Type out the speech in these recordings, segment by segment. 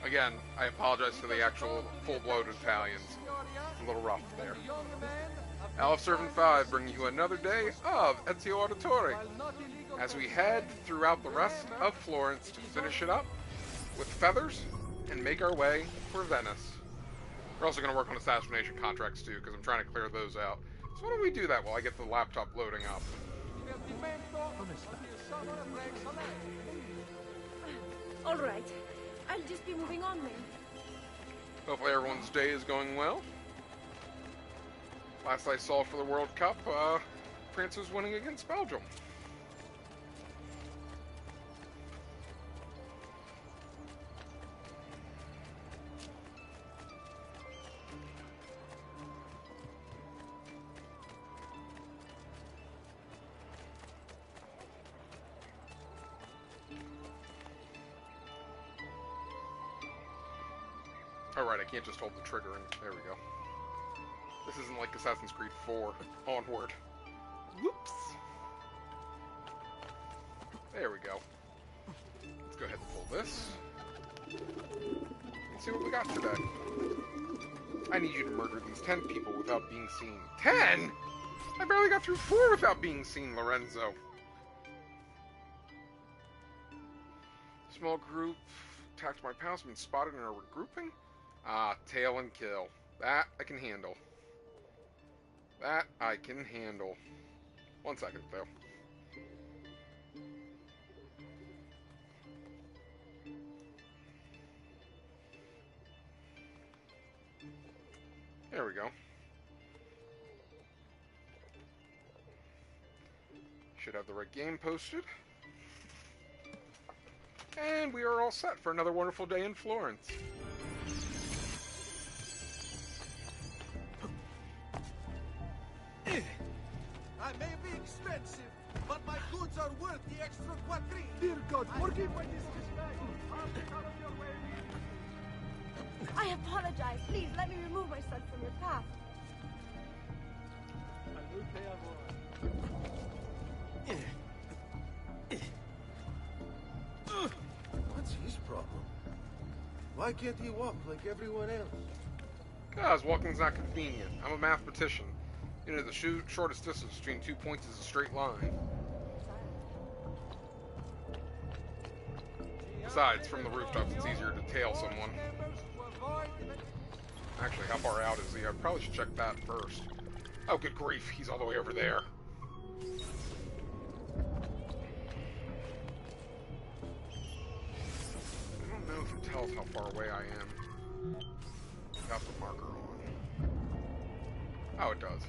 Again, I apologize for the actual full-blown Italians. A little rough there. Alf Servant 5 bringing you another day of Ezio Auditore, as we head throughout the rest of Florence to finish it up with feathers and make our way for Venice. We're also going to work on assassination contracts too, because I'm trying to clear those out. So why don't we do that while I get the laptop loading up? Alright, I'll just be moving on then. Hopefully everyone's day is going well. Last I saw for the World Cup, France was winning against Belgium. Alright, I can't just hold the trigger and there we go. This isn't like Assassin's Creed 4 onward. Whoops! There we go. Let's go ahead and pull this. And see what we got today. I need you to murder these 10 people without being seen. 10?! I barely got through 4 without being seen, Lorenzo. Small group attacked my palace, been spotted and are regrouping? Ah, tail and kill. That I can handle. That I can handle. 1 second, though. There we go. Should have the right game posted. And we are all set for another wonderful day in Florence. I may be expensive, but my goods are worth the extra quattrini. Dear God, forgive my disrespect. I apologize. Please, let me remove myself from your path. What's his problem? Why can't he walk like everyone else? Because walking's not convenient. I'm a mathematician. You know, the shortest distance between 2 points is a straight line. Besides, from the rooftops, it's easier to tail someone. Actually, how far out is he? I probably should check that first. Oh, good grief, he's all the way over there. I don't know if it tells how far away I am. Got the marker on. Oh, it does.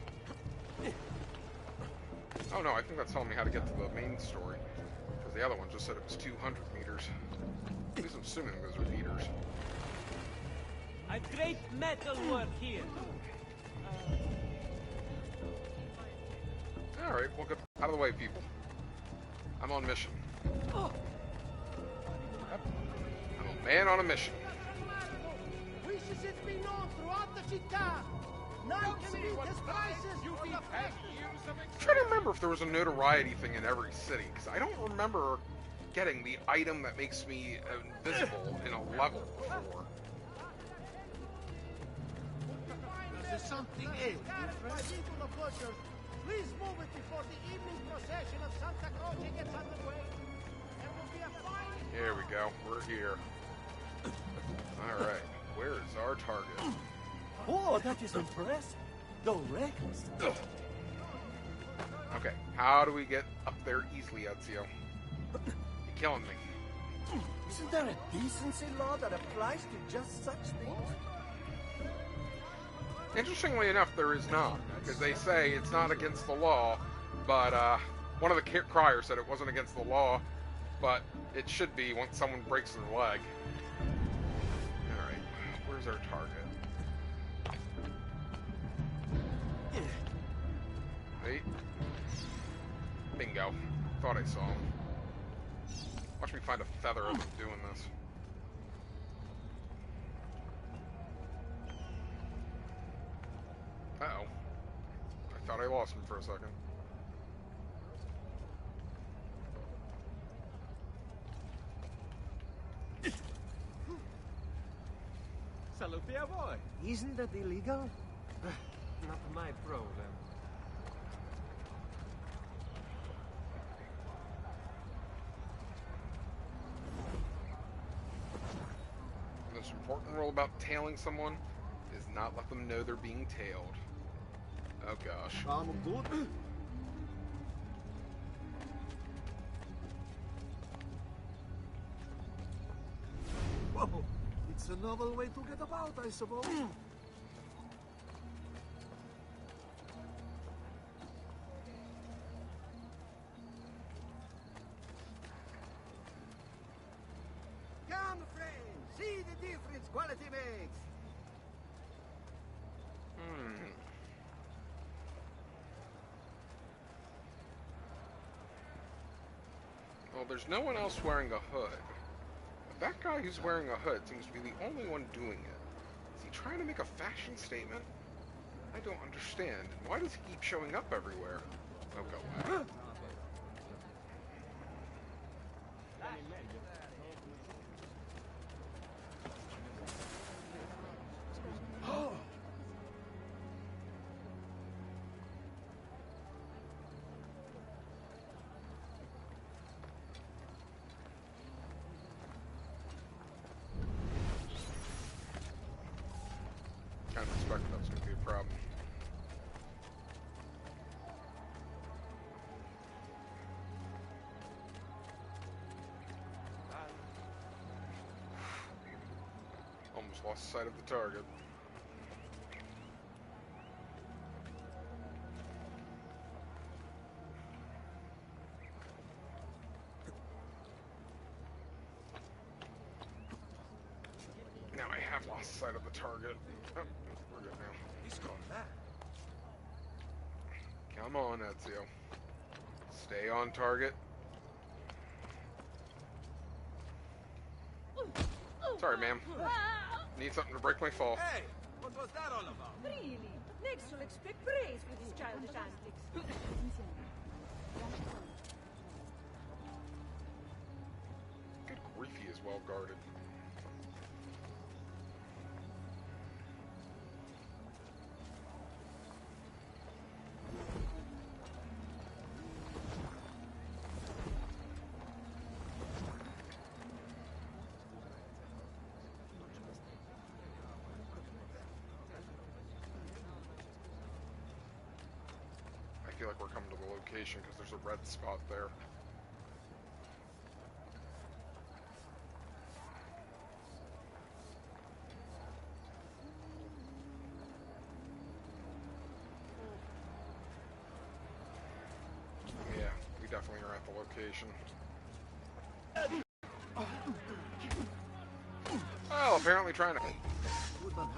Oh no, I think that's telling me how to get to the main story. Because the other one just said it was 200 meters. At least I'm assuming those are meters. A great metal work here. Alright, well, get out of the way, people. I'm on mission. Yep. I'm a man on a mission. Wishes it be known throughout the città. None can be disgraces or the I'm trying to remember if there was a notoriety thing in every city, because I don't remember getting the item that makes me invisible in a level before. There's something else. Please move it before the evening procession of Santa Croce gets underway. There will be a fine... Here we go. We're here. Alright. Where is our target? Oh, that is impressive. Though reckless. Okay. How do we get up there easily, Ezio? You're killing me. Isn't there a decency law that applies to just such things? Interestingly enough, there is not. Because they say it's not against the law, but one of the criers said it wasn't against the law, but it should be once someone breaks their leg. Alright. Where's our target? Wait. Bingo. Thought I saw him. Watch me find a feather as I'm doing this. Uh-oh. I thought I lost him for a second. salute a voi. Isn't that illegal? Not my problem. The most important rule about tailing someone is not let them know they're being tailed. Oh gosh. I'm good. Whoa, it's a novel way to get about, I suppose. Come, friends, see the difference quality makes. Well, there's no one else wearing a hood. But that guy who's wearing a hood seems to be the only one doing it. Is he trying to make a fashion statement? I don't understand. And why does he keep showing up everywhere? Oh, go away. Kind of expected that was going to be a problem. Almost lost sight of the target. Now I have lost sight of the target. Oh, we're good now. He's gone back. Come on, Ezio. Stay on target. Sorry, ma'am. Need something to break my fall. Hey, what was that all about? Really? Next you'll expect praise for these childish antics. Good grief, he is well guarded. I feel like we're coming to the location because there's a red spot there. Yeah, we definitely are at the location. Well, apparently trying to...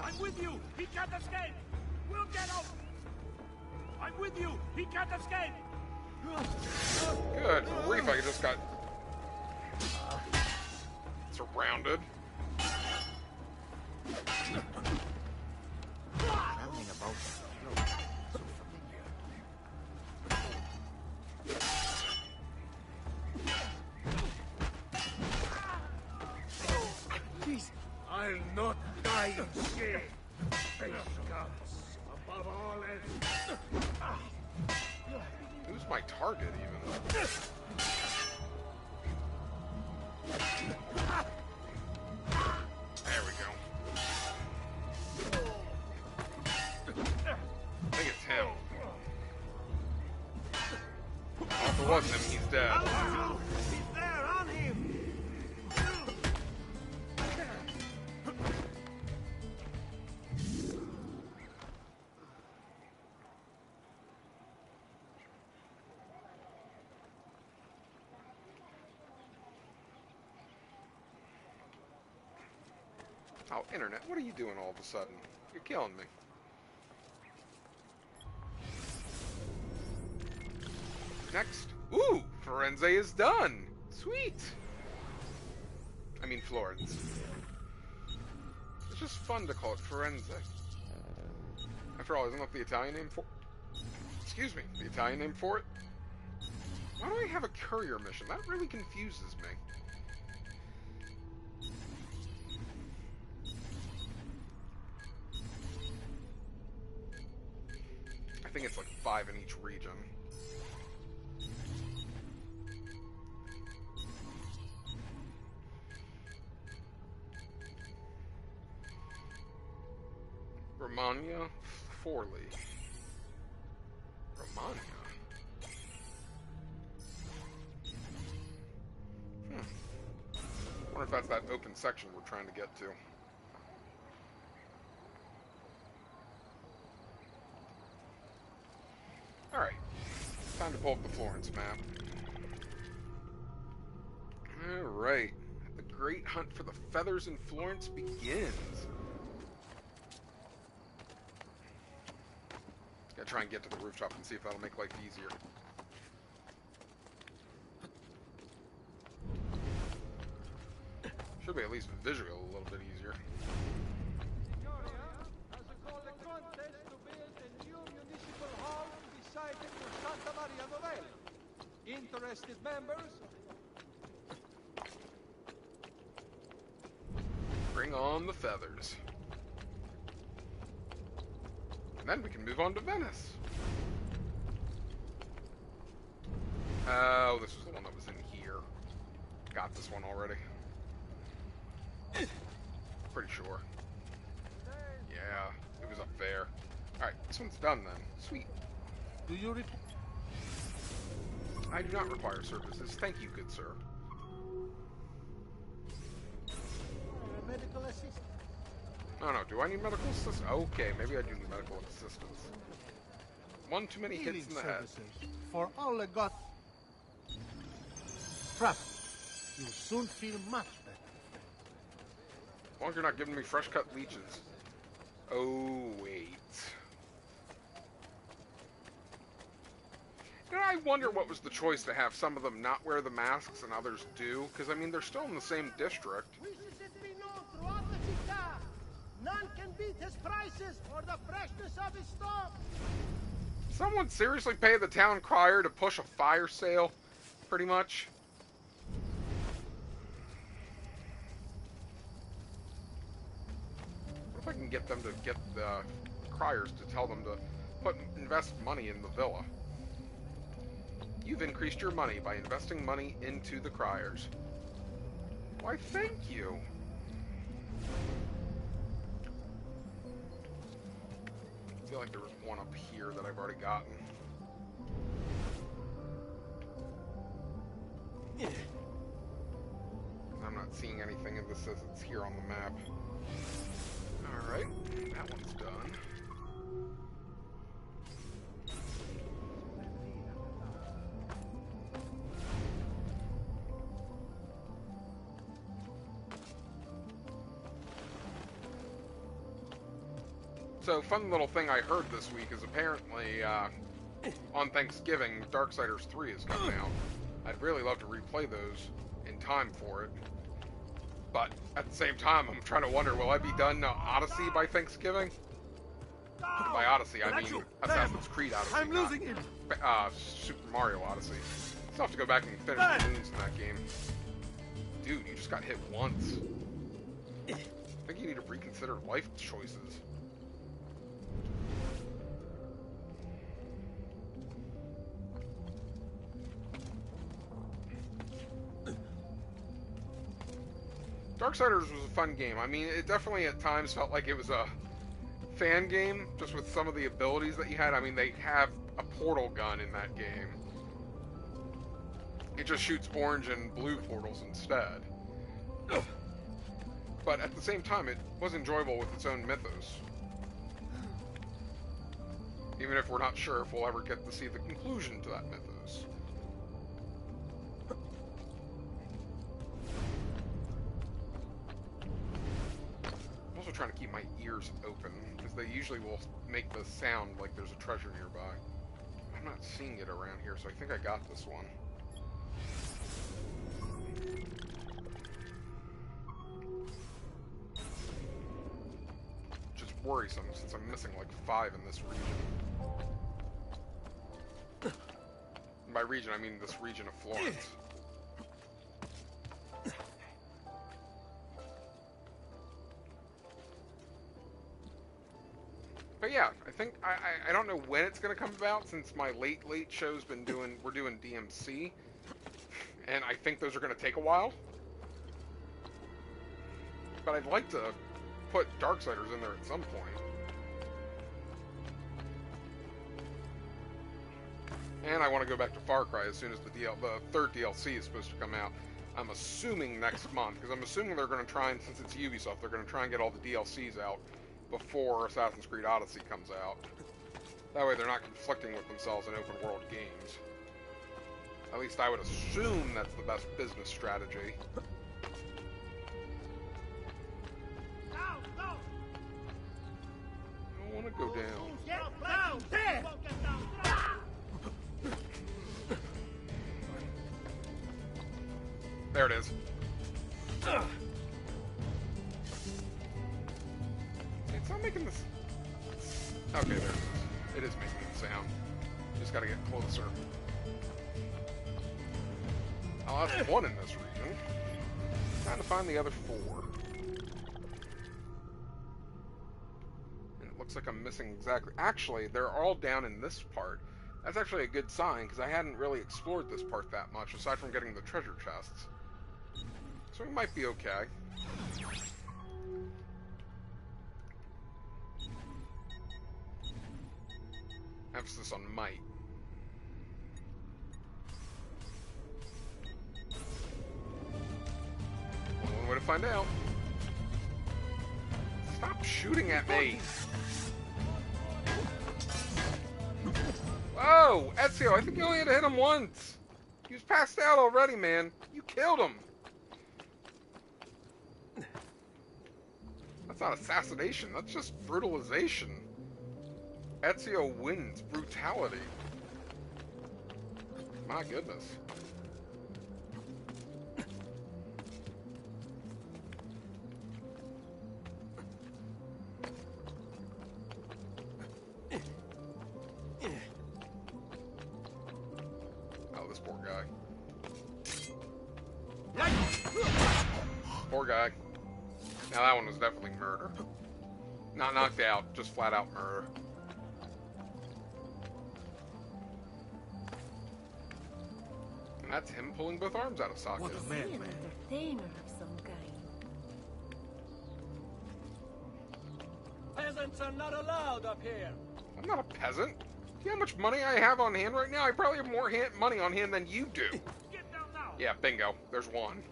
I'm with you. He can't escape. We'll get out. I'm with you. He can't escape. Good grief, I just got... surrounded. Traveling about the road. So familiar. Please. I'll not die in shame. Face comes above all else. Who's my target, even? There we go. I think it's him. Oh, if it wasn't him, he's dead. He's there on him. Oh, internet, what are you doing all of a sudden? You're killing me. Next. Ooh, Firenze is done. Sweet. I mean Florence. It's just fun to call it Firenze. After all, isn't that the Italian name for... Excuse me, the Italian name for it? Why do I have a courier mission? That really confuses me. think it's like 5 in each region. Romagna, Forlì. Romagna. Wonder if that's that open section we're trying to get to. Alright. Time to pull up the Florence map. Alright. The great hunt for the feathers in Florence begins. Gotta try and get to the rooftop and see if that'll make life easier. Should be at least visually a little bit easier. Has a call a contest to build a new municipal hall beside the Santa Maria Novella. Interested members? Bring on the feathers. And then we can move on to Venice. Oh, this was the one that was in here. Got this one already. Pretty sure. Yeah, it was up there. Alright, this one's done then. Sweet. Do you I do not require services. Thank you, good sir. medical assistant? No, do I need medical assistance? Okay, maybe I do need medical assistance. One too many hits in the head. For all I got. Trust. You'll soon feel much better. As long as you're not giving me fresh cut leeches. Oh, wait. You know, I wonder what was the choice to have some of them not wear the masks and others do, because, I mean, they're still in the same district. Wishes it be known throughout the città. None can beat his prices or the freshness of his stock. Someone seriously pay the town crier to push a fire sale, pretty much. What if I can get them to get the criers to tell them to invest money in the villa? You've increased your money by investing money into the criers. Why, thank you. I feel like there was one up here that I've already gotten. I'm not seeing anything that says it's here on the map. Alright, that one's done. So, fun little thing I heard this week is apparently, on Thanksgiving, Darksiders 3 is coming out. I'd really love to replay those in time for it. But, at the same time, I'm trying to wonder, will I be done Odyssey by Thanksgiving? By Odyssey, I mean Assassin's Creed Odyssey. I'm losing him. Super Mario Odyssey. Still have to go back and finish the moons in that game. Dude, you just got hit once. I think you need to reconsider life choices. Darksiders was a fun game. I mean, it definitely at times felt like it was a fan game, just with some of the abilities that you had. I mean, they have a portal gun in that game. It just shoots orange and blue portals instead. But at the same time, it was enjoyable with its own mythos. Even if we're not sure if we'll ever get to see the conclusion to that mythos. Trying to keep my ears open because they usually will make the sound like there's a treasure nearby. I'm not seeing it around here, so I think I got this one. Which is worrisome since I'm missing like 5 in this region. And by region, I mean this region of Florence. But yeah, I think I don't know when it's gonna come about since my late show's been we're doing DMC, and I think those are gonna take a while. But I'd like to put Darksiders in there at some point. And I want to go back to Far Cry as soon as the third DLC is supposed to come out. I'm assuming next month, because I'm assuming they're going to try and, since it's Ubisoft, they're going to try and get all the DLCs out before Assassin's Creed Odyssey comes out. That way they're not conflicting with themselves in open world games. At least I would assume that's the best business strategy. Down, down. I don't want to go down. Get down, there. Get down. There it is. It's not making this... Okay, there it is. It is making the sound. Just gotta get closer. Oh, that's one in this region. Trying to find the other 4. And it looks like I'm missing exactly... Actually, they're all down in this part. That's actually a good sign, because I hadn't really explored this part that much, aside from getting the treasure chests. So we might be okay. Emphasis on might. One way to find out. Stop shooting at me! Whoa! Ezio, I think you only had to hit him once! He was passed out already, man. You killed him! That's not assassination, that's just brutalization. Ezio wins brutality. My goodness. Oh, this poor guy. Poor guy. Now that one was definitely murder. Not knocked out, just flat out murder. And that's him pulling both arms out of socket. What a man. An entertainer of some kind. Peasants are not allowed up here. I'm not a peasant. Do you know how much money I have on hand right now? I probably have more money on hand than you do. Get down now. Yeah, bingo. There's one.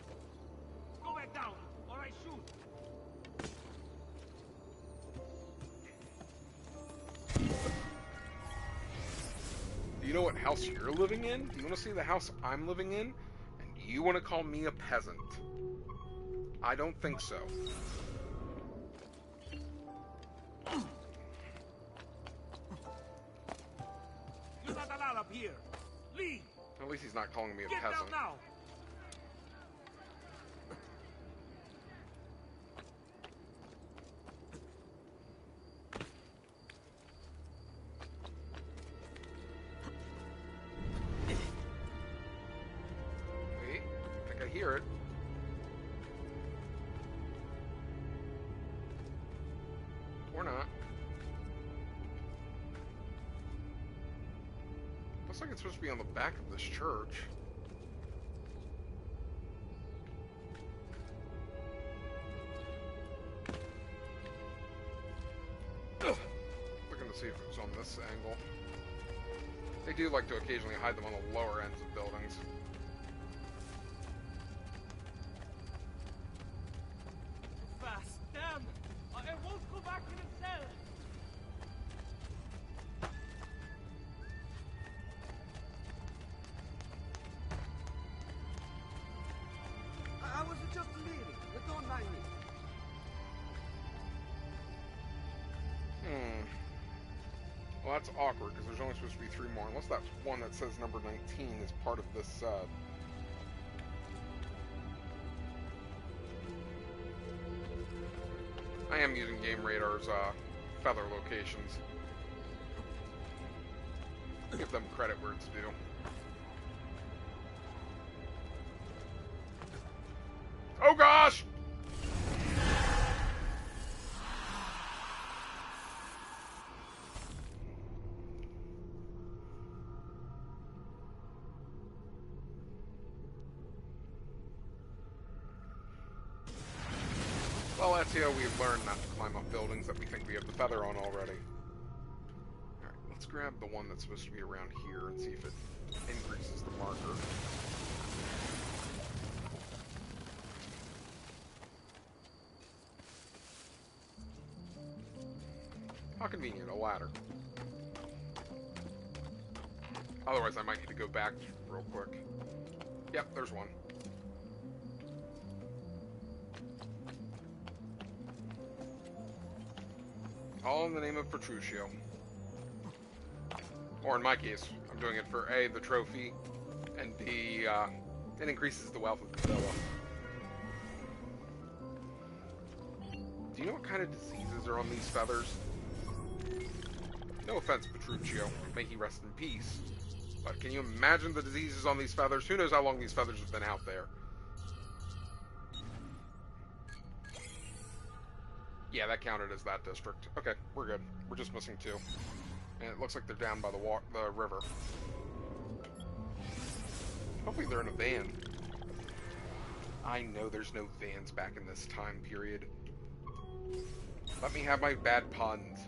Go back down, or I shoot. Do you know what house you're living in? Do you want to see the house I'm living in? And you want to call me a peasant? I don't think so. You're not allowed up here. Leave. At least he's not calling me a Get peasant. down now. Wait, I think I hear it. Or not. Looks like it's supposed to be on the back of this church. Looking to see if it was on this angle. They do like to occasionally hide them on the lower ends of buildings. Fast, damn! I won't go back in the cell. I was just leaving, but don't mind me. Well, that's awkward, because there's only supposed to be 3 more, unless that's one that says number 19 is part of this set. I am using Game Radar's feather locations. Give them credit where it's due. Oh gosh! Well, Ezio, we've learned not to climb up buildings that we think we have the feather on already. Alright, let's grab the one that's supposed to be around here and see if it increases the marker. How convenient, a ladder. Otherwise, I might need to go back real quick. Yep, there's one. All in the name of Petruchio. Or in my case, I'm doing it for A, the trophy, and B, it increases the wealth of the villa. Do you know what kind of diseases are on these feathers? No offense, Petruchio. May he rest in peace. But can you imagine the diseases on these feathers? Who knows how long these feathers have been out there? Yeah, that counted as that district. Okay, we're good. We're just missing 2. And it looks like they're down by the river. Hopefully they're in a van. I know there's no vans back in this time period. Let me have my bad puns.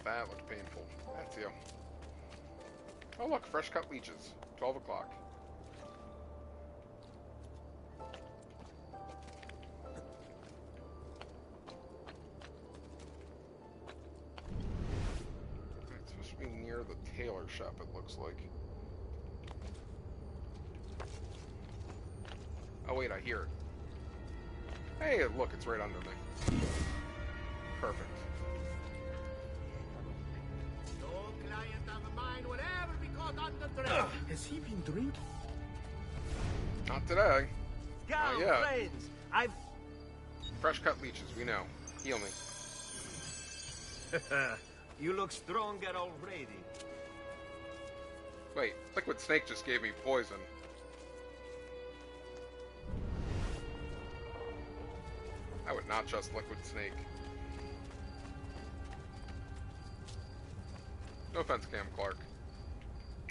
That looked painful. Ezio. Oh look, fresh cut leeches. 12 o'clock. It's supposed to be near the tailor shop, it looks like. Oh wait, I hear it. Hey, look, it's right under me. Perfect. Has he been drinking? Not today. Come, yet. friends. I've... Fresh cut leeches, we know. Heal me. You look stronger already. Wait, Liquid Snake just gave me poison. I would not trust Liquid Snake. No offense, Cam Clark.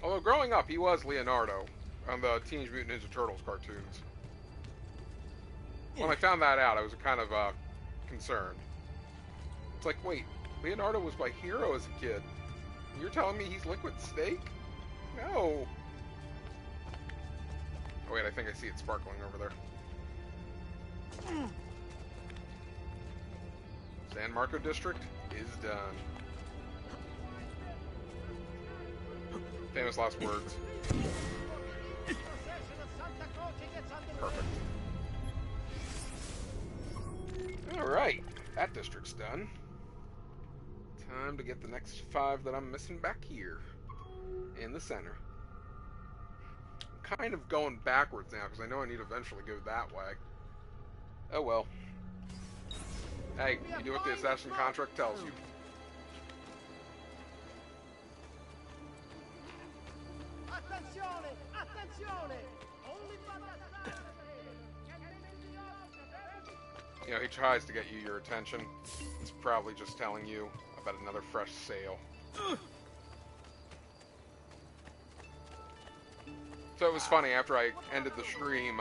Although growing up, he was Leonardo on the Teenage Mutant Ninja Turtles cartoons. When I found that out, I was kind of concerned. It's like, wait, Leonardo was my hero as a kid. You're telling me he's Liquid Snake? No. Oh wait, I think I see it sparkling over there. San Marco District is done. Famous last words. Perfect. Alright, that district's done. Time to get the next 5 that I'm missing back here. In the center. I'm kind of going backwards now, because I know I need to eventually go that way. Oh well. Hey, you do what the assassin contract tells you. Attenzione! Attenzione! Only You know, he tries to get you your attention. He's probably just telling you about another fresh sale. So it was funny, after I ended the stream,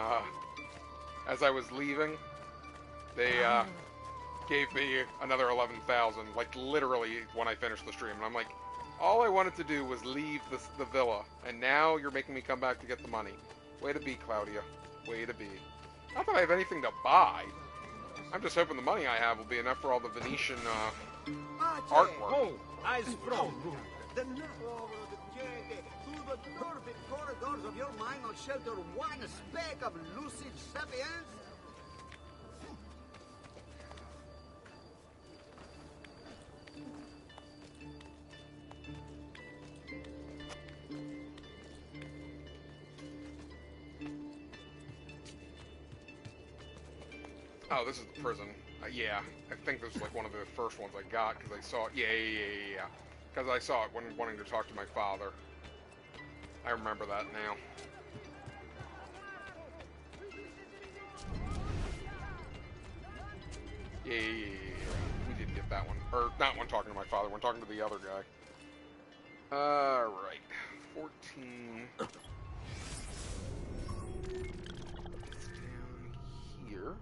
as I was leaving, they gave me another 11,000, like literally when I finished the stream. And I'm like, all I wanted to do was leave the villa, and now you're making me come back to get the money. Way to be, Claudia. Way to be. Not that I have anything to buy. I'm just hoping the money I have will be enough for all the Venetian artwork. Oh, eyes from. The northern corridors of your mind will shelter one speck of lucid sapience. Oh, this is the prison. Yeah, I think this was like one of the first ones I got because I saw it. Yeah. Because I saw it when wanting to talk to my father. I remember that now. Yeah. We did get that one. Or, not one talking to my father, one talking to the other guy. Alright. 14. It's down here.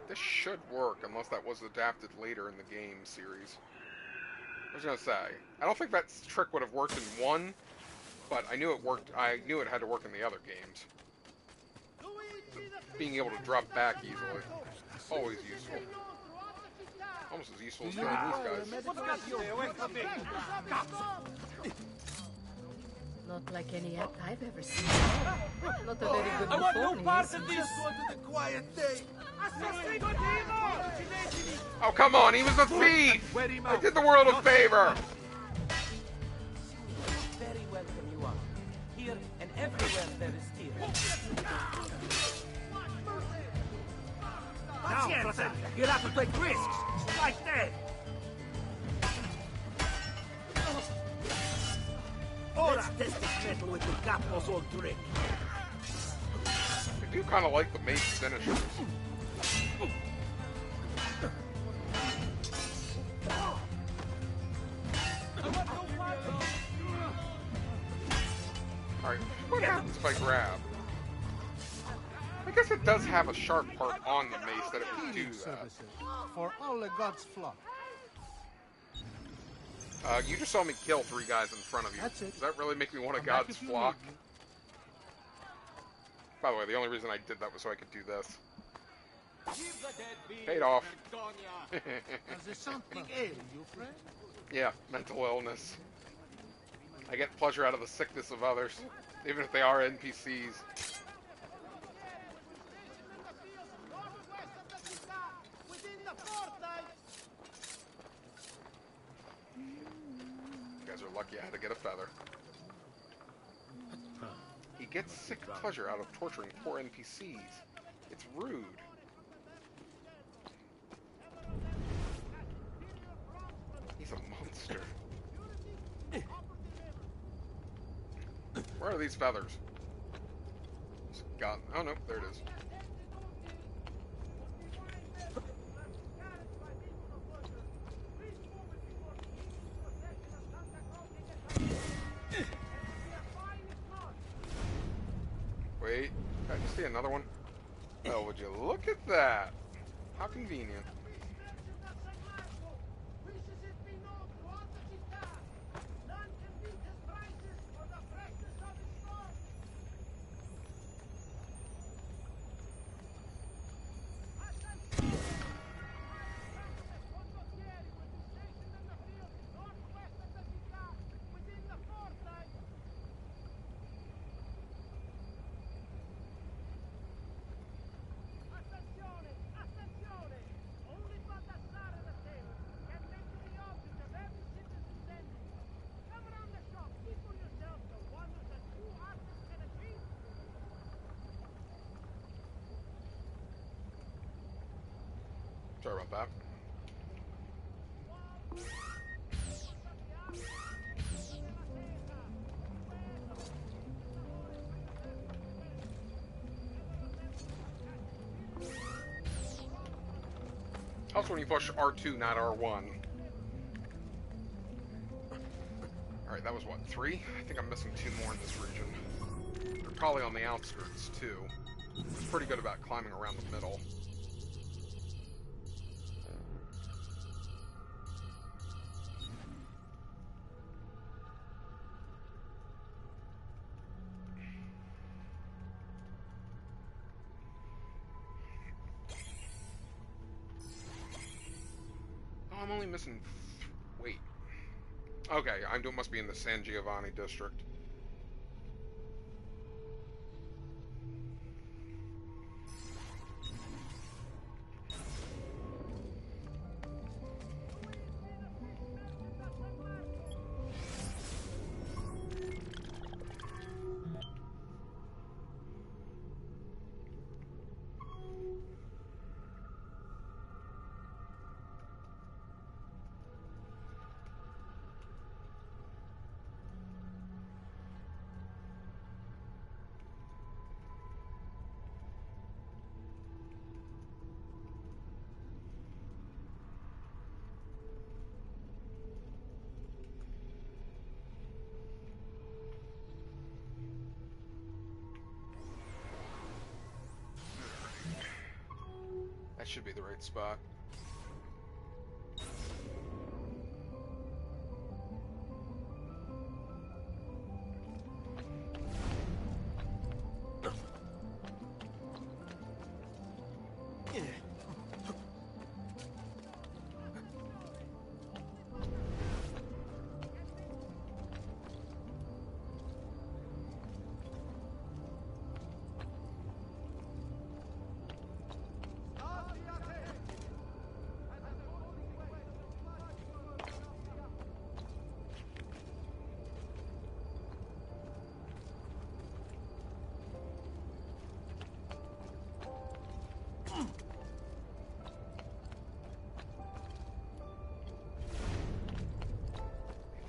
This should work, unless that was adapted later in the game series. I was gonna say, I don't think that trick would have worked in 1, but I knew it worked. I knew it had to work in the other games. Being able to drop back easily, always useful. Almost as useful as killing these guys. Not like any act I've ever seen. Not a very good I want no performance. part of this! The quiet day! Oh, come on, he was a thief! I did the world a favor! Very welcome you are. Here and everywhere there is fear. Now, fratelli, you'll have to take risks! Like that! Let's test this metal with the capo's old trick. I do kind of like the mace finishers. Alright, what happens if I grab? I guess it does have a sharp part on the mace that it would do that. For all the gods' flock. You just saw me kill 3 guys in front of you. That's it. Does that really make me want a Come back god's if you flock? need me. By the way, the only reason I did that was so I could do this. Paid off. Does there something ailing you, friend? Yeah, mental illness. I get pleasure out of the sickness of others, even if they are NPCs. You guys are lucky I had to get a feather. He gets sick pleasure out of torturing poor NPCs. It's rude. He's a monster. Where are these feathers? God, oh no, there it is. Wait, can I just see another one? Oh, would you look at that? How convenient. Sorry about that. Also, when you push R2, not R1. Alright, that was what, 3? I think I'm missing 2 more in this region. They're probably on the outskirts, too. It's pretty good about climbing around the middle. I'm only missing... Wait. Okay, must be in the San Giovanni district. That should be the right spot.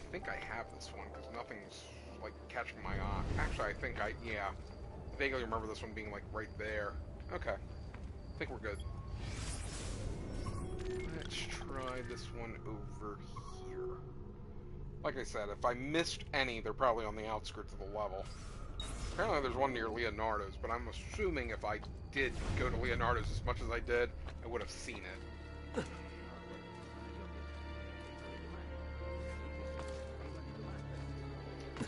I think I have this one because nothing's like catching my eye. Actually, I think I vaguely remember this one being like right there. Okay, I think we're good. Let's try this one over here. Like I said, if I missed any, they're probably on the outskirts of the level. Apparently there's one near Leonardo's, but I'm assuming if I did go to Leonardo's as much as I did, I would have seen it.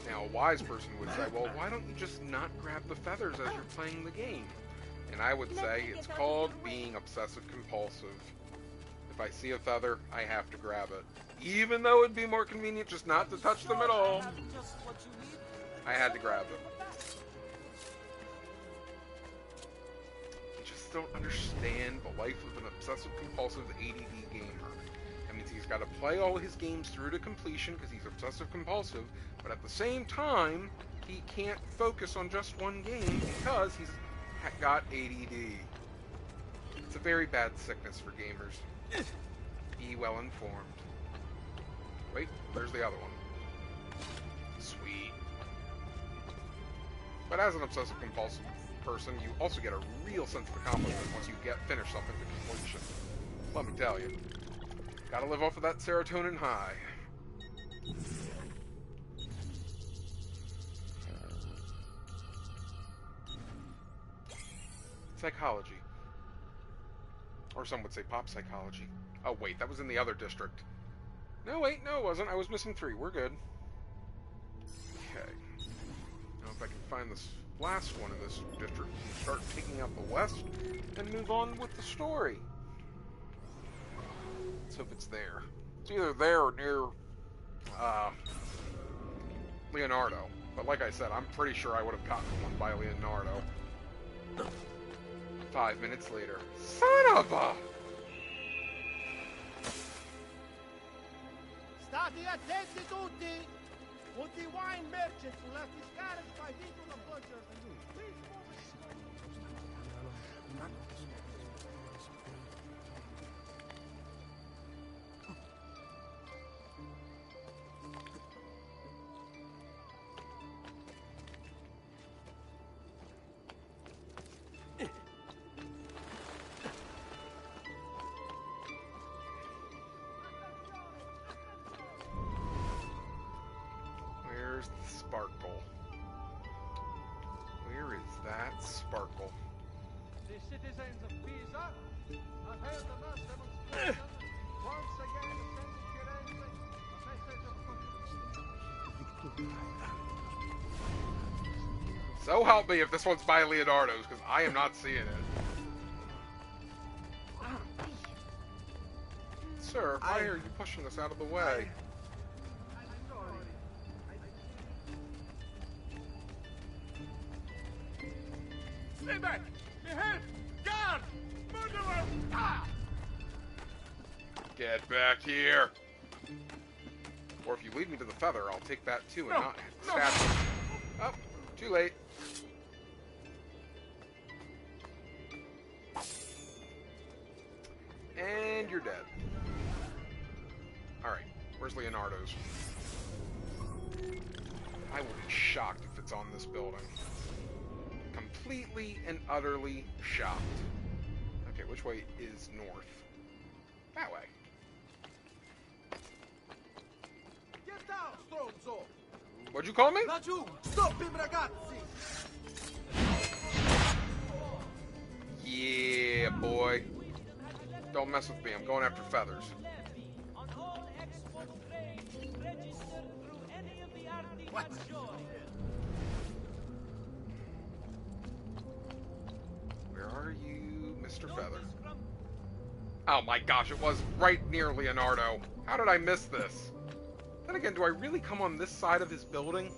Now, a wise person would say, well, why don't you just not grab the feathers as you're playing the game? And I would say it's called being obsessive-compulsive. If I see a feather, I have to grab it. Even though it'd be more convenient just not to touch them at all, I had to grab it. You just don't understand the life of an obsessive-compulsive ADD gamer. That means he's got to play all his games through to completion because he's obsessive-compulsive, but at the same time, he can't focus on just one game because he's got ADD. It's a very bad sickness for gamers. Be well informed. Wait, there's the other one. Sweet. But as an obsessive-compulsive person, you also get a real sense of accomplishment once you finish something to completion. Let me tell you. Gotta live off of that serotonin high. Psychology. Or some would say pop psychology. Oh wait, that was in the other district. No wait, no it wasn't. I was missing 3. We're good. Okay. Now if I can find this last one in this district, start taking out the west, and move on with the story. Let's hope it's there. It's either there or near Leonardo. But like I said, I'm pretty sure I would have gotten one by Leonardo. 5 minutes later. Son of a... State attenti tutti! Tutti wine merchants will have discouraged by people of butchers and you. Please Where's the sparkle? Where is that sparkle? The citizens of Pisa have held a mass demonstration, once again sending Firenze a message of confusion. So help me if this one's by Leonardo's, because I am not seeing it. Sir, why are you pushing us out of the way? Stay back! Behind! Guard! Murderer! Ah! Get back here! Or if you lead me to the feather, I'll take that too and not stab you. Oh, too late. And you're dead. Alright, where's Leonardo's? I will be shocked if it's on this building. Completely and utterly shocked. Okay, which way is north? That way. Get down, stronzo! What'd you call me? Laggiù! Stop him, ragazzi! Yeah, boy. Don't mess with me. I'm going after feathers. On all export grain registered through any of the artifacts joined. Where are you, Mr. Feather? Oh my gosh, it was right near Leonardo. How did I miss this? Then again, do I really come on this side of his building?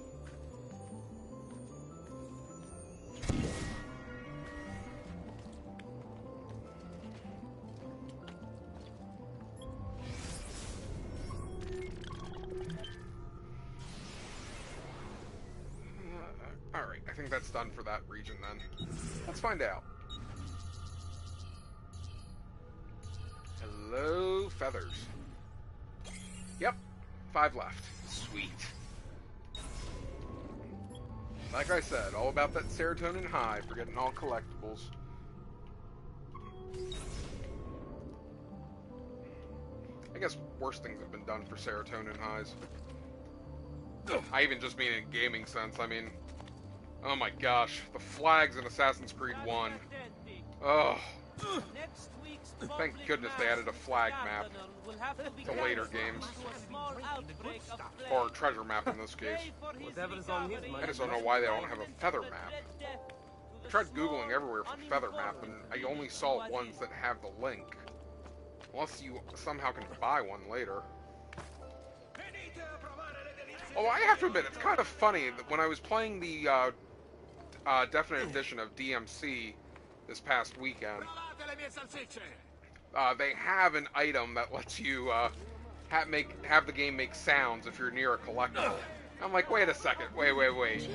Alright, I think that's done for that region then. Let's find out. Hello, feathers. Yep, 5 left. Sweet. Like I said, all about that serotonin high for getting all collectibles. I guess worse things have been done for serotonin highs. I even just mean in gaming sense. I mean, oh my gosh, the flags in Assassin's Creed 1. Oh. Next week's Thank goodness they added a flag map to later games. Or treasure map in this case. Whatever's on his I just don't know why they don't have a feather map. I tried Googling everywhere for feather map, and I only saw ones that have the link. Unless you somehow can buy one later. Although I have to admit, it's kind of funny that when I was playing the Definite Edition of DMC this past weekend, they have an item that lets you have the game make sounds if you're near a collectible. I'm like, wait a second, wait.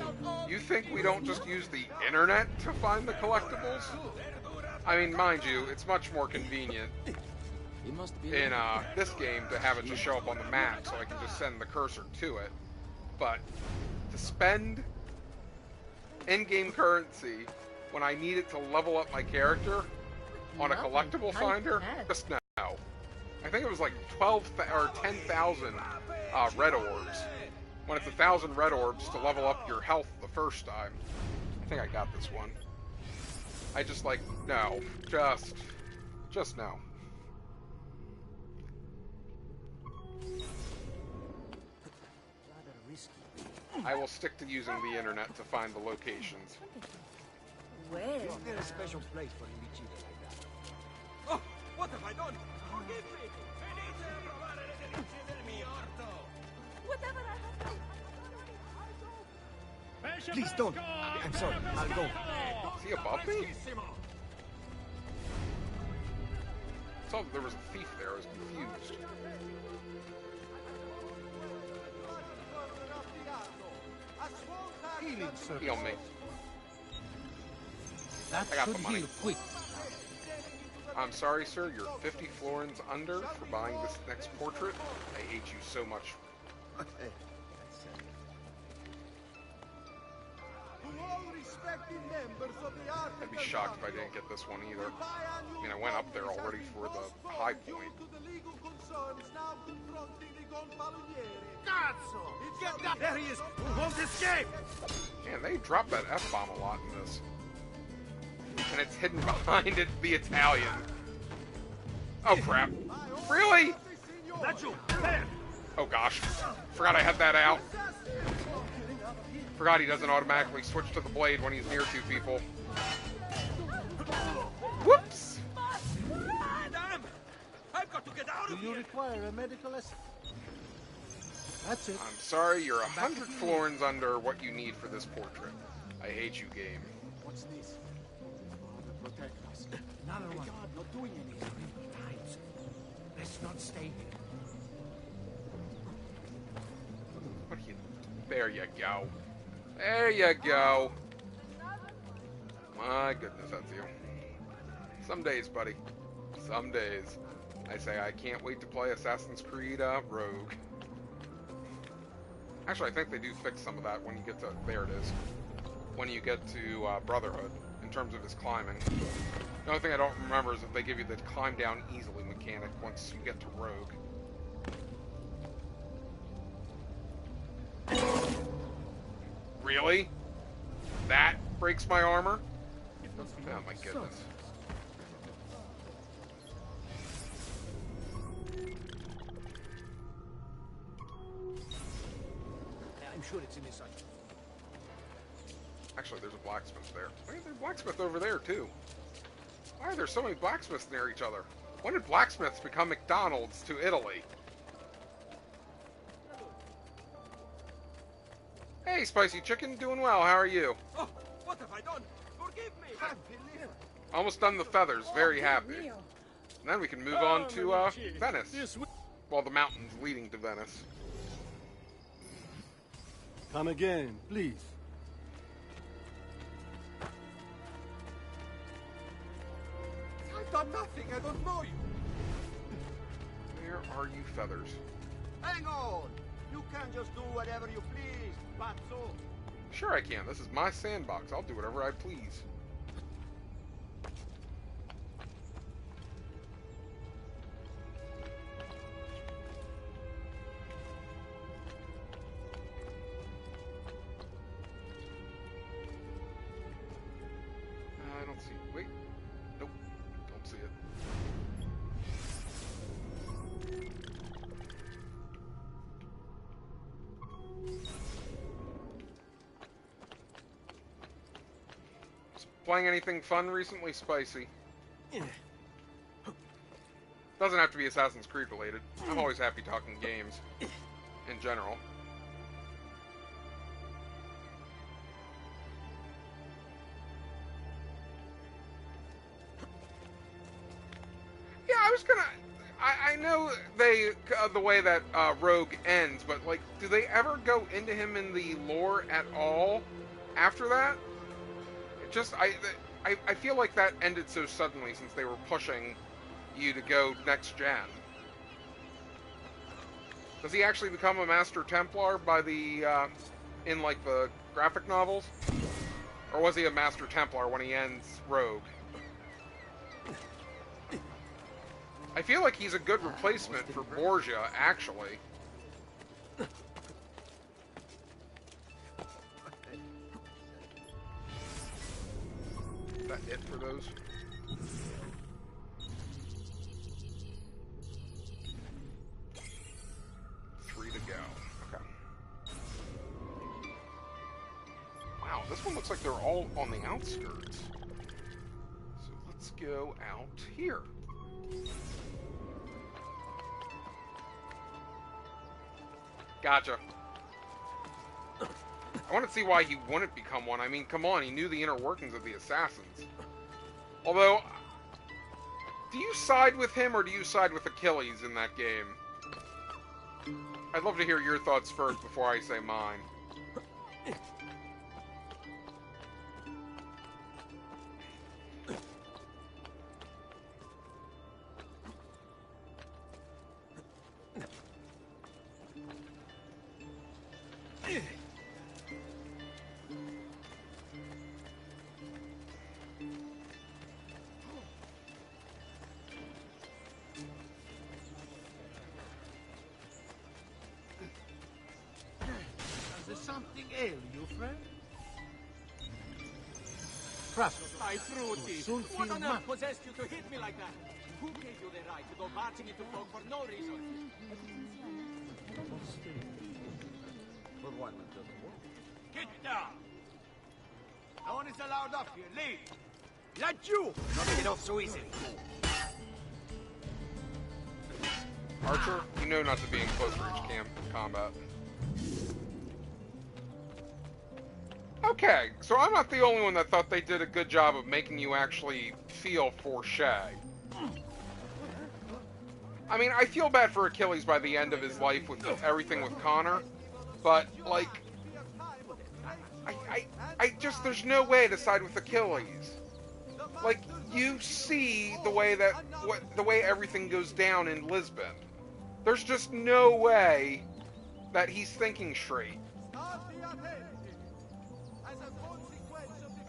You think we don't just use the internet to find the collectibles? I mean, mind you, it's much more convenient in this game to have it just show up on the map so I can just send the cursor to it. But to spend in-game currency when I need it to level up my character on a collectible finder, just no. I think it was like 10,000 red orbs. When it's 1,000 red orbs to level up your health the first time. I think I got this one. I just like, no. Just no. I will stick to using the internet to find the locations. Where? Isn't there a special place for imbecili like that? Oh, what have I done? Forgive me! Whatever I have done. Please don't. I'm sorry. I'll go. Is he above me? I saw that there was a thief there. I was confused. Heal me. That I got should the money. heal quick. I'm sorry, sir. You're 50 florins under for buying this next portrait. I hate you so much. I'd be shocked if I didn't get this one either. I mean, I went up there already for the high point. There he is! Who won't escape? Man, they drop that F-bomb a lot in this. And it's hidden behind it, the Italian. Oh, crap. Really? Laggiù! There! Oh, gosh. Forgot I had that out. Forgot he doesn't automatically switch to the blade when he's near 2 people. Whoops! Damn! I've got to get out Do of you here! require a medical assist? That's it. I'm sorry, you're 100 florins under what you need for this portrait. I hate you, game. What's this? Father, protect us. Another one. God, not doing anything. Times. Let's not stay here. What are you... There you go. There you go. My goodness, Ezio. Some days, buddy. Some days. I say I can't wait to play Assassin's Creed Rogue. Actually, I think they do fix some of that when you get to... There it is. When you get to Brotherhood, in terms of his climbing. The only thing I don't remember is if they give you the climb down easily mechanic once you get to Rogue. Really? That breaks my armor? Oh my goodness. I'm sure it's in this side. Actually, there's a blacksmith there. Why is there a blacksmith over there, too? Why are there so many blacksmiths near each other? When did blacksmiths become McDonald's to Italy? Hey, Spicy Chicken, doing well. How are you? Oh, what have I done? Forgive me! Almost done the feathers. Very happy. And then we can move on to Venice. Well, the mountains leading to Venice. Come again, please. I've done nothing. I don't know you. Where are you, feathers? Hang on! You can't just do whatever you please, Pazzo. Sure I can. This is my sandbox. I'll do whatever I please. I don't see... Wait. Nope. Don't see it. Playing anything fun recently, Spicy? Doesn't have to be Assassin's Creed related. I'm always happy talking games, in general. Yeah, I was gonna... I know they... the way that Rogue ends, but, like, do they ever go into him in the lore at all after that? Just, I feel like that ended so suddenly since they were pushing you to go next gen. Does he actually become a Master Templar by the, in like the graphic novels? Or was he a Master Templar when he ends Rogue? I feel like he's a good replacement for Borgia, actually. Is that it for those? Three to go. Okay. Wow, this one looks like they're all on the outskirts. So let's go out here. Gotcha. I want to see why he wouldn't become one. I mean, come on, he knew the inner workings of the assassins. Although, do you side with him or do you side with Achilles in that game? I'd love to hear your thoughts first before I say mine. Does something ail you, friend? Trust. My fruity! Soon What feel on much. earth possessed you to hit me like that? Who gave you the right to go marching into folk for no reason? For one, it doesn't work. Get down! No one is allowed up here. Leave! Let you! Not get off so easily. Archer, you know not to be in close range combat. Okay, so I'm not the only one that thought they did a good job of making you actually feel for Shay. I mean, I feel bad for Achilles by the end of his life with everything with Connor, but, like, I just, there's no way to side with Achilles. Like, you see the way the way everything goes down in Lisbon. There's just no way that he's thinking straight.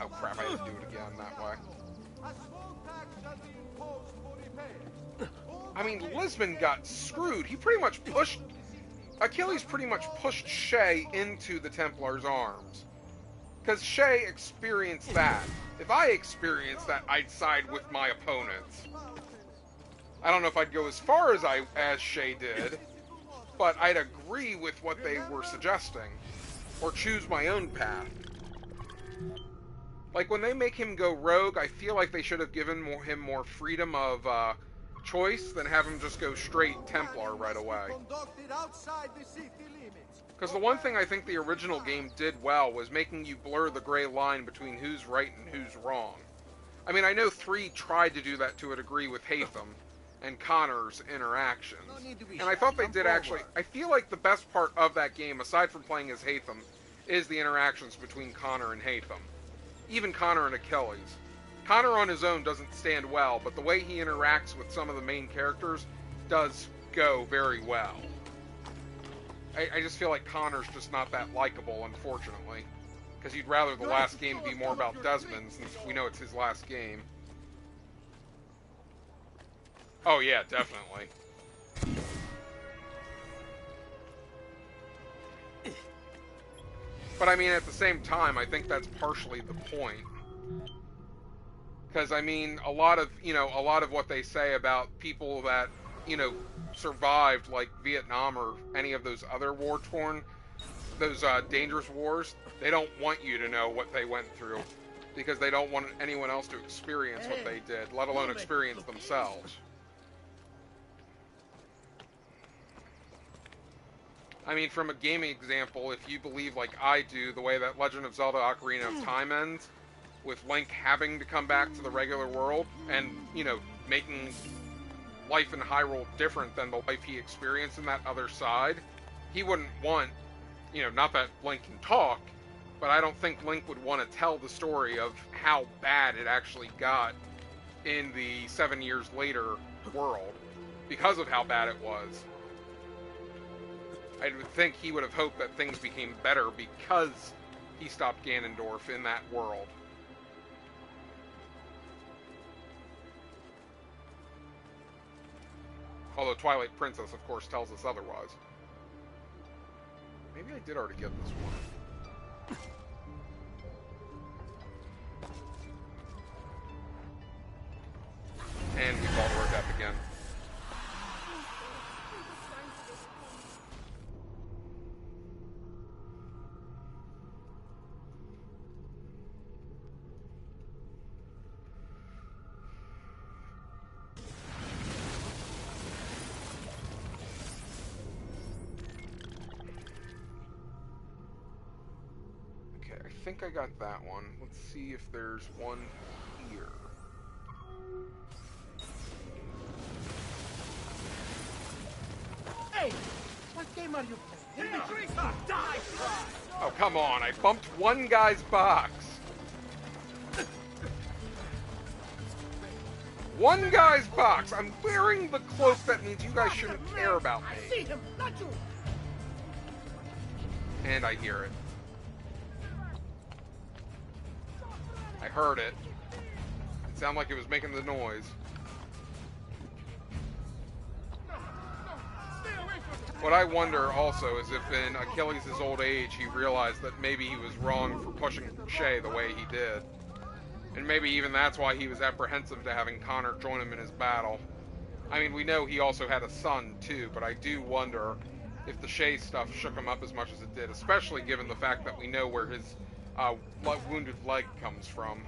Oh crap, I had to do it again that way. I mean, Lisbon got screwed. He pretty much Achilles pretty much pushed Shay into the Templar's arms. Because Shay experienced that. If I experienced that, I'd side with my opponents. I don't know if I'd go as far as Shay did, but I'd agree with what they were suggesting. Or choose my own path. Like, when they make him go rogue, I feel like they should have given him more freedom of choice than have him just go straight Templar right away. Because the one thing I think the original game did well was making you blur the gray line between who's right and who's wrong. I mean, I know 3 tried to do that to a degree with Hatham and Connor's interactions. And I thought they did actually... I feel like the best part of that game, aside from playing as Hatham, is the interactions between Connor and Hatham. Even Connor and Achilles. Connor on his own doesn't stand well, but the way he interacts with some of the main characters does go very well. I just feel like Connor's just not that likable, unfortunately. Because you'd rather the last game be more about Desmond, since we know it's his last game. Oh yeah, definitely. But I mean, at the same time, I think that's partially the point. Because, I mean, a lot of what they say about people that, survived, like Vietnam or any of those other war-torn, those dangerous wars, they don't want you to know what they went through. Because they don't want anyone else to experience what they did, let alone experience themselves. I mean, from a gaming example, if you believe, like I do, the way that Legend of Zelda Ocarina of Time ends, with Link having to come back to the regular world, and, making life in Hyrule different than the life he experienced in that other side, he wouldn't want, not that Link can talk, but I don't think Link would want to tell the story of how bad it actually got in the 7 years later world, because of how bad it was. I would think he would have hoped that things became better because he stopped Ganondorf in that world. Although Twilight Princess, of course, tells us otherwise. Maybe I did already get this one. And we called her death again. I think I got that one. Let's see if there's one here. Hey! What game are you playing? Die! Oh, come on. I bumped one guy's box. One guy's box. I'm wearing the cloak that means you guys shouldn't care about me. I see him, not you! And I hear it. I heard it. It sounded like it was making the noise. What I wonder also is if in Achilles' old age he realized that maybe he was wrong for pushing Shay the way he did. And maybe even that's why he was apprehensive to having Connor join him in his battle. I mean, we know he also had a son too, but I do wonder if the Shay stuff shook him up as much as it did, especially given the fact that we know where his wounded leg comes from.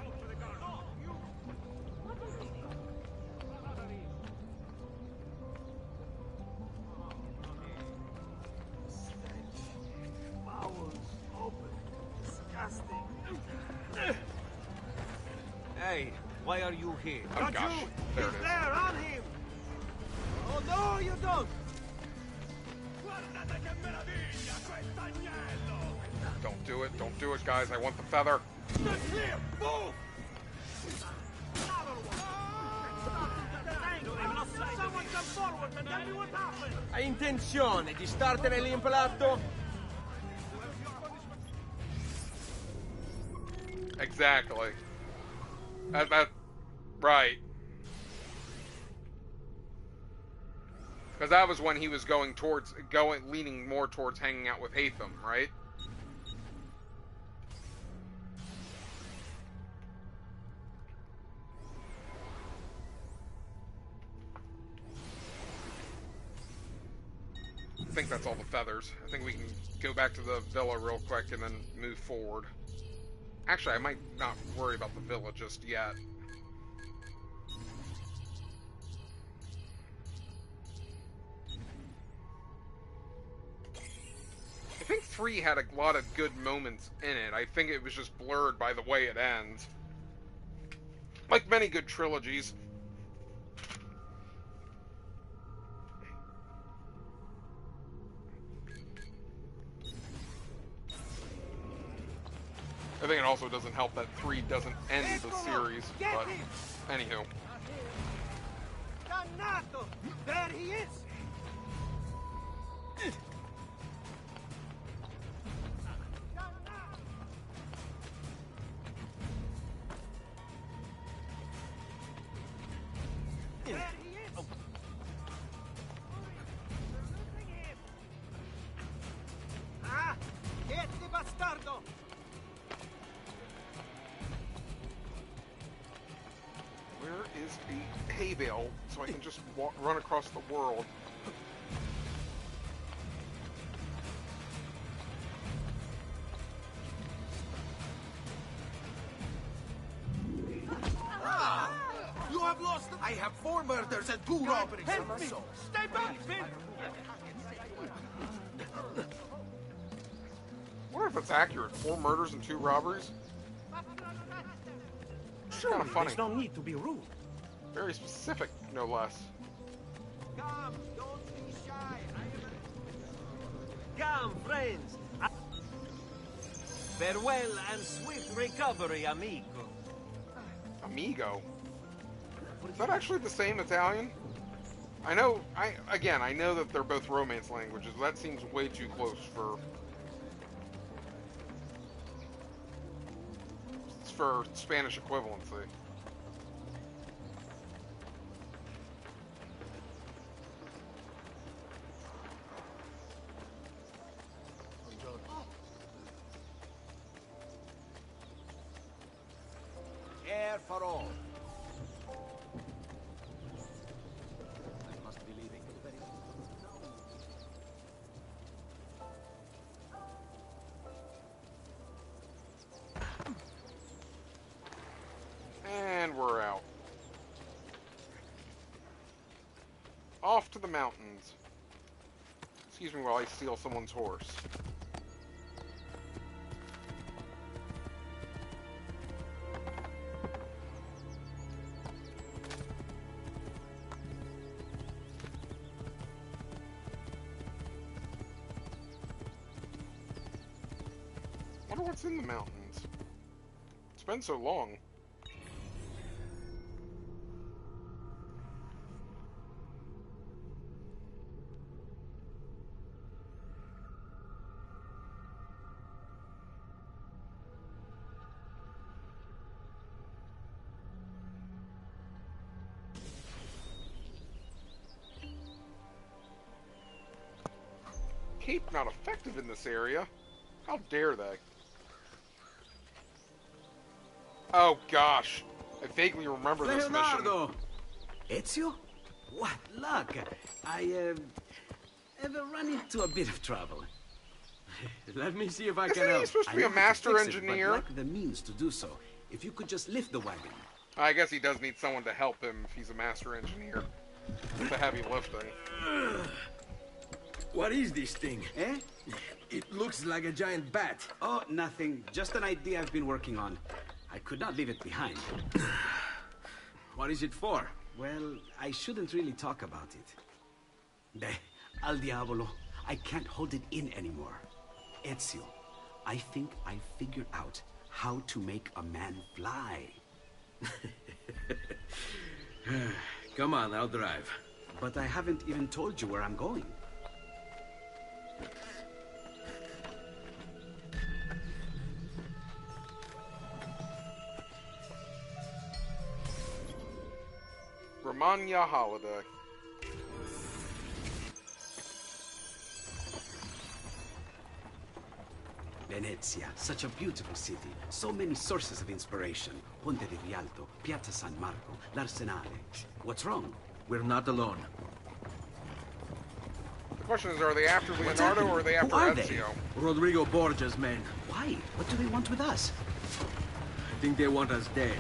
Why are you here? Oh gosh, there it is. There, on him! Oh, no, you don't! Guardate che meraviglia, quest'agnello! Don't do it, guys. I want the feather. Stand clear! Move! Someone come forward and tell me what happened! Hai intenzione di startene l'implato? Exactly. Right. Because that was when he was leaning more towards hanging out with Hatham, right? I think that's all the feathers. I think we can go back to the villa real quick and then move forward. Actually, I might not worry about the villa just yet. I think 3 had a lot of good moments in it. I think it was just blurred by the way it ends. Like many good trilogies. I think it also doesn't help that 3 doesn't end the series, but anywho. Dannato! There he is! There he is! We're losing him! Ah! Get the bastardo! Where is a hay bale so I can just run across the world? You have lost. I have 4 murders and 2 robberies. Help me! Stay back, Vin! I wonder if it's accurate. 4 murders and 2 robberies? It's kind of funny. There's no need to be rude. Very specific, no less. Come, don't be shy. Come, friends! Farewell and swift recovery, amigo. Amigo? Is that actually the same Italian? I know that they're both Romance languages. That seems way too close for Spanish equivalency. Air for all. And we're out. Off to the mountains. Excuse me while I steal someone's horse. Wonder what's in the mountains. It's been so long. Cape not effective in this area. How dare they? Oh gosh, I vaguely remember this mission. Leonardo! Ezio? What luck! I have run into a bit of trouble. Let me see if I Isn't can he help. supposed to I be a know how to master fix it, engineer? but lack the means to do so. If you could just lift the wagon. I guess he does need someone to help him if he's a master engineer. It's the heavy lifting. What is this thing? Eh? It looks like a giant bat. Oh, nothing. Just an idea I've been working on. I could not leave it behind. What is it for? Well, I shouldn't really talk about it. Al diavolo, I can't hold it in anymore. Ezio, I think I figured out how to make a man fly. Come on, I'll drive. But I haven't even told you where I'm going. Romagna holiday. Venezia, such a beautiful city. So many sources of inspiration. Ponte di Rialto, Piazza San Marco, l'Arsenale. What's wrong? We're not alone. The question is, are they after Leonardo or are they after Who are they? Ezio? Rodrigo Borgia's men. Why? What do they want with us? I think they want us dead.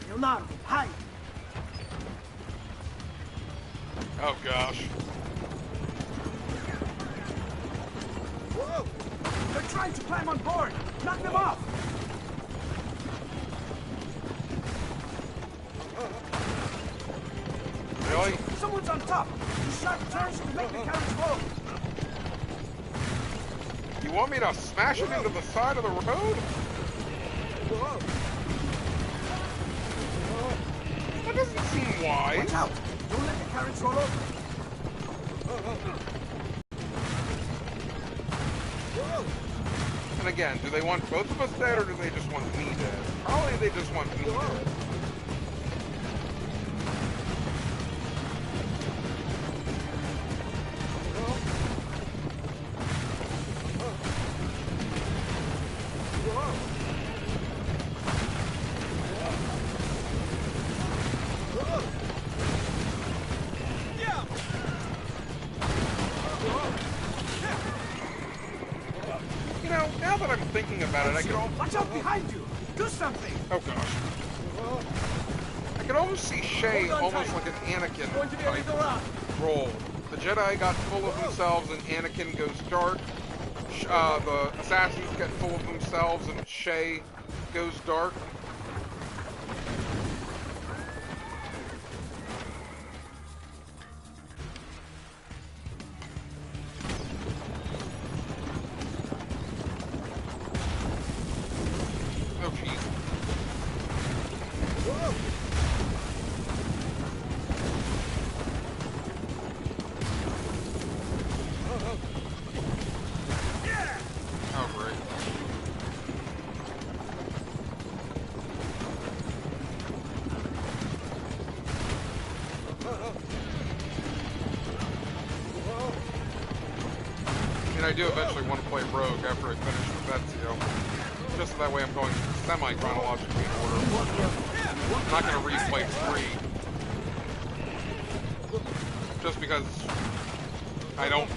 Leonardo, hide! Oh gosh. Whoa! They're trying to climb on board! Knock them off! Really? Someone's on top! The sharp turns to make the carriage roll! You want me to smash it into the side of the road? Whoa! That doesn't seem wise. Watch out! Don't let the carriage roll over! And again, do they want both of us dead or do they just want me dead? Probably they just want me dead. You know, now that I'm thinking about it, I could almost... Watch out behind you! Do something! Oh gosh. I could almost see Shay almost like an Anakin type role. The Jedi got full of themselves and Anakin goes dark. The assassins get full of themselves and Shay goes dark. Oh jeez. Oh great. I mean, I do eventually want to play Rogue after I finish with Ezio. Just so that way I'm going semi-chronologically in order. I'm not going to replay 3. Just because I don't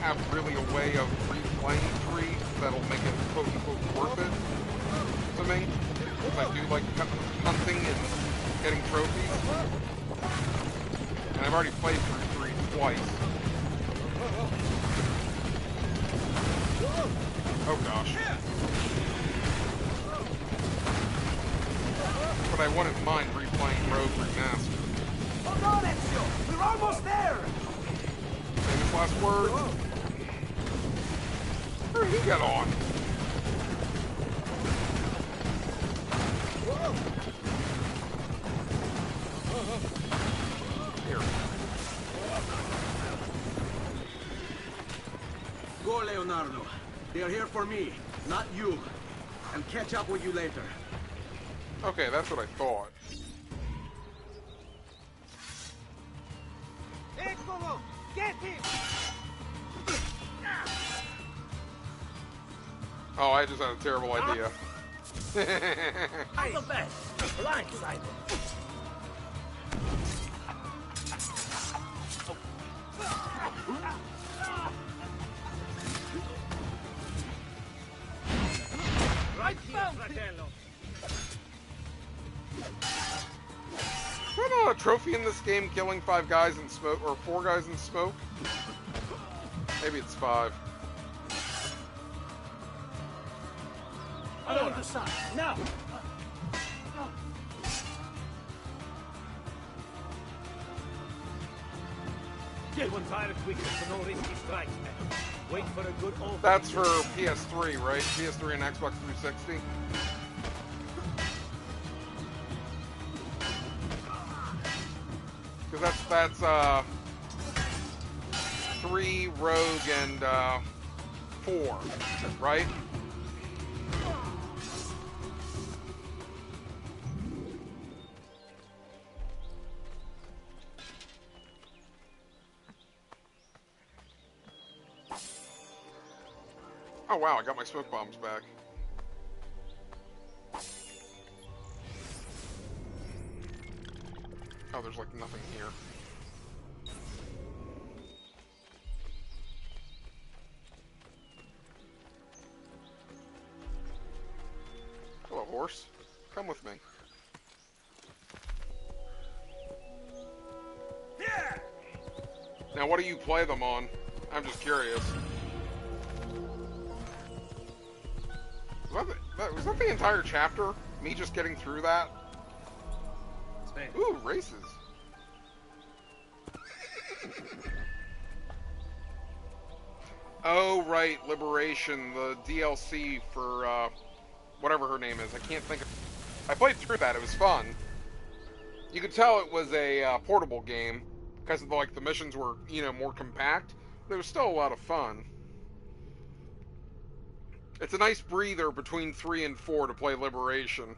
have really a way of replaying 3 that'll make it quote-unquote worth it to me. Because I do like hunting and getting trophies. And I've already played through 3 twice. Oh gosh. But I wouldn't mind replaying Rogue Remastered. Hold on, Ezio! We're almost there! Famous last words. Where'd he get on? Here. Go, Leonardo. They are here for me, not you. I'll catch up with you later. Okay, that's what I thought. Eccolo! Get him! Oh, I just had a terrible idea. I'm the best! Blindside! Right here, fratello! Is there not a trophy in this game killing 5 guys in smoke, or 4 guys in smoke? Maybe it's 5. On the side, now! Get one fire tweaker for no risky strikes, man. Wait for a good old... That's for PS3, right? PS3 and Xbox 360. Because that's 3, Rogue, and 4, right? Oh wow, I got my smoke bombs back. Oh, there's like nothing here. Hello, horse. Come with me. Yeah! Now, what do you play them on? I'm just curious. Was that the entire chapter? Me just getting through that? Ooh, races. Oh, right, Liberation, the DLC for, whatever her name is. I can't think of... I played through that, it was fun. You could tell it was a portable game, because of the missions were, more compact, but it was still a lot of fun. It's a nice breather between 3 and 4 to play Liberation.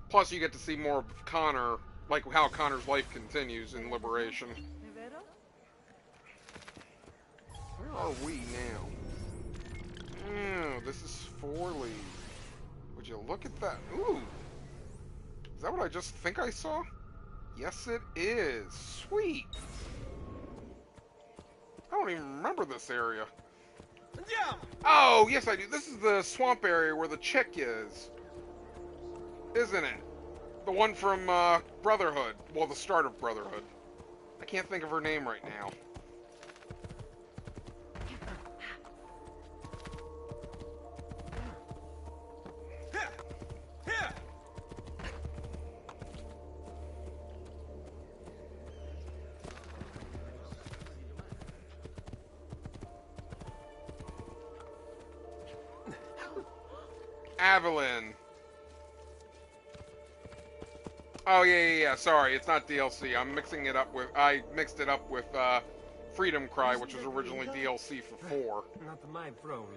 Plus, you get to see more of Connor, like how Connor's life continues in Liberation. Where are we now? Oh, this is 4 league. Would you look at that? Ooh! Is that what I just think I saw? Yes, it is. Sweet! I don't even remember this area. Oh, yes I do. This is the swamp area where the chick is. Isn't it? The one from Brotherhood. Well, the start of Brotherhood. I can't think of her name right now. Evelyn. Oh yeah. Sorry, it's not DLC. I'm mixing it up with. I mixed it up with Freedom Cry, which was originally DLC for 4. Not my problem.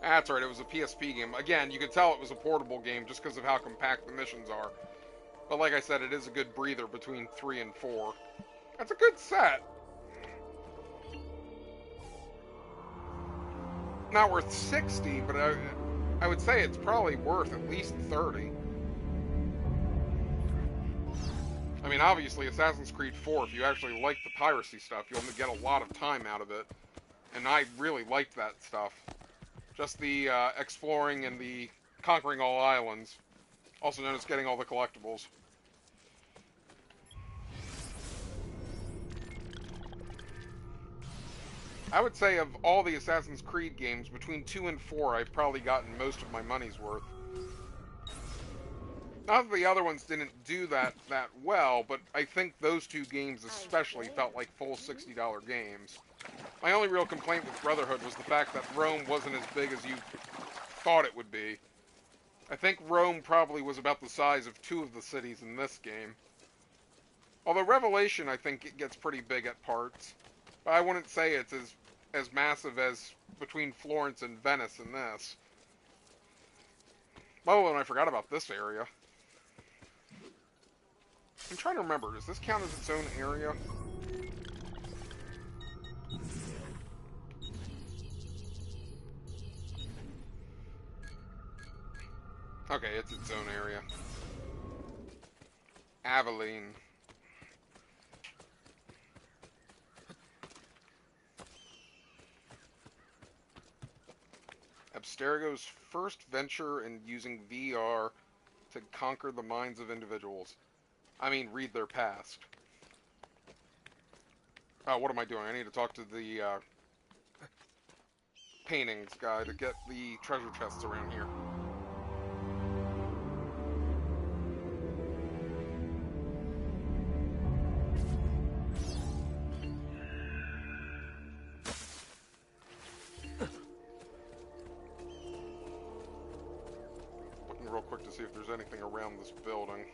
That's right. It was a PSP game. Again, you could tell it was a portable game just because of how compact the missions are. But like I said, it is a good breather between 3 and 4. That's a good set. Not worth 60, but I would say it's probably worth at least 30. I mean, obviously, Assassin's Creed 4, if you actually like the piracy stuff, you'll get a lot of time out of it. And I really liked that stuff. Just the exploring and the conquering all islands. Also known as getting all the collectibles. I would say of all the Assassin's Creed games, between 2 and 4, I've probably gotten most of my money's worth. Not that the other ones didn't do that well, but I think those 2 games especially felt like full $60 games. My only real complaint with Brotherhood was the fact that Rome wasn't as big as you thought it would be. I think Rome probably was about the size of 2 of the cities in this game. Although Revelation, I think it gets pretty big at parts. But I wouldn't say it's as massive as between Florence and Venice in this. Oh, and I forgot about this area. I'm trying to remember, does this count as its own area? Okay, it's its own area. Aveline. Abstergo's first venture in using VR to conquer the minds of individuals. I mean, read their past. Oh, what am I doing? I need to talk to the paintings guy to get the treasure chests around here. see if there's anything around this building.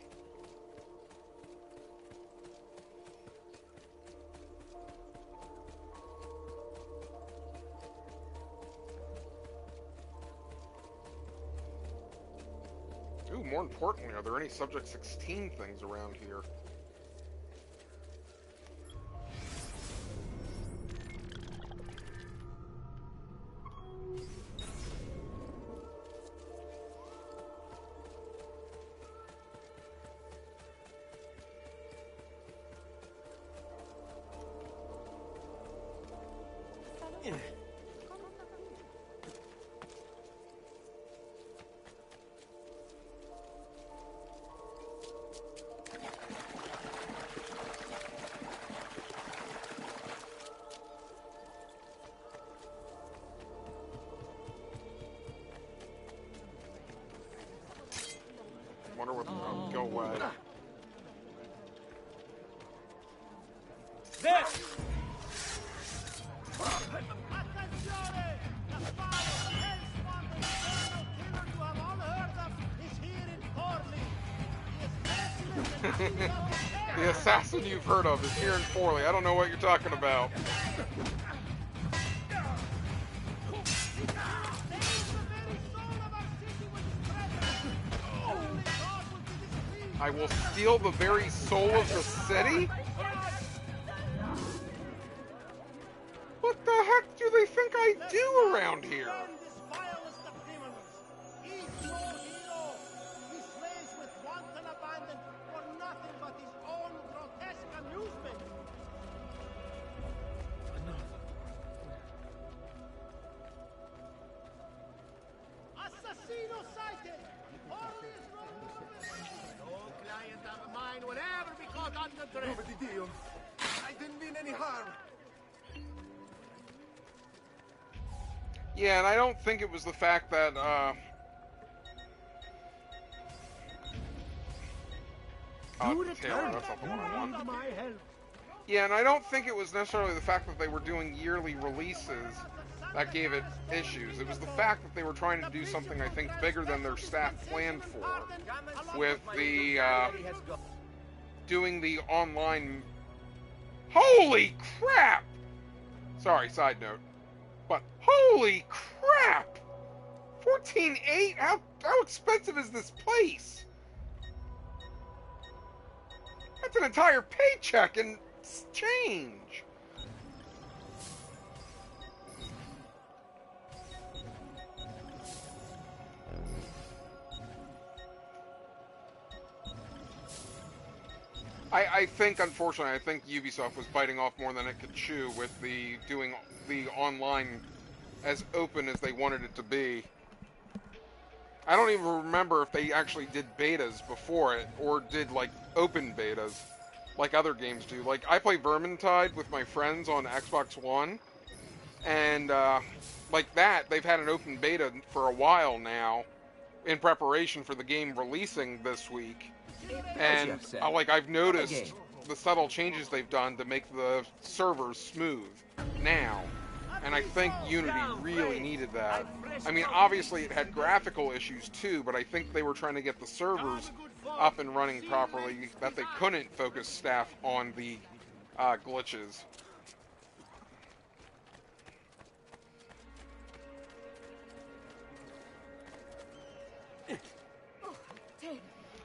Ooh, more importantly, are there any Subject 16 things around here? Wonder what. Oh, go away. This! Attenzione! The father, hellspawn, the eternal killer you have all heard of, is here in Forley. He is merciless and nothing The assassin you've heard of is here in Forley. I don't know what you're talking about. I will steal the very soul of the city? What the heck do they think I do around here? He's no hero. He slays with wanton abandon for nothing but his own grotesque amusement. Assassino sighted! Forley is no more than no client of mine will ever be caught on the drift. I didn't mean any harm. Yeah, and I don't think it was the fact that, Taylor, that's not the one I want. My help. Yeah, and I don't think it was necessarily the fact that they were doing yearly releases that gave it issues. It was the fact that they were trying to do something, I think, bigger than their staff planned for, with the, doing the online... Holy crap! Sorry, side note. But holy crap! 14.8? How expensive is this place? That's an entire paycheck and change. I think, unfortunately, I think Ubisoft was biting off more than it could chew with the doing the online as open as they wanted it to be. I don't even remember if they actually did betas before it, or did, like, open betas, like other games do. Like, I play Vermintide with my friends on Xbox One, and, like that, they've had an open beta for a while now, in preparation for the game releasing this week. And, like, I've noticed the subtle changes they've done to make the servers smooth now. And I think Unity really needed that. I mean, obviously it had graphical issues too, but I think they were trying to get the servers up and running properly, that they couldn't focus staff on the glitches.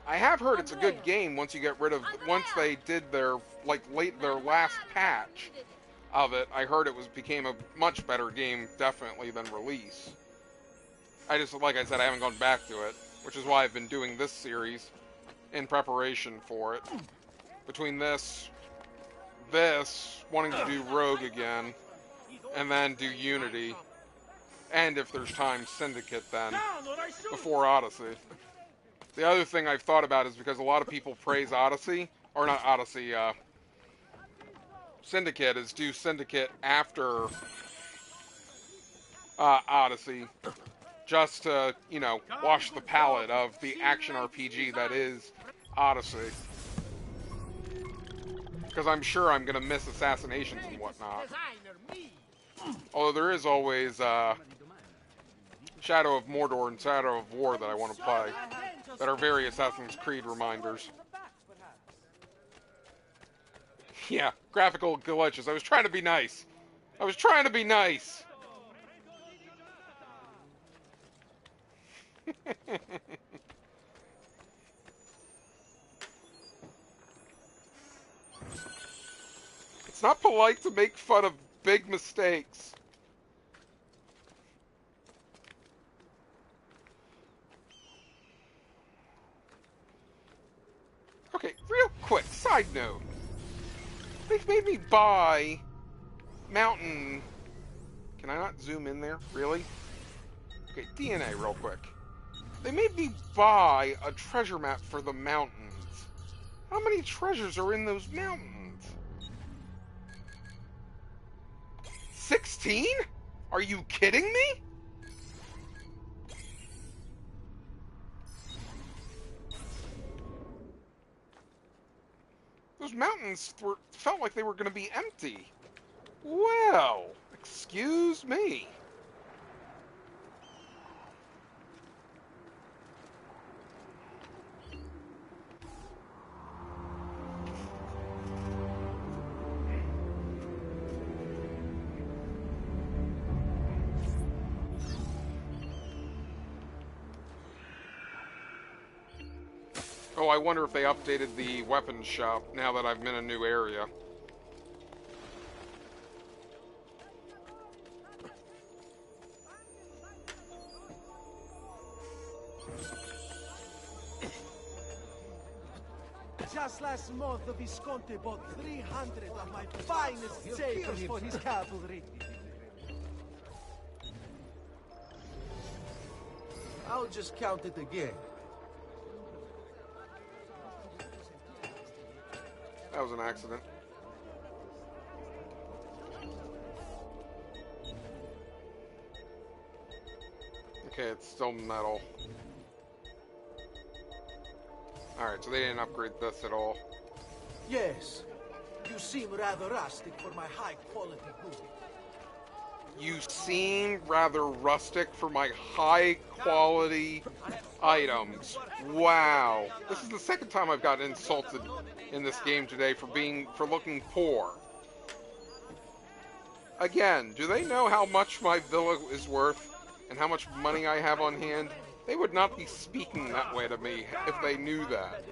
I have heard it's a good game once you get rid of, once they did their, like, their last patch of it. I heard it became a much better game, definitely, than release. I just, like I said, I haven't gone back to it, which is why I've been doing this series in preparation for it. Between this, wanting to do Rogue again, and then do Unity, and if there's time, Syndicate then, before Odyssey. The other thing I've thought about is because a lot of people praise Odyssey, or not Odyssey, Syndicate, is do Syndicate after Odyssey, just to, you know, wash the palate of the action RPG that is Odyssey. Because I'm sure I'm going to miss assassinations and whatnot. Although there is always, Shadow of Mordor and Shadow of War that I want to play, that are very Assassin's Creed reminders. Yeah, graphical glitches. I was trying to be nice. I was trying to be nice. It's not polite to make fun of big mistakes. Okay, real quick, side note. They've made me buy mountain... Can I not zoom in there? Really? Okay, DNA real quick. They made me buy a treasure map for the mountains. How many treasures are in those mountains? 16? Are you kidding me? Those mountains felt like they were going to be empty. Well, excuse me. Oh, I wonder if they updated the weapons shop now that I'm in a new area. Just last month, the Visconti bought 300 of my finest sabers for his cavalry. I'll just count it again. That was an accident. Okay, it's still metal. Alright, so they didn't upgrade this at all. Yes, you seem rather rustic for my high-quality goods. You seem rather rustic for my high-quality items. Wow. This is the second time I've gotten insulted in this game today for looking poor. Again, do they know how much my villa is worth and how much money I have on hand? They would not be speaking that way to me if they knew that.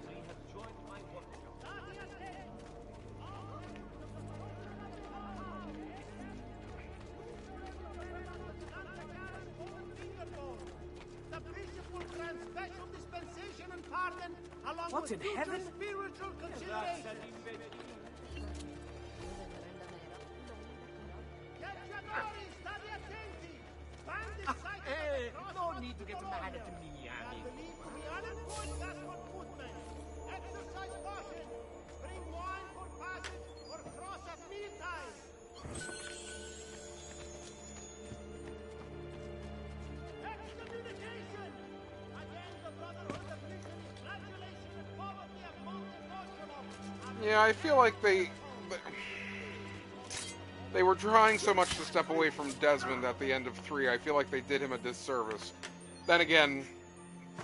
What in heaven? Hey, no need to get mad at me, Annie. Exercise caution. Bring wine for passage or cross at mealtime. Excommunication! Again, the Brotherhood of Mission is flagellation and poverty of Monte Postolo. Yeah, I feel like they were trying so much to step away from Desmond at the end of 3. I feel like they did him a disservice. Then again,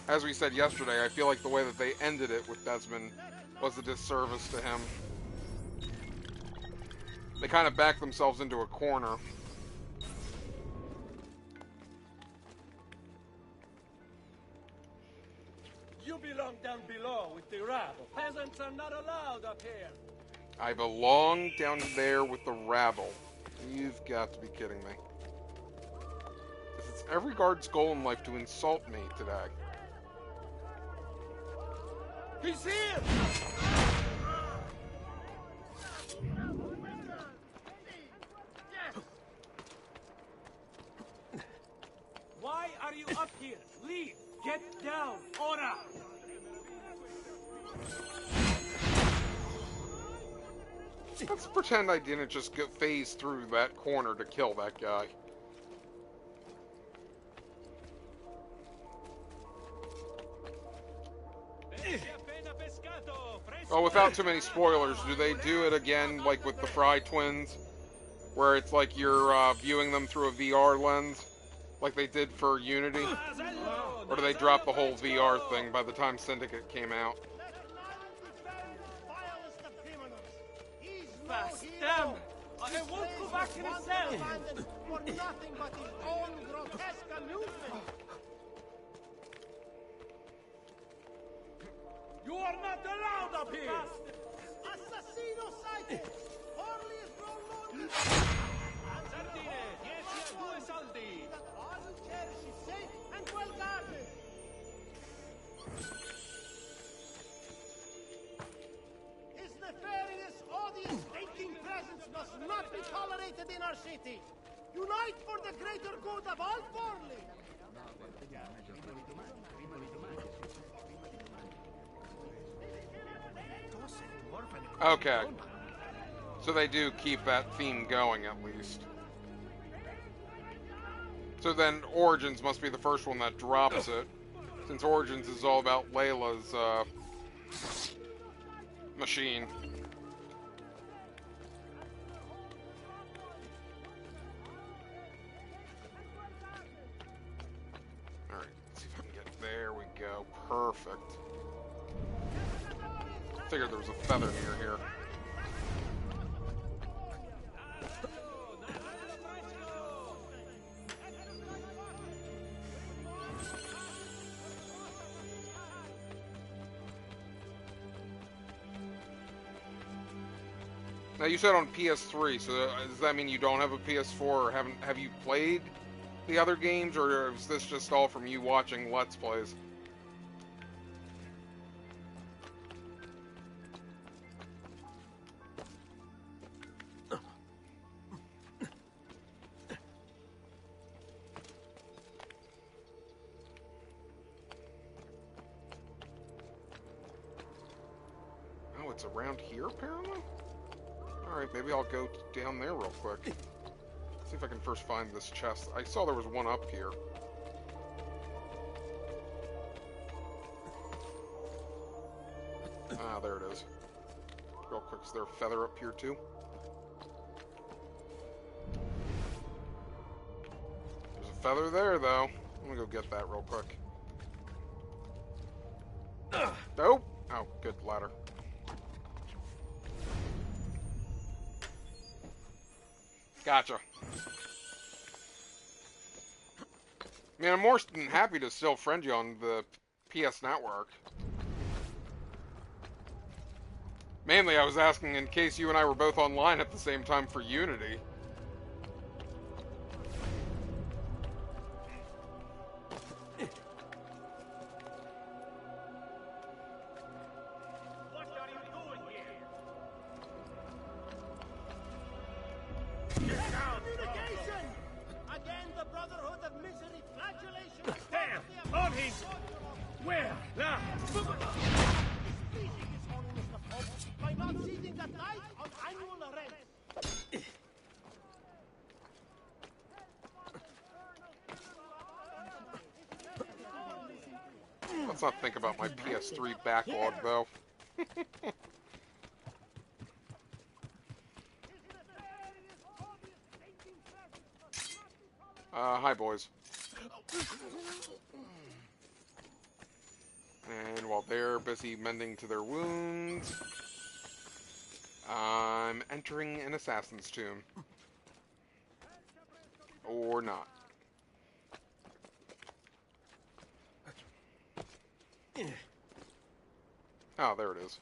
as we said yesterday, I feel like the way that they ended it with Desmond was a disservice to him. They kind of backed themselves into a corner. You belong down below with the rabble. Peasants are not allowed up here. I belong down there with the rabble. You've got to be kidding me. It's every guard's goal in life to insult me today. He's here! Why are you up here? Leave! Get down! Ora! Let's pretend I didn't just phase through that corner to kill that guy. Oh, without too many spoilers, do they do it again like with the Fry twins? Where it's like you're viewing them through a VR lens? like they did for Unity? Or do they drop the whole VR thing by the time Syndicate came out? Fast, damn! I won't go back in a cell! For nothing but his own grotesque amusement. You are not allowed up here! Assassino sighted! Orly is grown Sardine, 10 soldi! All we cherish is safe and well guarded. His nefarious, odious, aching presence must not be tolerated in our city. Unite for the greater good of all Forley. Okay. So they do keep that theme going, at least. So then Origins must be the first one that drops it, since Origins is all about Layla's, machine. Alright, let's see if I can get... There we go. Perfect. Figured there was a feather near here. Now you said on PS3, so does that mean you don't have a PS4, or have you played the other games, or is this just all from you watching Let's Plays? Oh, it's around here, apparently? Alright, maybe I'll go down there real quick. See if I can first find this chest. I saw there was one up here. Ah, there it is. Real quick, is there a feather up here too? There's a feather there, though. I'm gonna go get that real quick. Nope! Oh, good ladder. Gotcha. I mean, I'm more than happy to still friend you on the PS Network. Mainly, I was asking in case you and I were both online at the same time for Unity. What are you doing here? Communication! Again, the Brotherhood of Misery flagellation. There! On him! Where? Now! Pleasing His Holiness the Pope by not seizing the tithe of annual rent. Let's not think about my PS3 backlog, though. Hi, boys. And while they're busy mending to their wounds, I'm entering an assassin's tomb. Or not. Oh, there it is.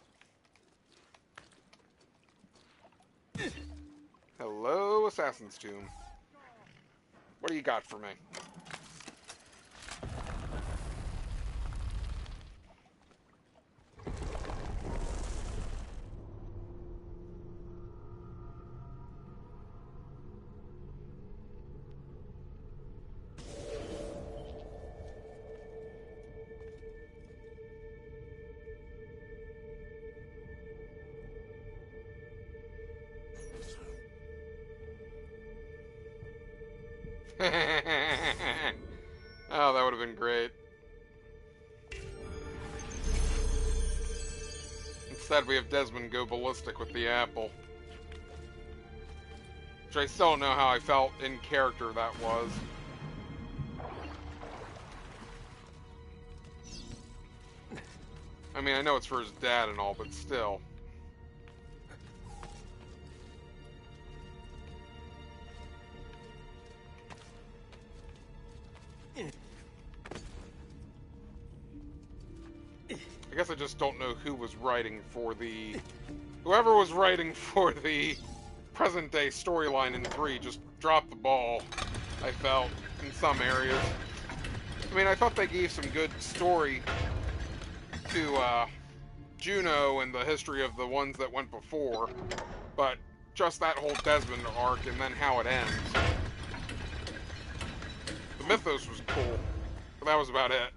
Hello, assassin's tomb. What do you got for me? Oh, that would have been great. Instead, we have Desmond go ballistic with the apple. Which I still don't know how I felt in character that was. I mean, I know it's for his dad and all, but still. I guess I just don't know who was writing for the... Whoever was writing for the present-day storyline in 3 just dropped the ball, I felt, in some areas. I mean, I thought they gave some good story to Juno and the history of the ones that went before, but just that whole Desmond arc and then how it ends. The mythos was cool, but that was about it.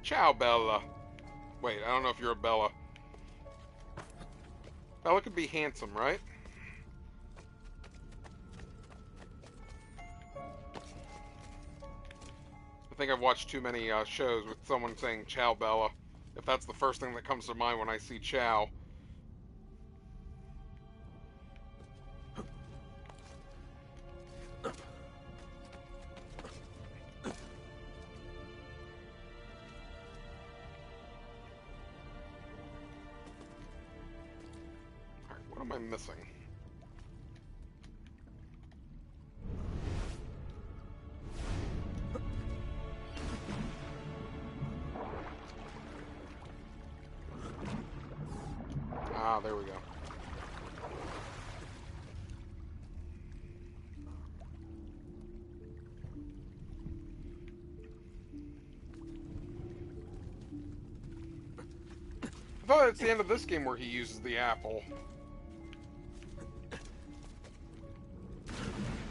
Ciao, Bella. Wait, I don't know if you're a Bella. Bella could be handsome, right? I think I've watched too many shows with someone saying Ciao, Bella. If that's the first thing that comes to mind when I see Ciao. What am I missing? Ah, there we go. I thought it's the end of this game where he uses the apple.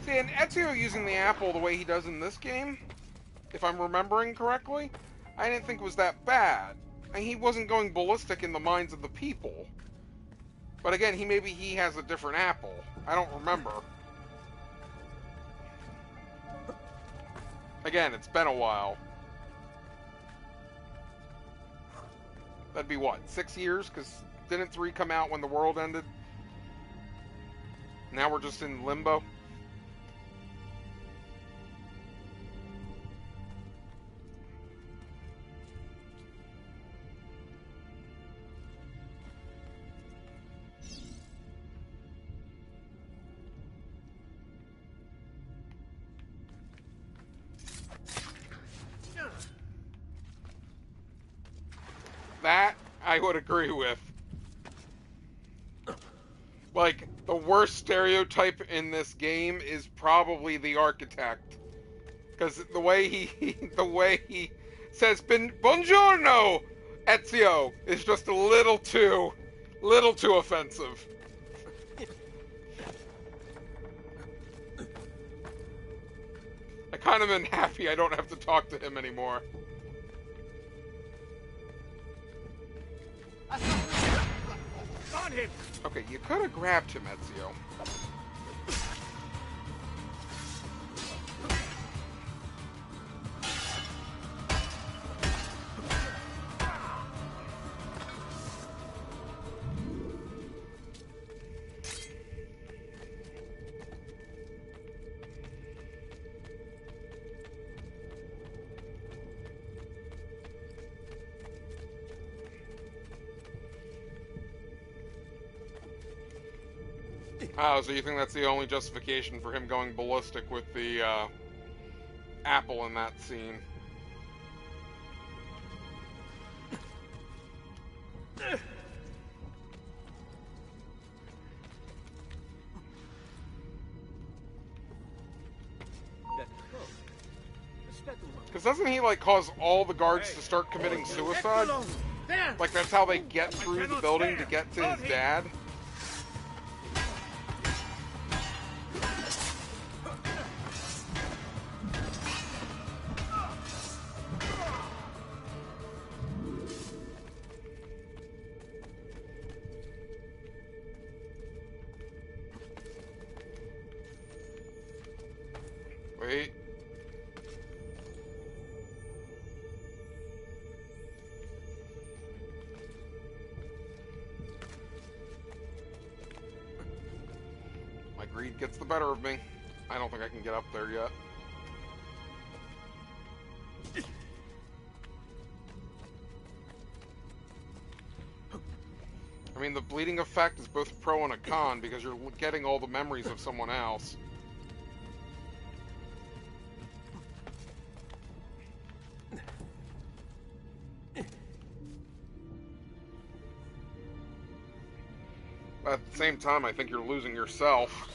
See, and Ezio using the apple the way he does in this game, if I'm remembering correctly, I didn't think was that bad. And he wasn't going ballistic in the minds of the people. But again, maybe he has a different apple. I don't remember. Again, it's been a while. That'd be what, 6 years? Because didn't 3 come out when the world ended? Now we're just in limbo? That, I would agree with. Like, the worst stereotype in this game is probably the architect. Because the way he says, Buongiorno, Ezio, is just a little too offensive. I kind of am happy I don't have to talk to him anymore. On him! Okay, you could have grabbed him, Ezio. Oh, so you think that's the only justification for him going ballistic with the apple in that scene? Because doesn't he, like, cause all the guards to start committing suicide? Like, that's how they get through the building to get to his dad? Wait. It gets the better of me. I don't think I can get up there yet. I mean, the bleeding effect is both a pro and a con because you're getting all the memories of someone else. But at the same time, I think you're losing yourself.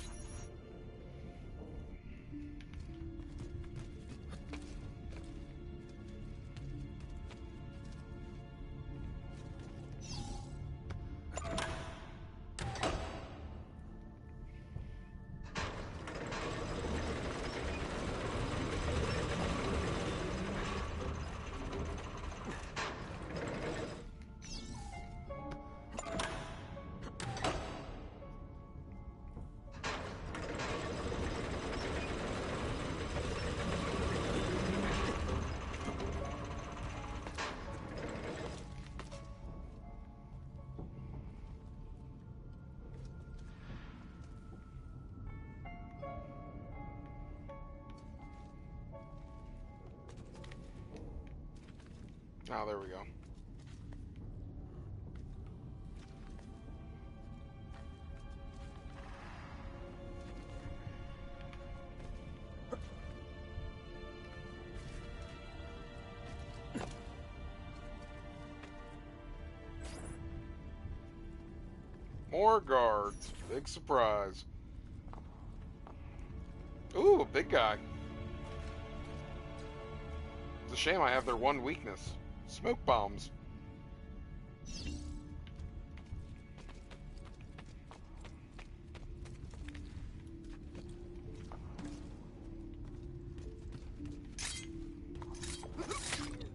Oh, there we go. More guards. Big surprise. Ooh, a big guy. It's a shame I have their one weakness. Smoke bombs.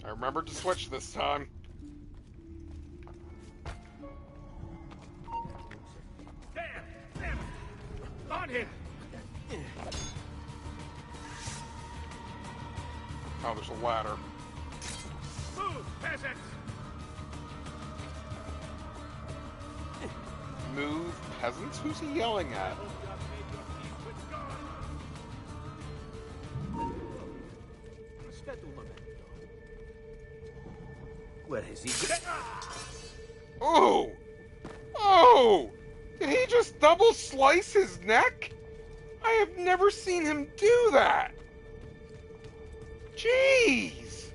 I remembered to switch this time. Damn! On him! Oh, there's a ladder. Move, peasants! Move, peasants? Who's he yelling at? Where is he? Oh! Oh! Did he just double slice his neck? I have never seen him do that! Jeez!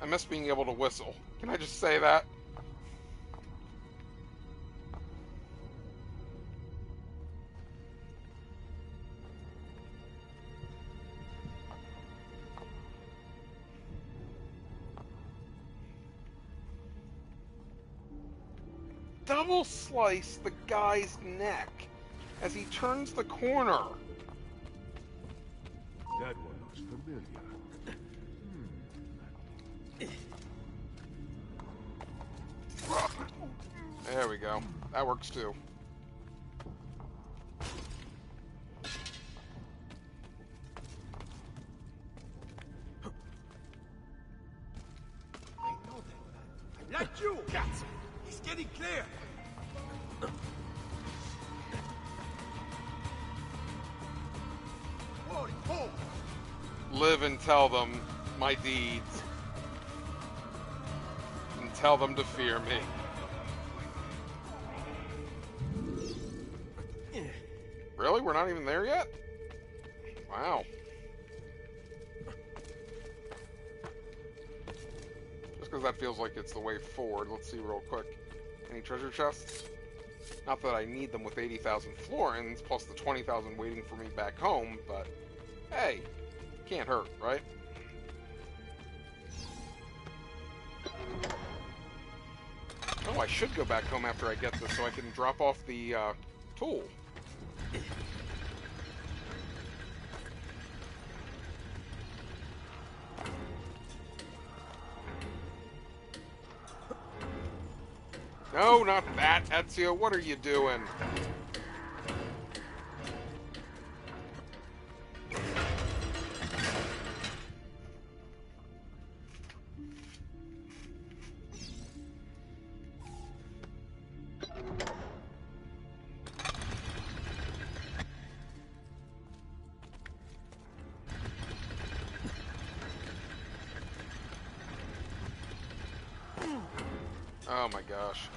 I miss being able to whistle. Can I just say that? Double slice the guy's neck as he turns the corner. That one looks familiar. There we go. That works too. Like you! Cats! He's getting clear! Live and tell them my deeds. And tell them to fear me. Really? We're not even there yet? Wow. Just because that feels like it's the way forward. Let's see real quick. Any treasure chests? Not that I need them with 80,000 florins, plus the 20,000 waiting for me back home, but hey, can't hurt, right? Oh, I should go back home after I get this so I can drop off the tool. No, not that, Ezio. What are you doing? Oh my gosh.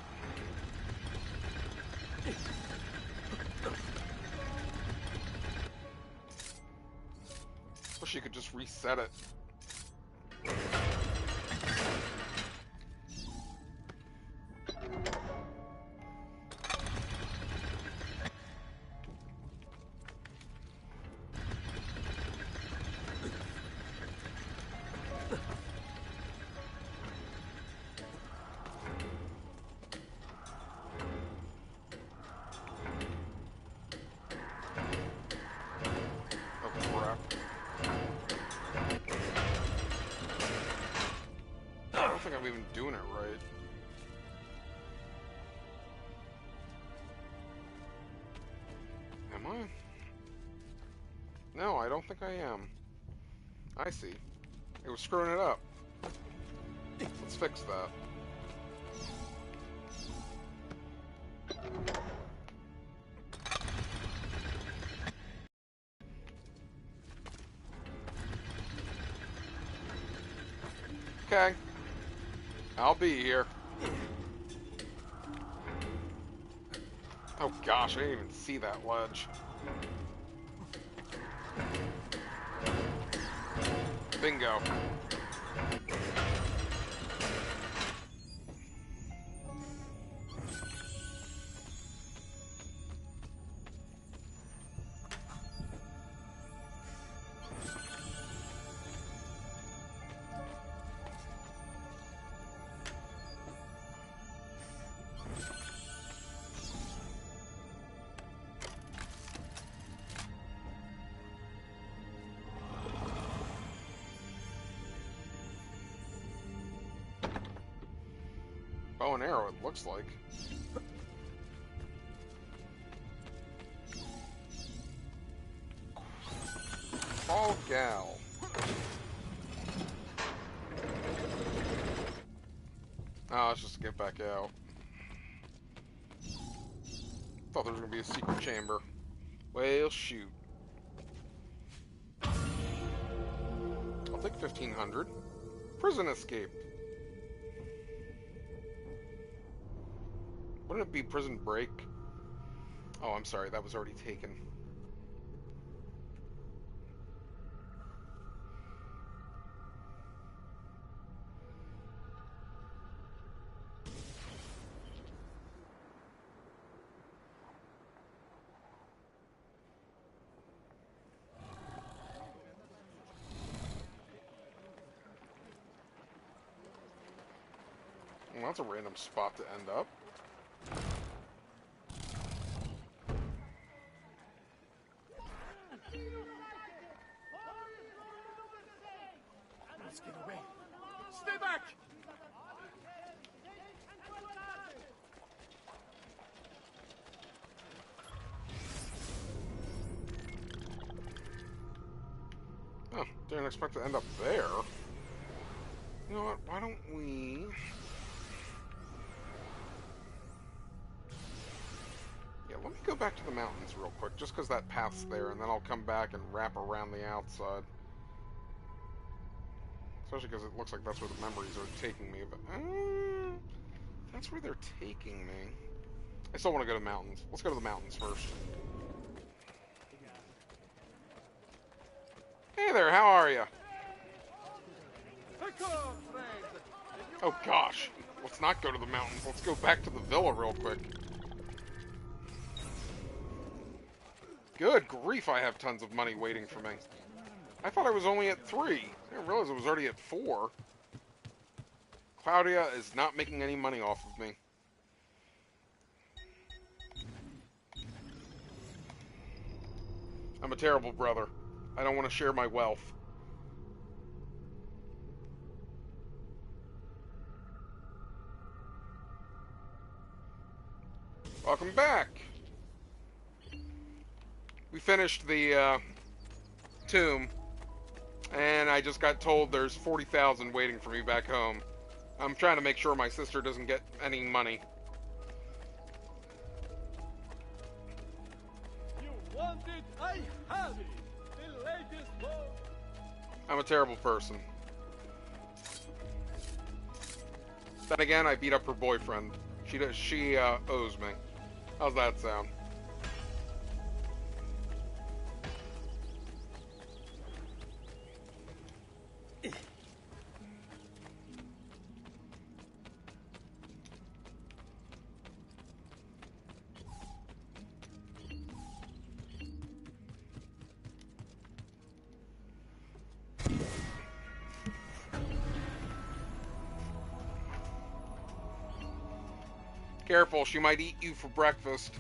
Wish you could just reset it. I don't think I'm even doing it right. Am I? No, I don't think I am. I see. It was screwing it up. Let's fix that. Okay. I'll be here. Oh gosh, I didn't even see that ledge. Bingo. Bow and arrow, it looks like. Call gal. Oh, it's just to get back out. Thought there was gonna be a secret chamber. Well, shoot. I'll take 1500. Prison escape. Wouldn't it be prison break? Oh, I'm sorry, that was already taken. Well, that's a random spot to end up. Let's get away. Stay back! Oh, didn't expect to end up there. You know what, why don't we... Yeah, let me go back to the mountains real quick, just because that path's there, and then I'll come back and wrap around the outside. Especially because it looks like that's where the memories are taking me. But that's where they're taking me. I still want to go to the mountains. Let's go to the mountains first. Hey there, how are you? Oh gosh, let's not go to the mountains. Let's go back to the villa real quick. Good grief, I have tons of money waiting for me. I thought I was only at 3. I didn't realize I was already at 4. Claudia is not making any money off of me. I'm a terrible brother. I don't want to share my wealth. Welcome back. We finished the tomb, and I just got told there's 40,000 waiting for me back home. I'm trying to make sure my sister doesn't get any money. You want it, I have it. The latest bow. I'm a terrible person. Then again, I beat up her boyfriend. She owes me. How's that sound? Careful, she might eat you for breakfast.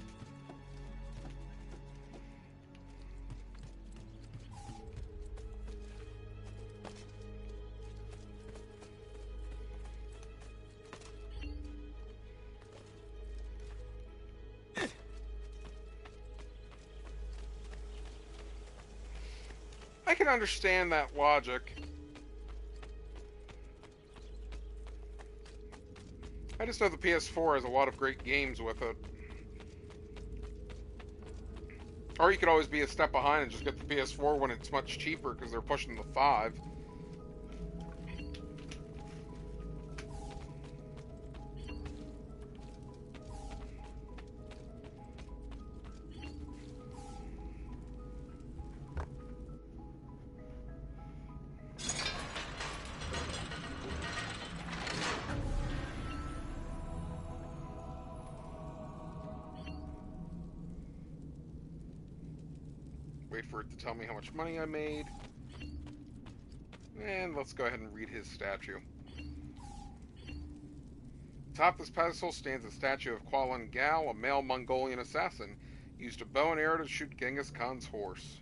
I can understand that logic. I just know the PS4 has a lot of great games with it. Or you could always be a step behind and just get the PS4 when it's much cheaper because they're pushing the 5. Wait for it to tell me how much money I made. And let's go ahead and read his statue. Atop this pedestal stands a statue of Kualan Gal, a male Mongolian assassin. He used a bow and arrow to shoot Genghis Khan's horse.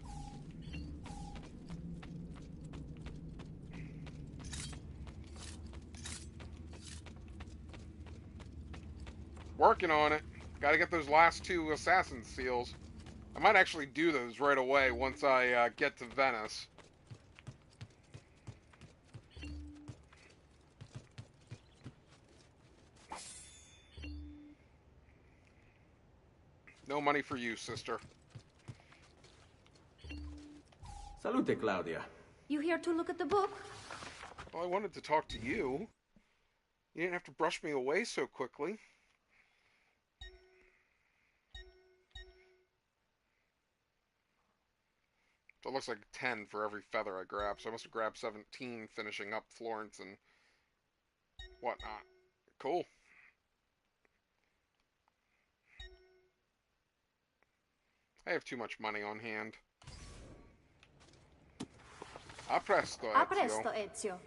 Working on it. Gotta get those last 2 assassin seals. I might actually do those right away once I get to Venice. No money for you, sister. Salute, Claudia. You here to look at the book? Well, I wanted to talk to you. You didn't have to brush me away so quickly. So it looks like 10 for every feather I grab, so I must have grabbed 17 finishing up Florence and whatnot. Cool. I have too much money on hand. A presto, Ezio. A presto, Ezio.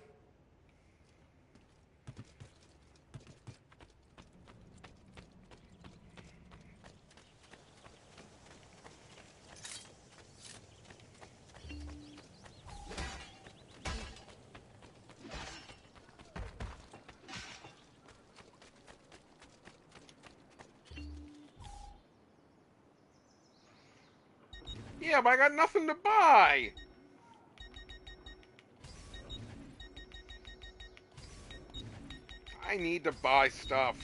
Yeah, but I got nothing to buy! I need to buy stuff.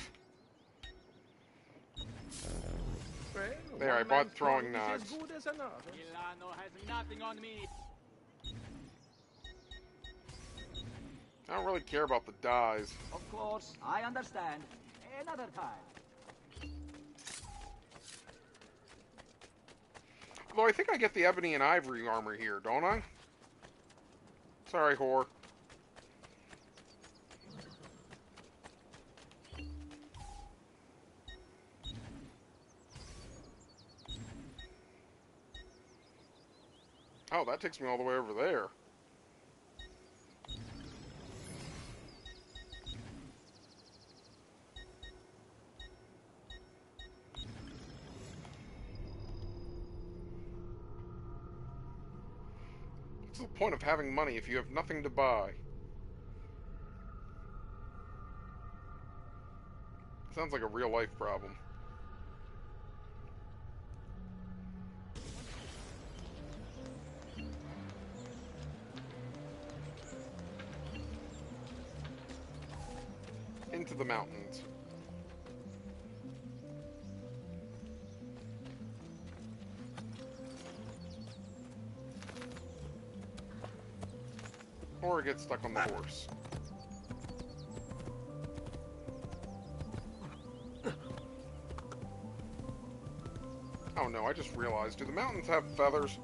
Well, There, I one bought man's throwing clothes is knives. as good as another. Milano has nothing on me. I don't really care about the dyes. Of course, I understand. Another time. Although I think I get the ebony and ivory armor here, don't I? Sorry, whore. Oh, that takes me all the way over there. What's the point of having money if you have nothing to buy? Sounds like a real-life problem. Into the mountains. Or get stuck on the horse. Oh no, I just realized. Do the mountains have feathers?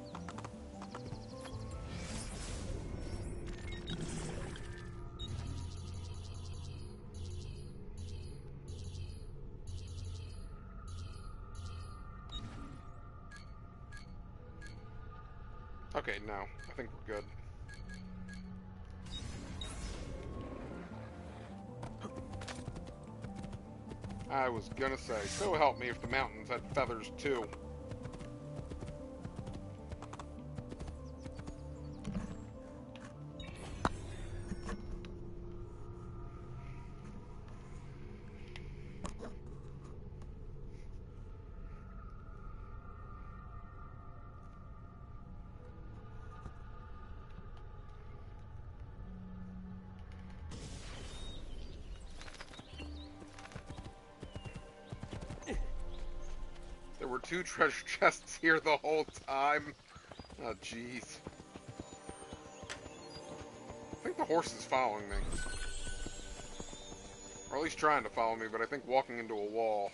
Okay, no. I think we're good. I was gonna say, so help me if the mountains had feathers too. There were 2 treasure chests here the whole time. Oh, jeez. I think the horse is following me. Or at least trying to follow me, but I think walking into a wall.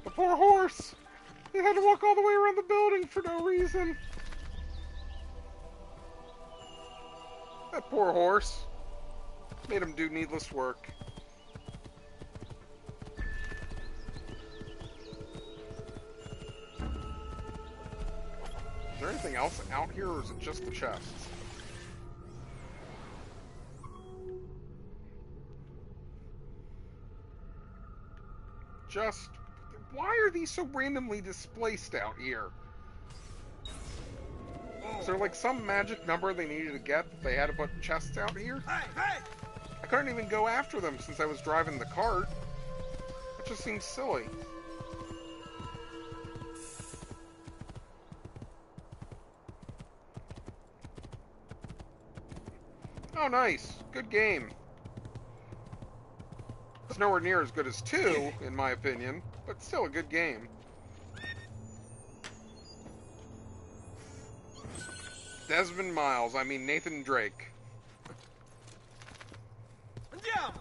The poor horse! He had to walk all the way around the building for no reason. That poor horse. Made him do needless work. Is there anything else out here, or is it just the chests? Just... Why are these so randomly displaced out here? Is there like some magic number they needed to get that they had to put chests out here? Hey, hey! I couldn't even go after them since I was driving the cart. It just seems silly. Oh, nice. Good game. It's nowhere near as good as 2, in my opinion, but still a good game. Desmond Miles, I mean Nathan Drake. Andiamo!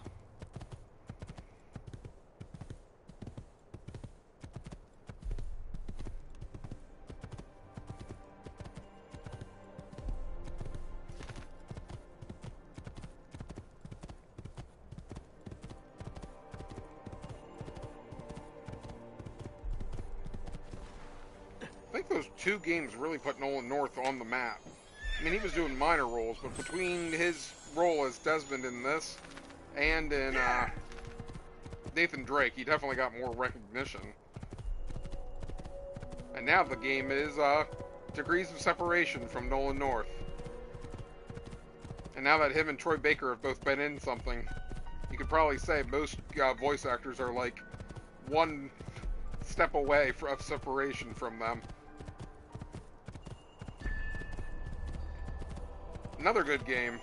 I think those 2 games really put Nolan North on the map. I mean, he was doing minor roles, but between his role as Desmond in this and in Nathan Drake, he definitely got more recognition. And now the game is degrees of separation from Nolan North. And now that him and Troy Baker have both been in something, you could probably say most voice actors are like one step away of separation from them. Another good game.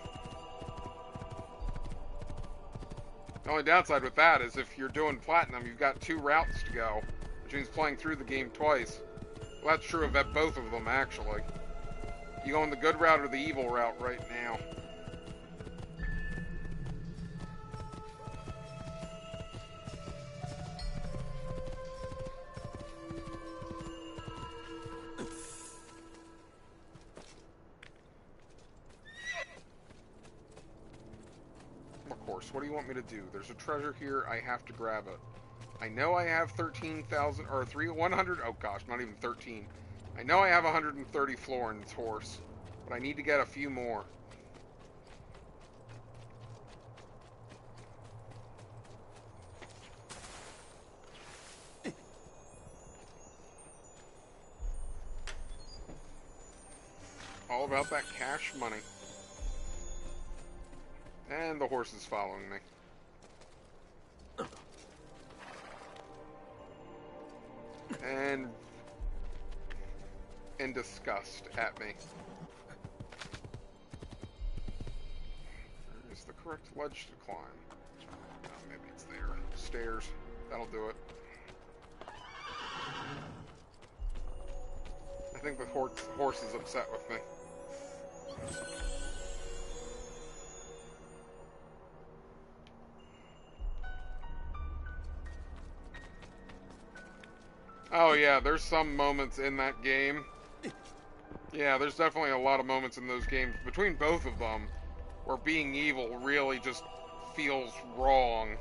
The only downside with that is if you're doing platinum, you've got 2 routes to go, which means playing through the game twice. Well, that's true of both of them, actually. You going the good route or the evil route right now? What do you want me to do? There's a treasure here. I have to grab it. I know I have 13,000 or 100. Oh gosh, not even 13. I know I have 130 florins horse, but I need to get a few more. All about that cash money. And the horse is following me. And in disgust at me. correct ledge to climb? Oh, maybe it's there. Stairs. That'll do it. I think the horse is upset with me. Oh yeah, there's some moments in that game. Yeah, there's definitely a lot of moments in those games, between both of them, where being evil really just feels wrong.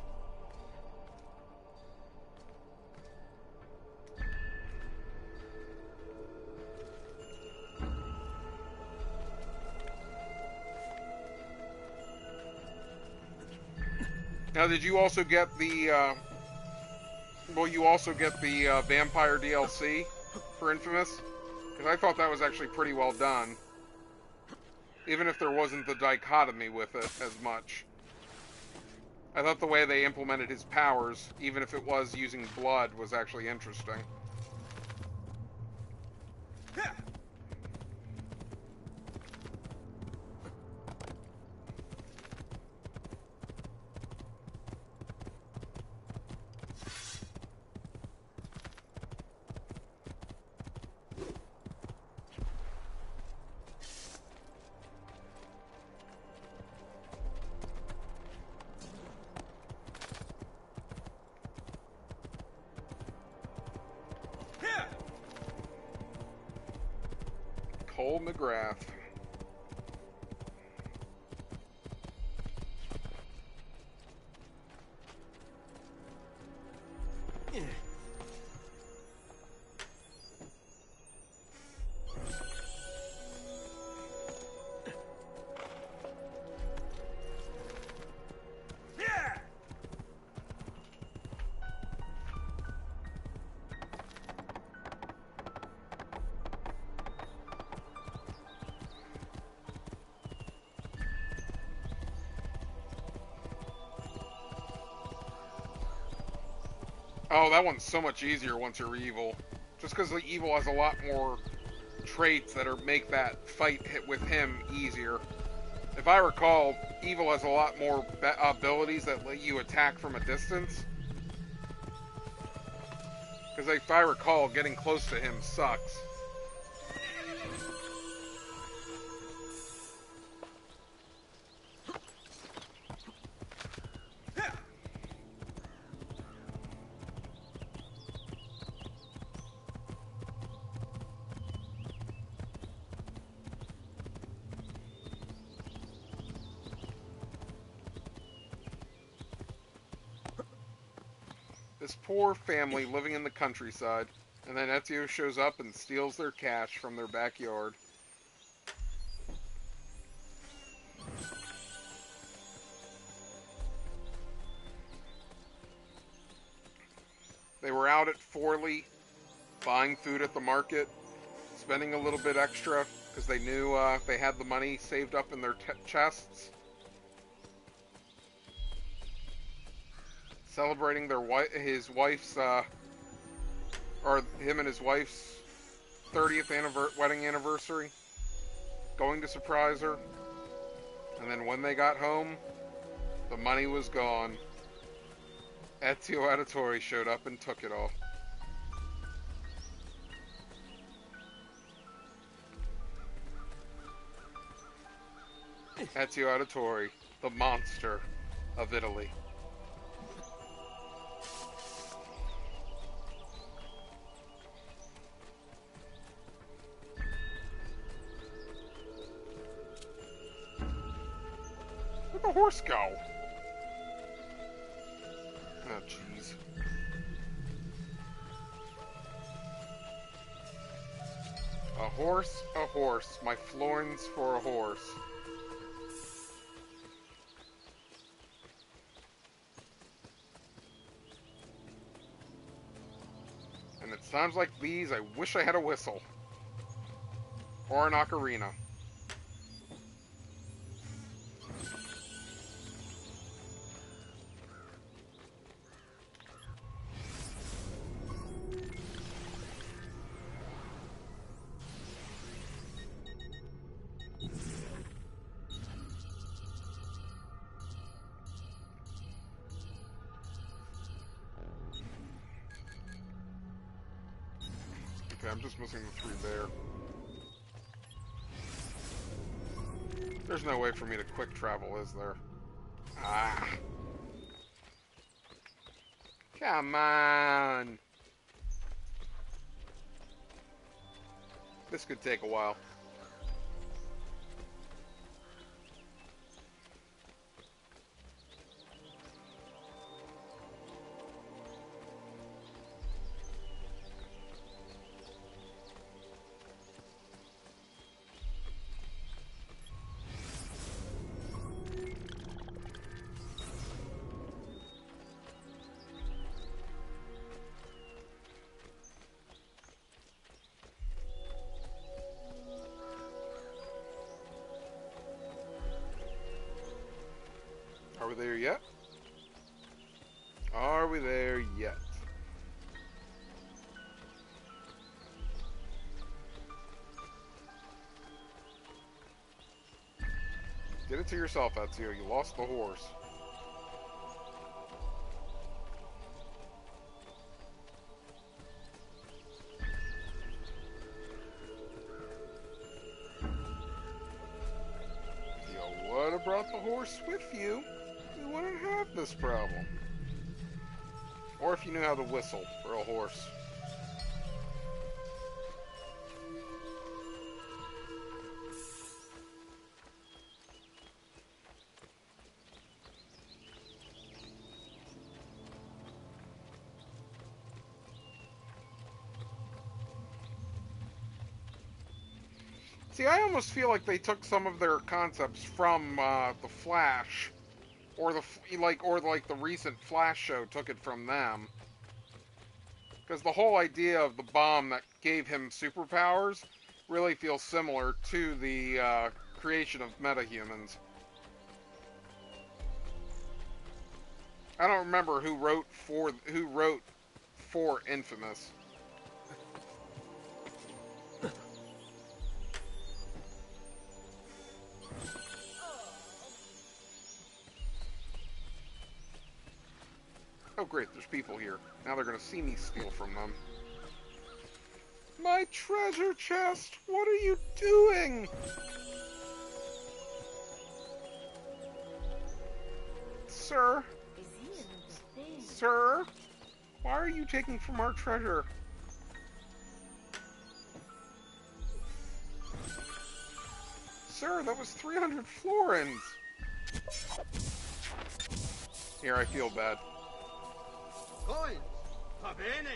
Now, did you also get the, will you also get the Vampire DLC for Infamous? Because I thought that was actually pretty well done. Even if there wasn't the dichotomy with it as much. I thought the way they implemented his powers, even if it was using blood, was actually interesting. Cole McGrath. Oh, that one's so much easier once you're evil. Just because the evil has a lot more traits that make that fight hit with him easier. If I recall, evil has a lot more abilities that let you attack from a distance. Because if I recall, getting close to him sucks. This poor family living in the countryside, and then Ezio shows up and steals their cash from their backyard. They were out at Forley, buying food at the market, spending a little bit extra because they knew they had the money saved up in their chests. Celebrating his wife's, or him and his wife's 30th wedding anniversary. Going to surprise her. And then when they got home, the money was gone. Ezio Auditore showed up and took it all. Ezio Auditore, the monster of Italy. Where'd the horse go? Oh, jeez. A horse, my florins for a horse. And at times like these, I wish I had a whistle. Or an ocarina. Okay, I'm just missing the 3 there. There's no way for me to quick travel, is there? Ah. Come on. This could take a while. Are we there yet? Are we there yet? Get it to yourself, Ezio. You lost the horse. If you would have brought the horse with you, you wouldn't have this problem. Or if you knew how to whistle for a horse. See, I almost feel like they took some of their concepts from the Flash, or the recent Flash show took it from them. Because the whole idea of the bomb that gave him superpowers really feels similar to the creation of metahumans. I don't remember who wrote for Infamous. Oh great, there's people here. Now they're gonna see me steal from them. My treasure chest! What are you doing? Sir? Sir? Why are you taking from our treasure? Sir, that was 300 florins! Here, I feel bad. Coins! Va bene!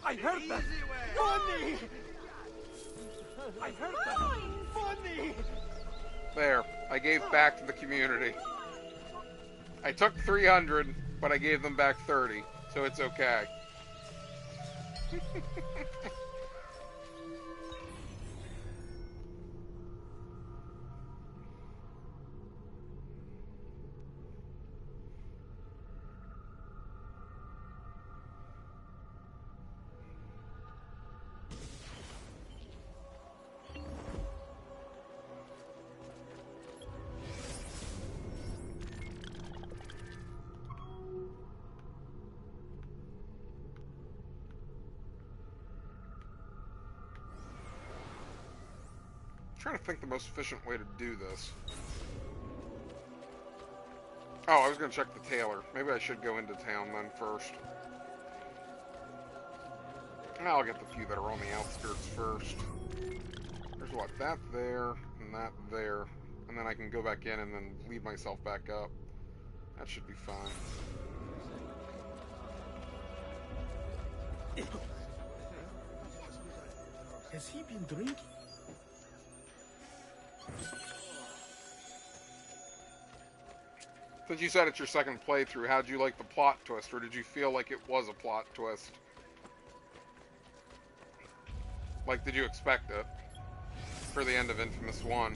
I heard that! Money! I heard that! Money! There, I gave back to the community. I took 300, but I gave them back 30, so it's okay. I'm trying to think the most efficient way to do this. Oh, I was going to check the tailor. Maybe I should go into town then first. I'll get the few that are on the outskirts first. There's what? That there, and that there. And then I can go back in and then leave myself back up. That should be fine. Has he been drinking? Since you said it's your second playthrough, how'd you like the plot twist, or did you feel like it was a plot twist? Like, did you expect it for the end of Infamous 1?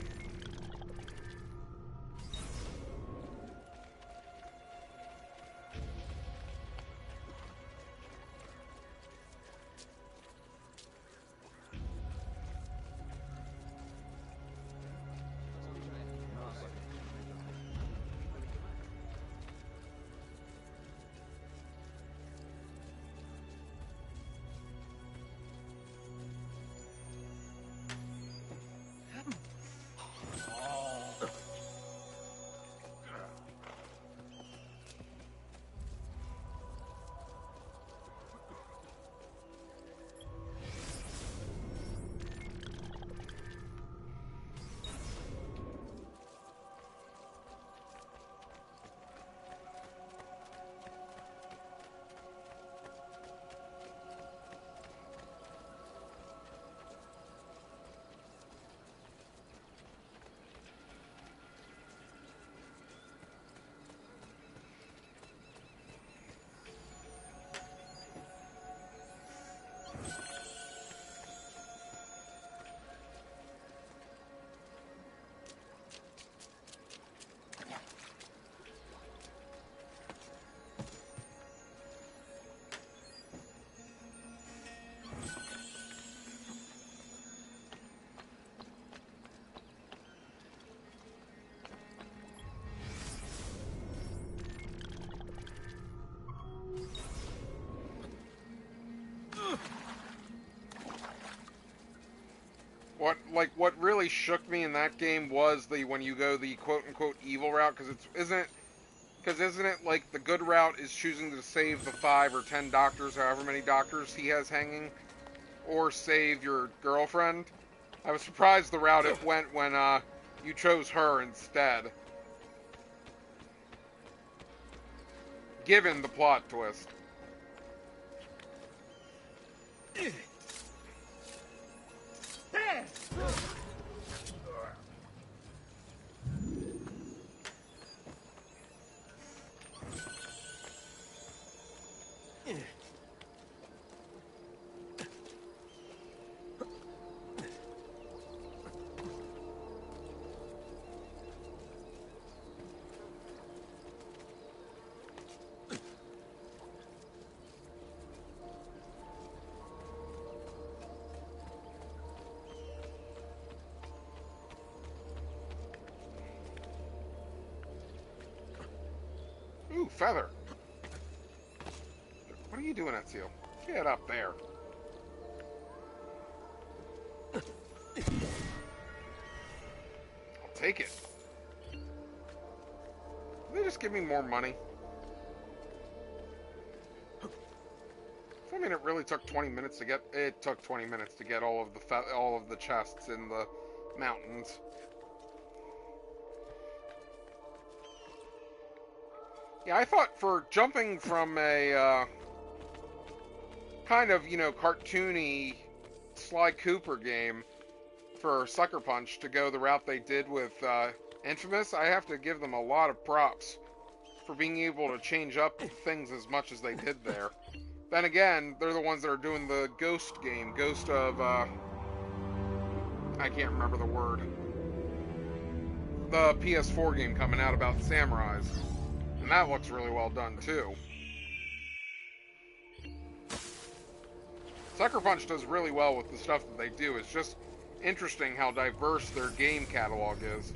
What really shook me in that game was when you go the quote-unquote evil route, because isn't it like the good route is choosing to save the 5 or 10 doctors, however many doctors he has hanging, or save your girlfriend? I was surprised the route it went when you chose her instead, given the plot twist. Ooh, feather. What are you doing, Ezio? Get up there. I'll take it. Can they just give me more money? I mean, it really took 20 minutes to get. It took 20 minutes to get all of the chests in the mountains. Yeah, I thought for jumping from a kind of, cartoony Sly Cooper game for Sucker Punch to go the route they did with Infamous, I have to give them a lot of props for being able to change up things as much as they did there. Then again, they're the ones that are doing the Ghost game, Ghost of, I can't remember the word. The PS4 game coming out about samurais. And that looks really well done, too. Sucker Punch does really well with the stuff that they do. It's just interesting how diverse their game catalog is.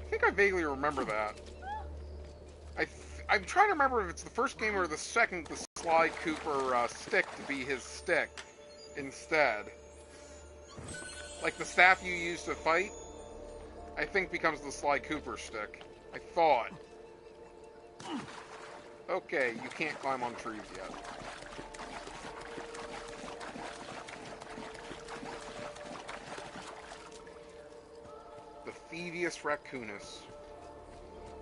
I think I vaguely remember that. I'm trying to remember if it's the first game or the second the Sly Cooper stick to be his stick instead. Like the staff you use to fight, I think becomes the Sly Cooper stick. I thought. Okay, you can't climb on trees yet. The Thievius Raccoonus.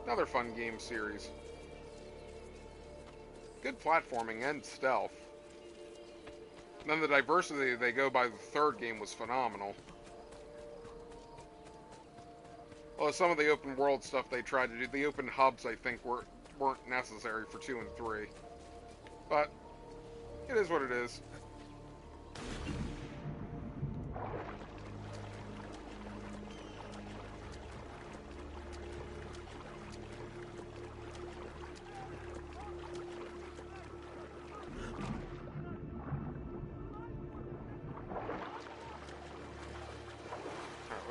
Another fun game series. Good platforming and stealth. And then the diversity they go by the third game was phenomenal. Although some of the open world stuff they tried to do, the open hubs I think weren't necessary for 2 and 3. But it is what it is.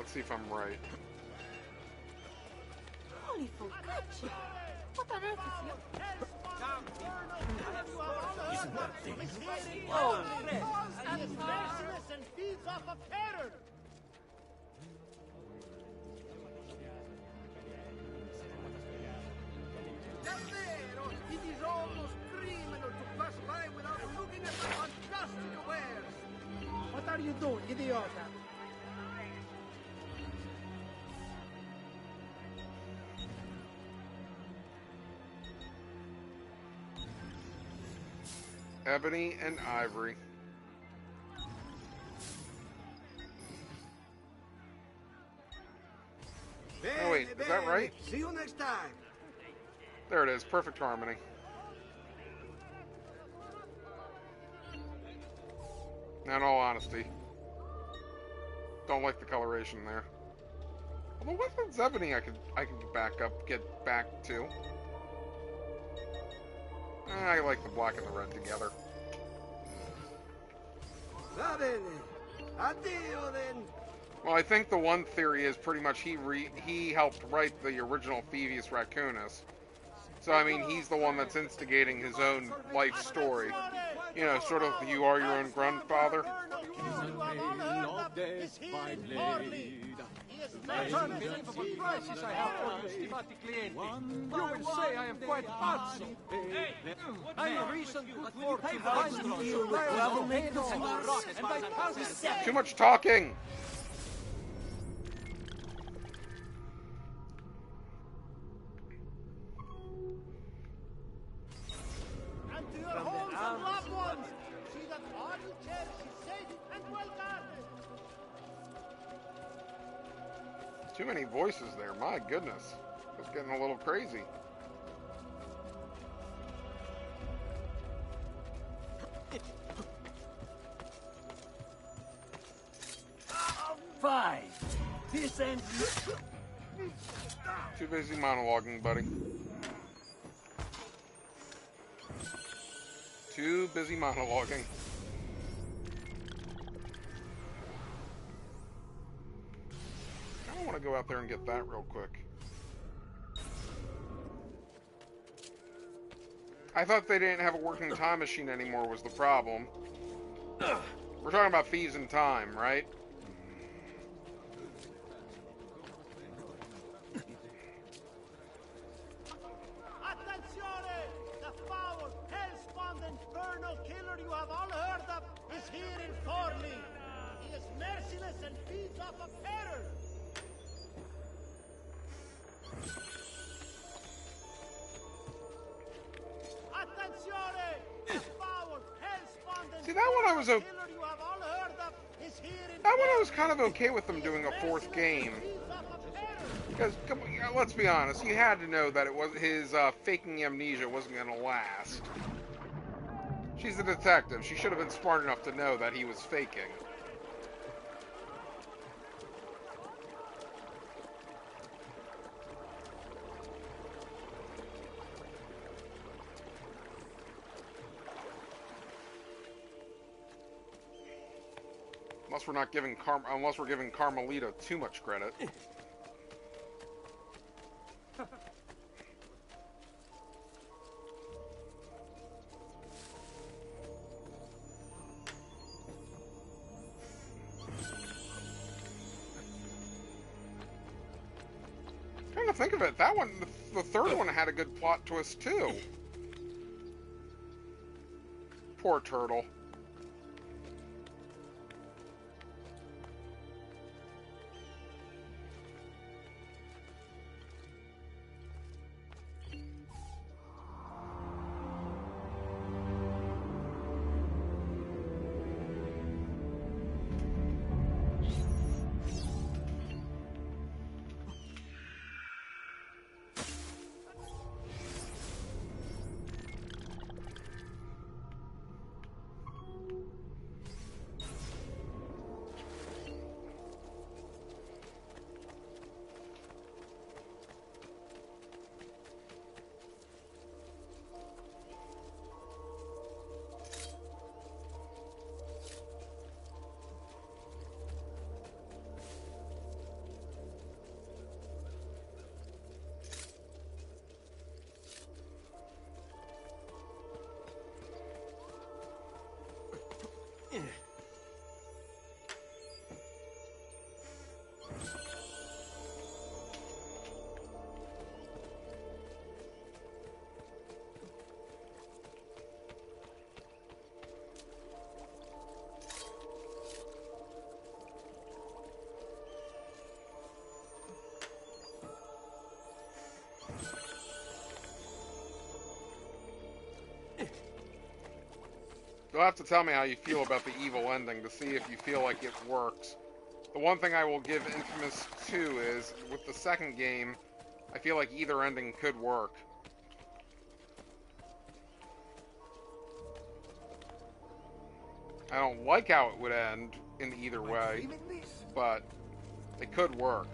See if I'm right. Holy focaccia! What on earth is Isn't that thing? Oh, Fred. And merciless and feeds off of terror. Davvero, it is almost criminal to pass by without looking at the fantastic wares. What are you doing, idiota? Ebony and ivory. Oh wait, is that right? See you next time. There it is, perfect harmony. Now, in all honesty, don't like the coloration there. Although weapons ebony I could get back to. I like the black and the red together. Va bene. Addio then. Well, I think the one theory is pretty much he helped write the original Thievius Raccoonus. So, I mean, he's the one that's instigating his own life story. You know, sort of you are your own grandfather. Unbelievable prices I have for you, stimati clienti. You will say I am quite pazzo. I am a recent good fortune maestro, supplier of torpedoes and rockets, and I pass Too much talking! And to your homes and loved ones, see that all you cherish is safe and well guarded. Too many voices there, my goodness. It's getting a little crazy. Fine. This ends. Too busy monologuing, buddy. Too busy monologuing. I want to go out there and get that real quick. I thought they didn't have a working time machine anymore was the problem. We're talking about thieves in time, right? Attenzione! The foul, hell-spawned infernal killer you have all heard of is here in Forlì. He is merciless and feeds off of terror. Attenzione! The foul, hell-spawned See, that one I was okay. killer you have all heard of is here in That one I was kind of okay with them doing a fourth game. Because, come on, yeah, let's be honest, you had to know that it was his faking amnesia wasn't going to last. She's a detective. She should have been smart enough to know that he was faking. Unless we're giving Carmelita too much credit. Trying to think of it, that one, the third one had a good plot twist too. Poor turtle. You'll have to tell me how you feel about the evil ending to see if you feel like it works. The one thing I will give Infamous 2 is, with the second game, I feel like either ending could work. I don't like how it would end in either way, but it could work.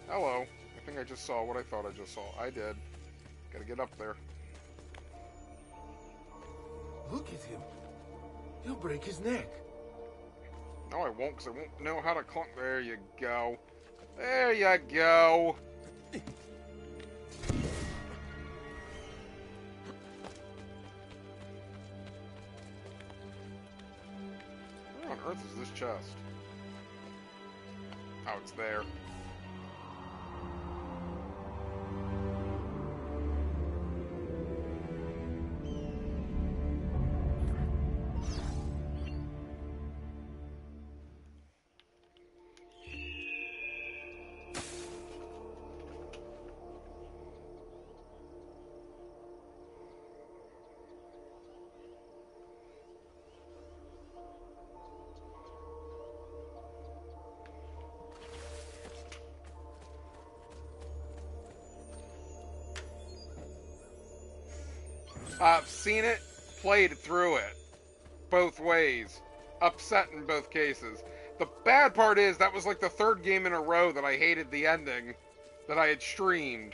Hello. I think I just saw what I thought I just saw. I did. Gotta get up there. Look at him. He'll break his neck. No, I won't, because I won't know how to climb. There you go. There you go. Where on earth is this chest? Oh, it's there. I've seen it, played through it, both ways, upset in both cases. The bad part is that was like the third game in a row that I hated the ending that I had streamed.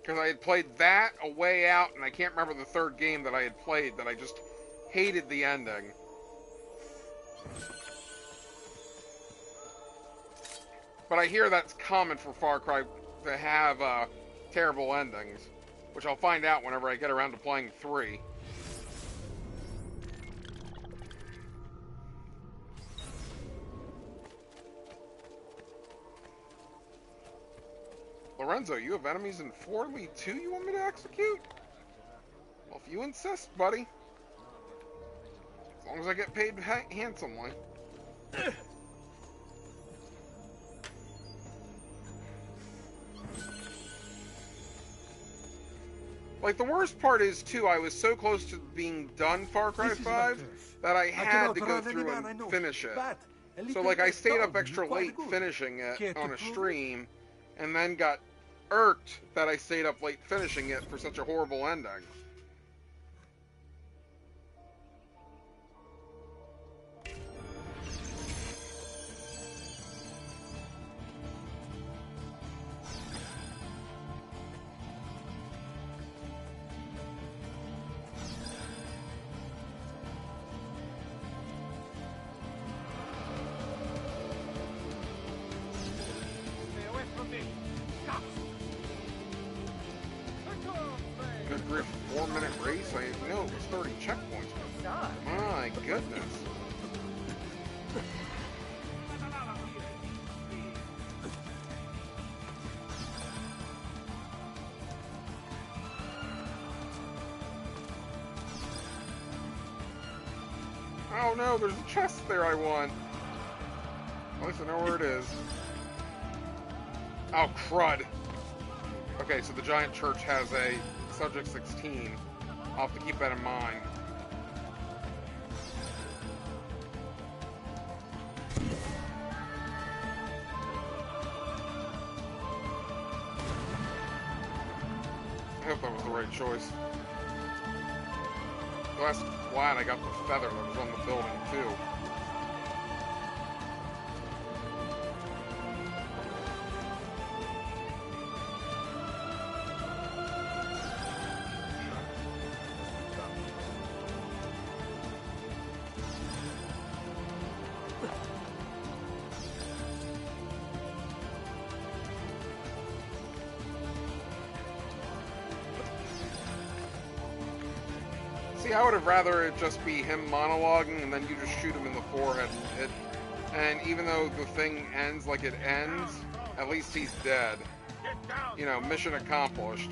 Because I had played that, A Way Out, and I can't remember the third game that I had played that I just hated the ending. But I hear that's common for Far Cry to have terrible endings, which I'll find out whenever I get around to playing 3. Lorenzo, you have enemies in 4 Lead 2 you want me to execute? Well, if you insist, buddy. As long as I get paid handsomely. Like, the worst part is, too, I was so close to being done Far Cry 5 that I had to go through and finish it. So, like, I stayed up extra late finishing it on a stream, and then got irked that I stayed up late finishing it for such a horrible ending. Good grief, 4-minute race? I didn't know it was 30 checkpoints. My goodness. Oh no, there's a chest there I won. At least I know where it is. Oh, crud. Okay, so the giant church has a Subject 16. I'll have to keep that in mind. I hope that was the right choice. That's glad I got the feather that was on the building, too. See, I would have rather it just be him monologuing and then you just shoot him in the forehead and hit. And even though the thing ends like it ends, at least he's dead. You know, mission accomplished.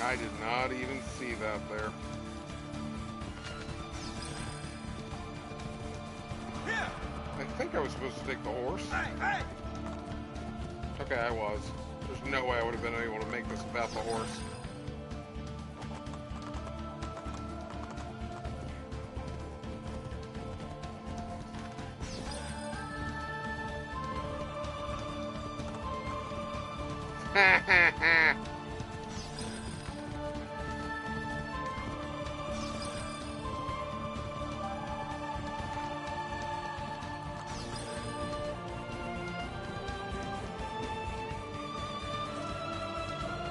I did not even see that there. Here! I think I was supposed to take the horse. Hey, hey! Okay, I was. There's no way I would have been able to make this without the horse. Ha ha ha!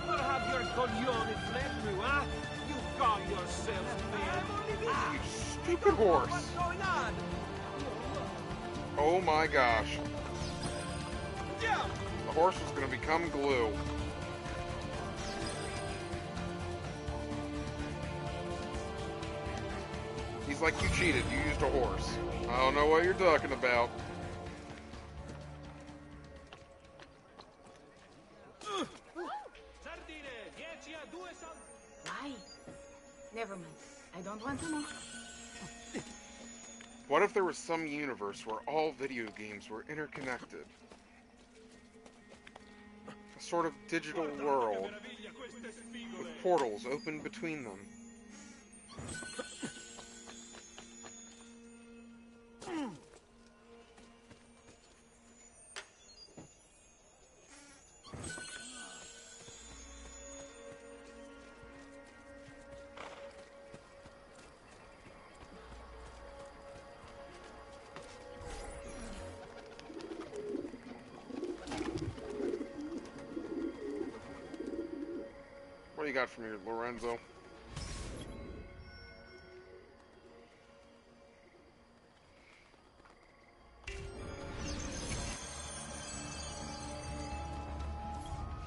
What have your coglione fled through, huh? You call yourselves men? You stupid horse! What's going on? Oh my gosh. Yeah! The horse was going to become glue. He's like, you cheated, you used a horse. I don't know what you're talking about. Why? Never mind. I don't want to know. What if there was some universe where all video games were interconnected? A sort of digital world with portals open between them. What do you got from here, Lorenzo?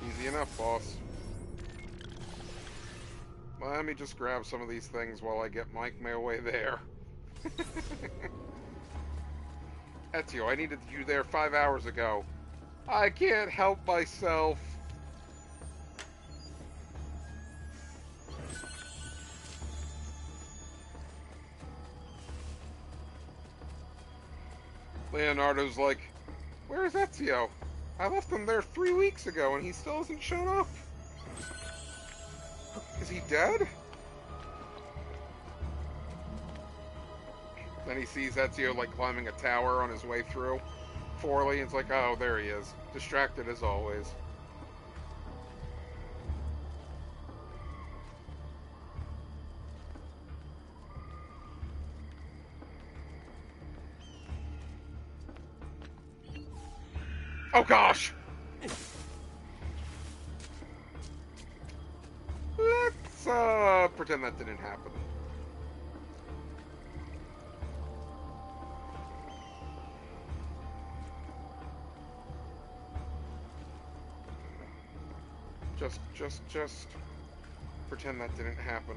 Easy enough, boss. Let me just grab some of these things while I get Mike my way there. Ezio, I needed you there 5 hours ago. I can't help myself. Leonardo's like, where's Ezio? I left him there 3 weeks ago and he still hasn't shown up. Is he dead? Then he sees Ezio like climbing a tower on his way through. Forley, and it's like, oh, there he is. Distracted as always. Oh gosh! Let's pretend that didn't happen. Just pretend that didn't happen.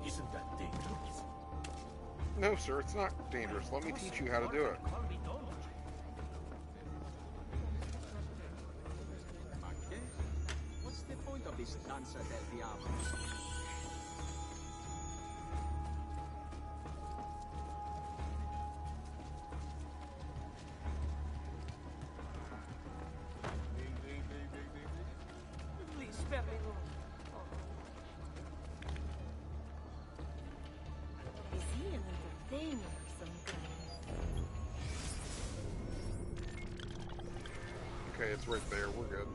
Isn't that dangerous? No, sir, it's not dangerous. Let me teach you how to do it. What's the point of this Danza del Diablo? Please spare me, Lord. Is he an entertainer of some kind? Okay, it's right there. We're good.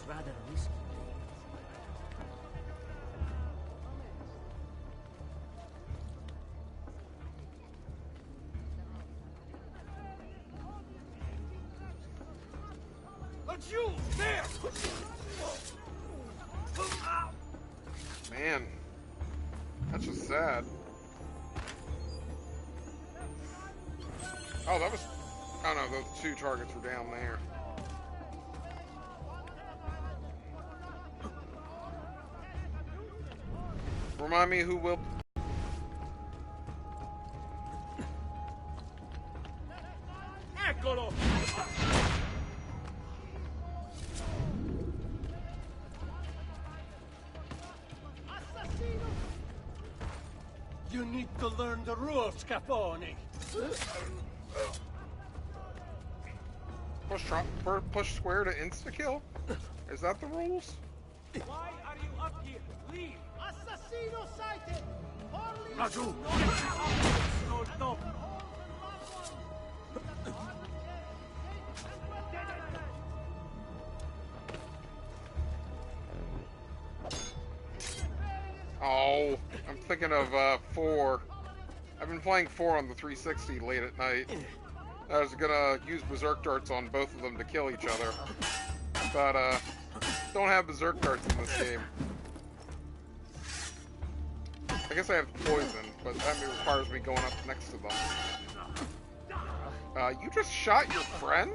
rather risky. That's you! There! Man, that's just sad. Oh, that was... Oh no, those two targets were down there. Remind me who will... Eccolo! You need to learn the rules, Capone. Push square to insta-kill? Is that the rules? Why are you up here? Leave! Assassino sighted! Orly Raju! No. Oh, I'm thinking of 4. I've been playing 4 on the 360 late at night. I was gonna use berserk darts on both of them to kill each other, but don't have berserk darts in this game. I guess I have poison, but that requires me going up next to them. You just shot your friend?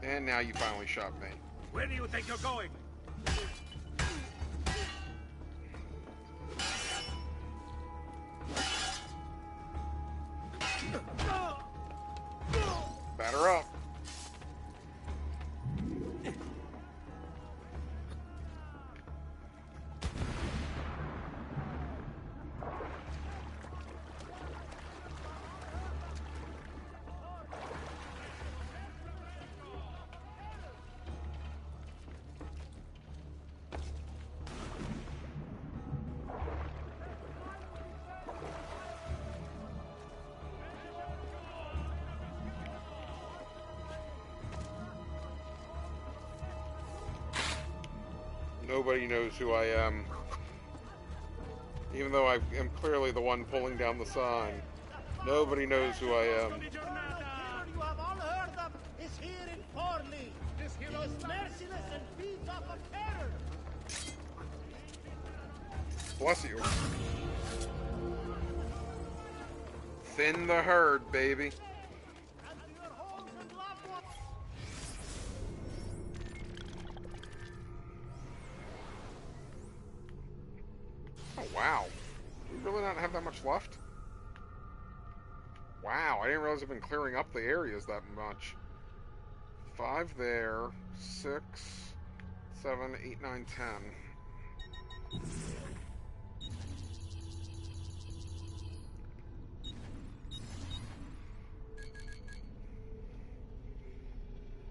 And now you finally shot me. Where do you think you're going? Batter up. Nobody knows who I am. Even though I am clearly the one pulling down the sign. Nobody knows who I am. killer you have all heard of is here in Forley. He is merciless and feeds off of terror. Bless you. Thin the herd, baby. And to your homes and loved ones. Oh, wow. Do we really not have that much left? Wow, I didn't realize I've been clearing up the areas that much. 5 there, 6, 7, 8, 9, 10.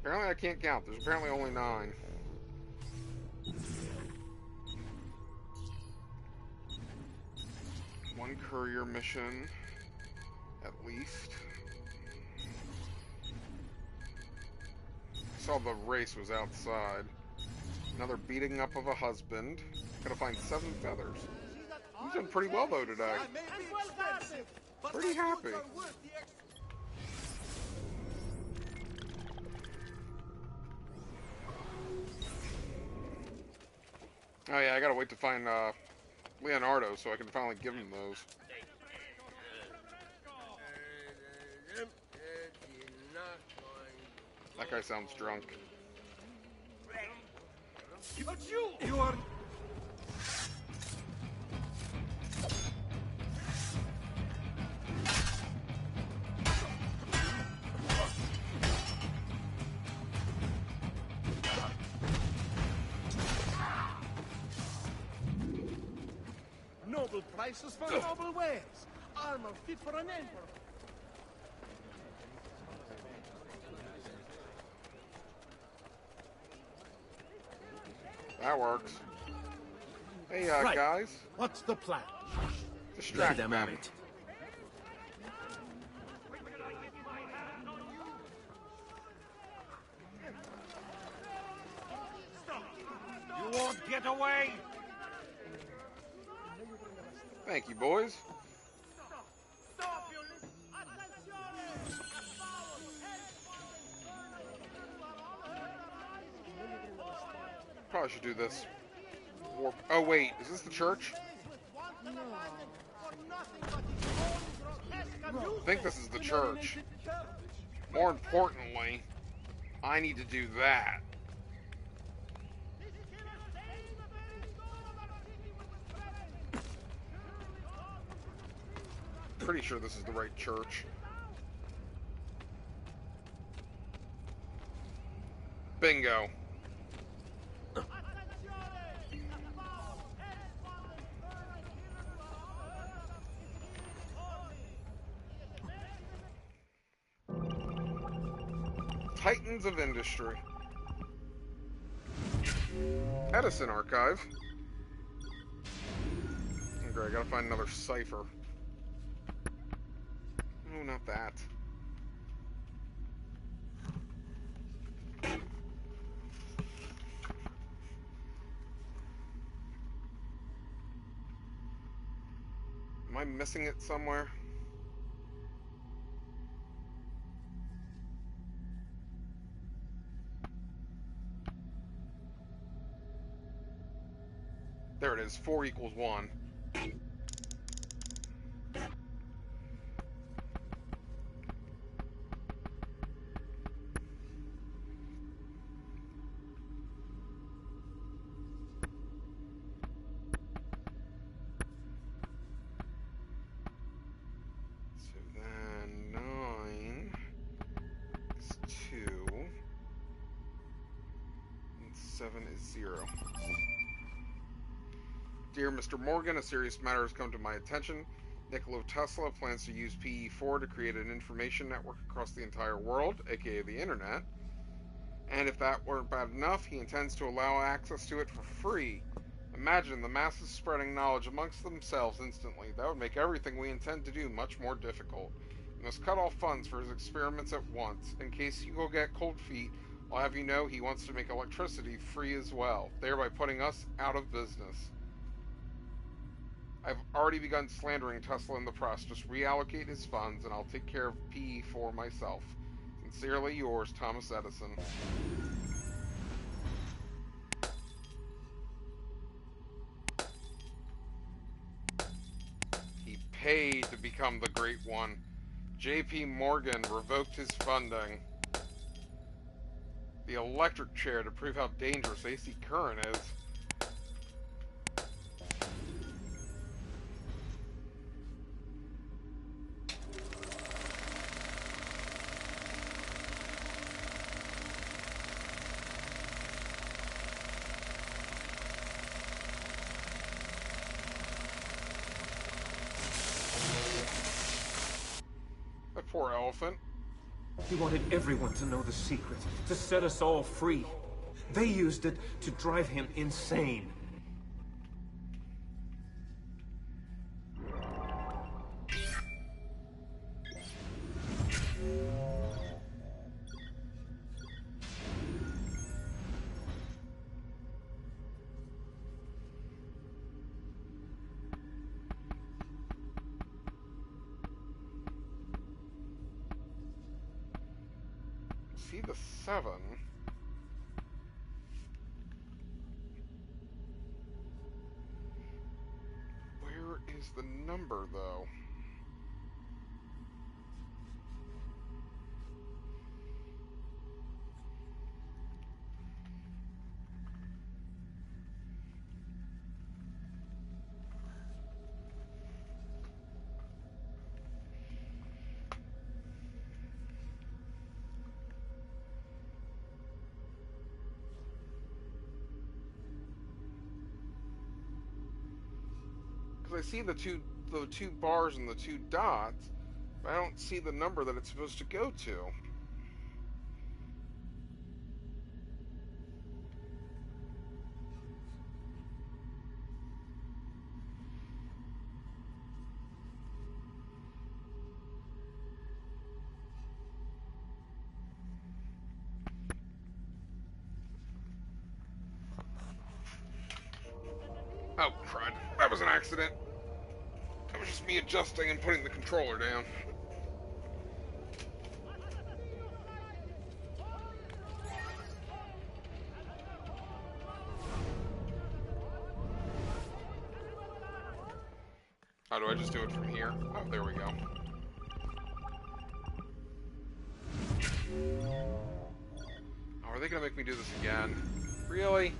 Apparently I can't count. There's apparently only 9. One courier mission, at least. I saw the race was outside. Another beating up of a husband. Gotta find 7 feathers. He's done pretty well though today. And well started. Pretty happy. Oh yeah, I gotta wait to find Leonardo so I can finally give him those. That guy sounds drunk. But you are... Noble prices for noble wares. Armor fit for an emperor. That works. Hey, Right. guys. What's the plan? Distract them. it. Get away! Thank you, boys. Stop, you little... Attenzione! Paolo, Probably should do this. Warp. Oh wait, is this the church? I think this is the church. More importantly, I need to do that. Pretty sure this is the right church. Bingo. Titans of Industry. Edison Archive. Okay, I gotta find another cipher. No, not that. Am I missing it somewhere? There it is, 4 equals 1. So then 9 is 2, and 7 is 0. Dear Mr. Morgan, a serious matter has come to my attention. Nikola Tesla plans to use PE4 to create an information network across the entire world, aka the internet. And if that weren't bad enough, he intends to allow access to it for free. Imagine the masses spreading knowledge amongst themselves instantly. That would make everything we intend to do much more difficult. We must cut all funds for his experiments at once. In case you will get cold feet, I'll have you know he wants to make electricity free as well, thereby putting us out of business. I've already begun slandering Tesla in the press. Just reallocate his funds and I'll take care of PE4 myself. Sincerely yours, Thomas Edison. He paid to become the Great One. JP Morgan revoked his funding. The electric chair to prove how dangerous AC current is. That poor elephant. He wanted everyone to know the secret, to set us all free. They used it to drive him insane. See the 7. Where is the number, though? Because I see the two bars and the 2 dots, but I don't see the number that it's supposed to go to. was an accident. It was just me adjusting and putting the controller down. How do I just do it from here? Oh, there we go. Oh, are they gonna make me do this again? Really?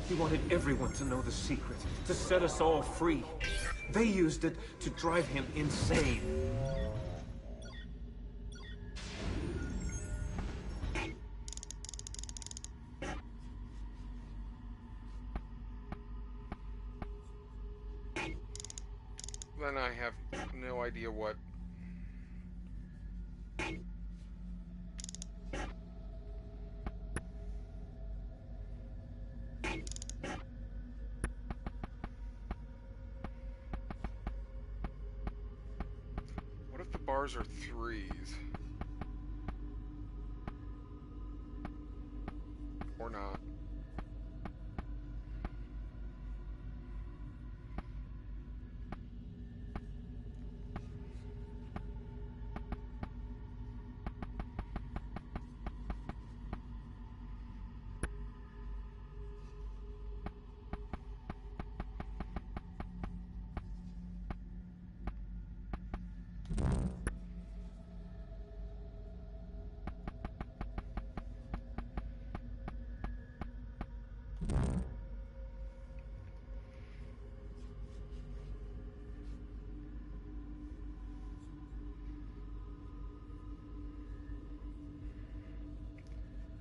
He wanted everyone to know the secret, to set us all free. They used it to drive him insane. Then I have no idea what... What if the bars are threes? Or not?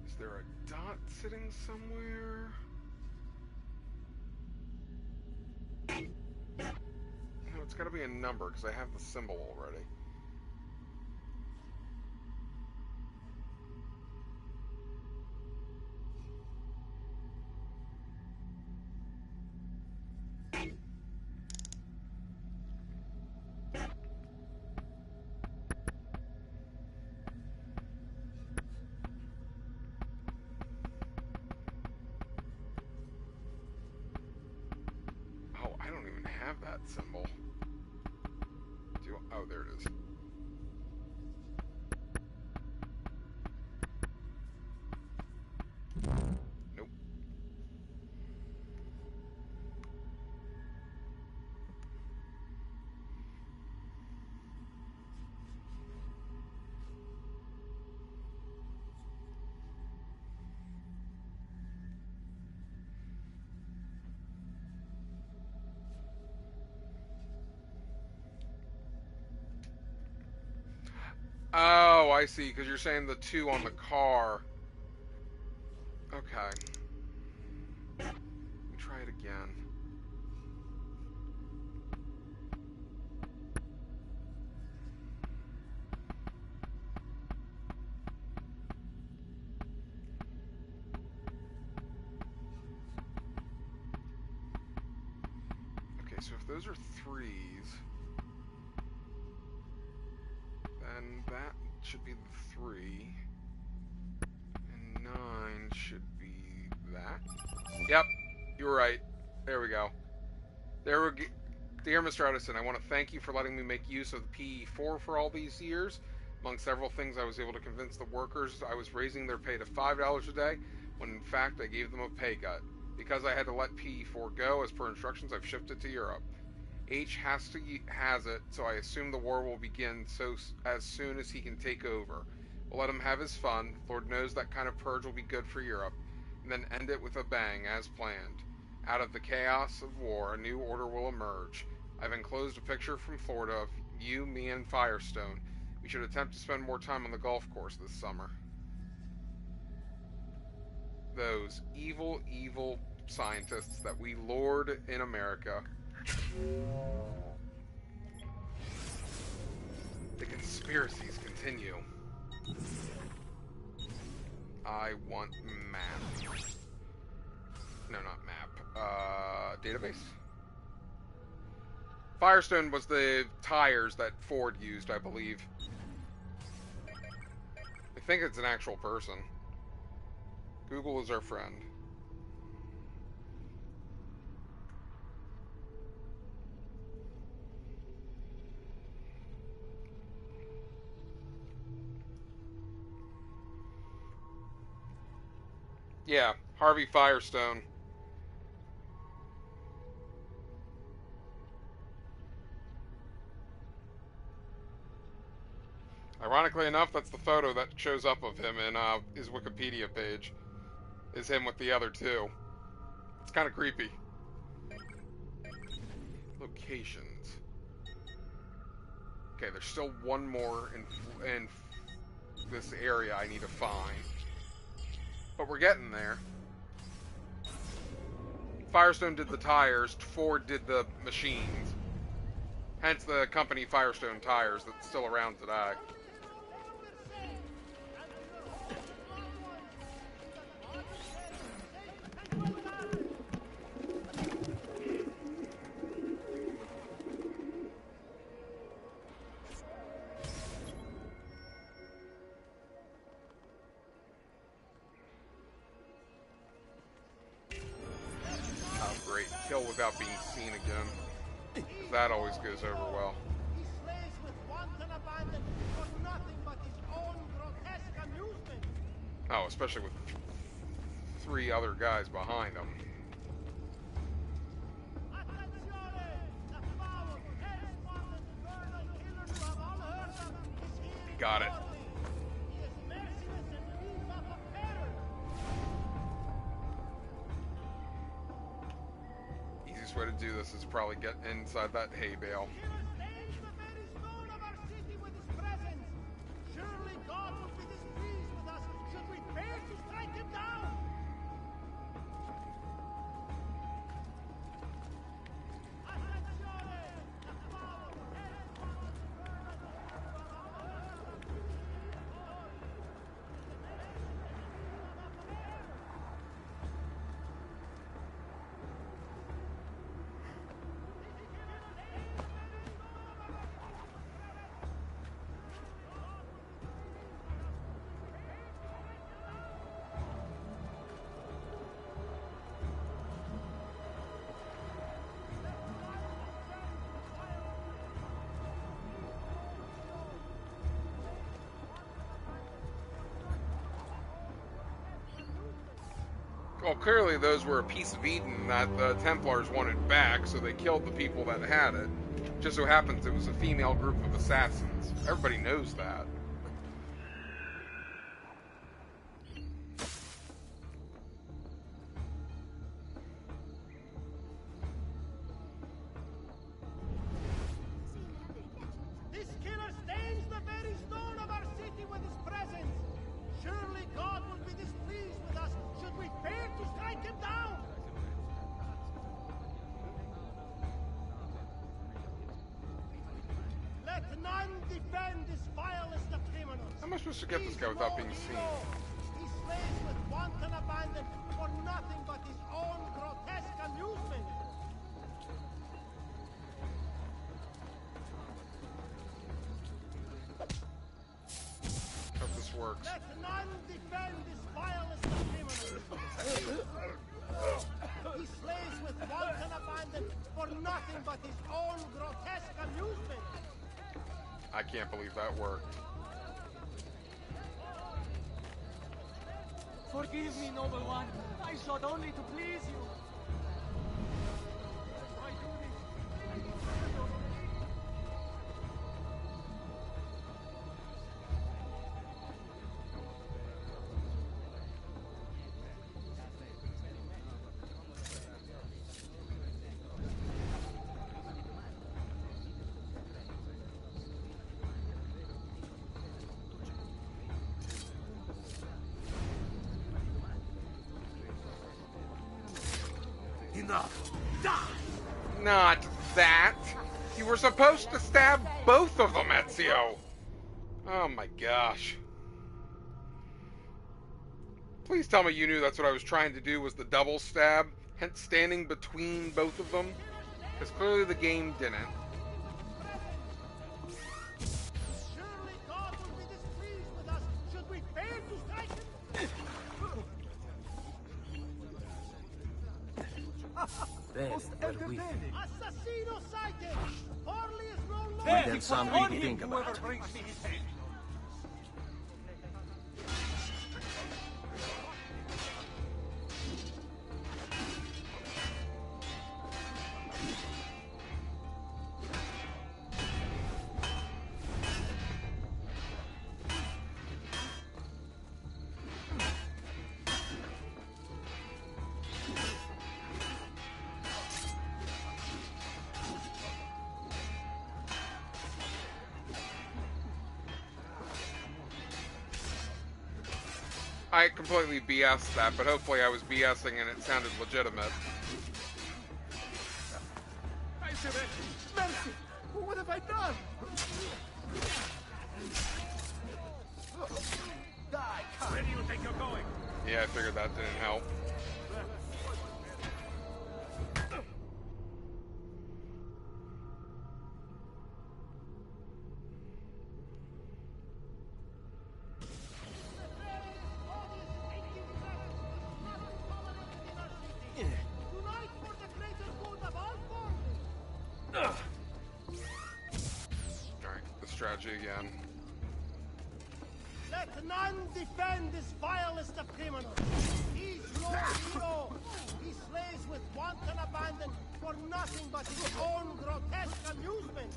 Is there a dot sitting somewhere? No, it's got to be a number because I have the symbol already. Oh, I don't even have that symbol. Oh, there it is. Nope. Oh, I see, because you're saying the 2 on the car. Okay. Let me try it again. Okay, so if those are 3s, then that should be the 3, and 9 should be that. Yep, you were right. There we go. There we go. Dear Mr. Edison, I want to thank you for letting me make use of the PE4 for all these years. Among several things, I was able to convince the workers I was raising their pay to $5 a day, when in fact I gave them a pay cut. Because I had to let PE4 go, as per instructions, I've shifted to Europe. H has it, so I assume the war will begin as soon as he can take over. We'll let him have his fun. Lord knows that kind of purge will be good for Europe, and then end it with a bang, as planned. Out of the chaos of war, a new order will emerge. I've enclosed a picture from Florida of You, me, and Firestone. We should attempt to spend more time on the golf course this summer. Those evil, evil scientists that we lord in America. The conspiracies continue. I want map. No, not map. Database? Firestone was the tires that Ford used, I believe. I think it's an actual person. Google is our friend. Yeah, Harvey Firestone. Ironically enough, that's the photo that shows up of him in his Wikipedia page. Is him with the other two. It's kind of creepy. Locations. Okay, there's still one more in this area I need to find. But we're getting there. Firestone did the tires, Ford did the machines. Hence the company Firestone Tires that's still around today. Kill without being seen again. 'Cause that always goes over well. He slays with wanton abandon for nothing but his own grotesque amusement. Oh, especially with 3 other guys behind him. Got it. Easiest way to do this is probably get inside that hay bale. Surely God would be displeased with us should we fail to strike him down. Well, clearly those were a piece of Eden that the Templars wanted back, so they killed the people that had it. Just so happens it was a female group of assassins. Everybody knows that. This killer stains the very stone of our city with his presence. Surely God will be displeased with us should we fail to strike him down. Let none defend this vilest of criminals. How am I supposed to get this guy without being seen? He slays with wanton abandon for nothing but his own grotesque amusement. Hope this works. Let none defend this vilest of criminals. He slays with wanton abandon for nothing but his own grotesque amusement. I can't believe that worked. Forgive me, noble one. I sought only to please you. Why do this? enough. Die! Not that. You were supposed to stab both of them, Ezio. Oh my gosh. Please tell me you knew that's what I was trying to do was the double stab, hence standing between both of them. Because clearly the game didn't. Surely God will be displeased with us should we fail to strike him. Assassino sighted! Harley is no longer... That's something to think about. Whoever brings me his head. I completely BS'd that, but hopefully I was BSing and it sounded legitimate. Mercy! What have I done? Die, Where do you think you're going? Yeah, I figured that didn't help. Tonight for the greater good of all forces! Alright, the strategy again. Let none defend this vilest of criminals. He's no hero. He slays with wanton abandon for nothing but his own grotesque amusement.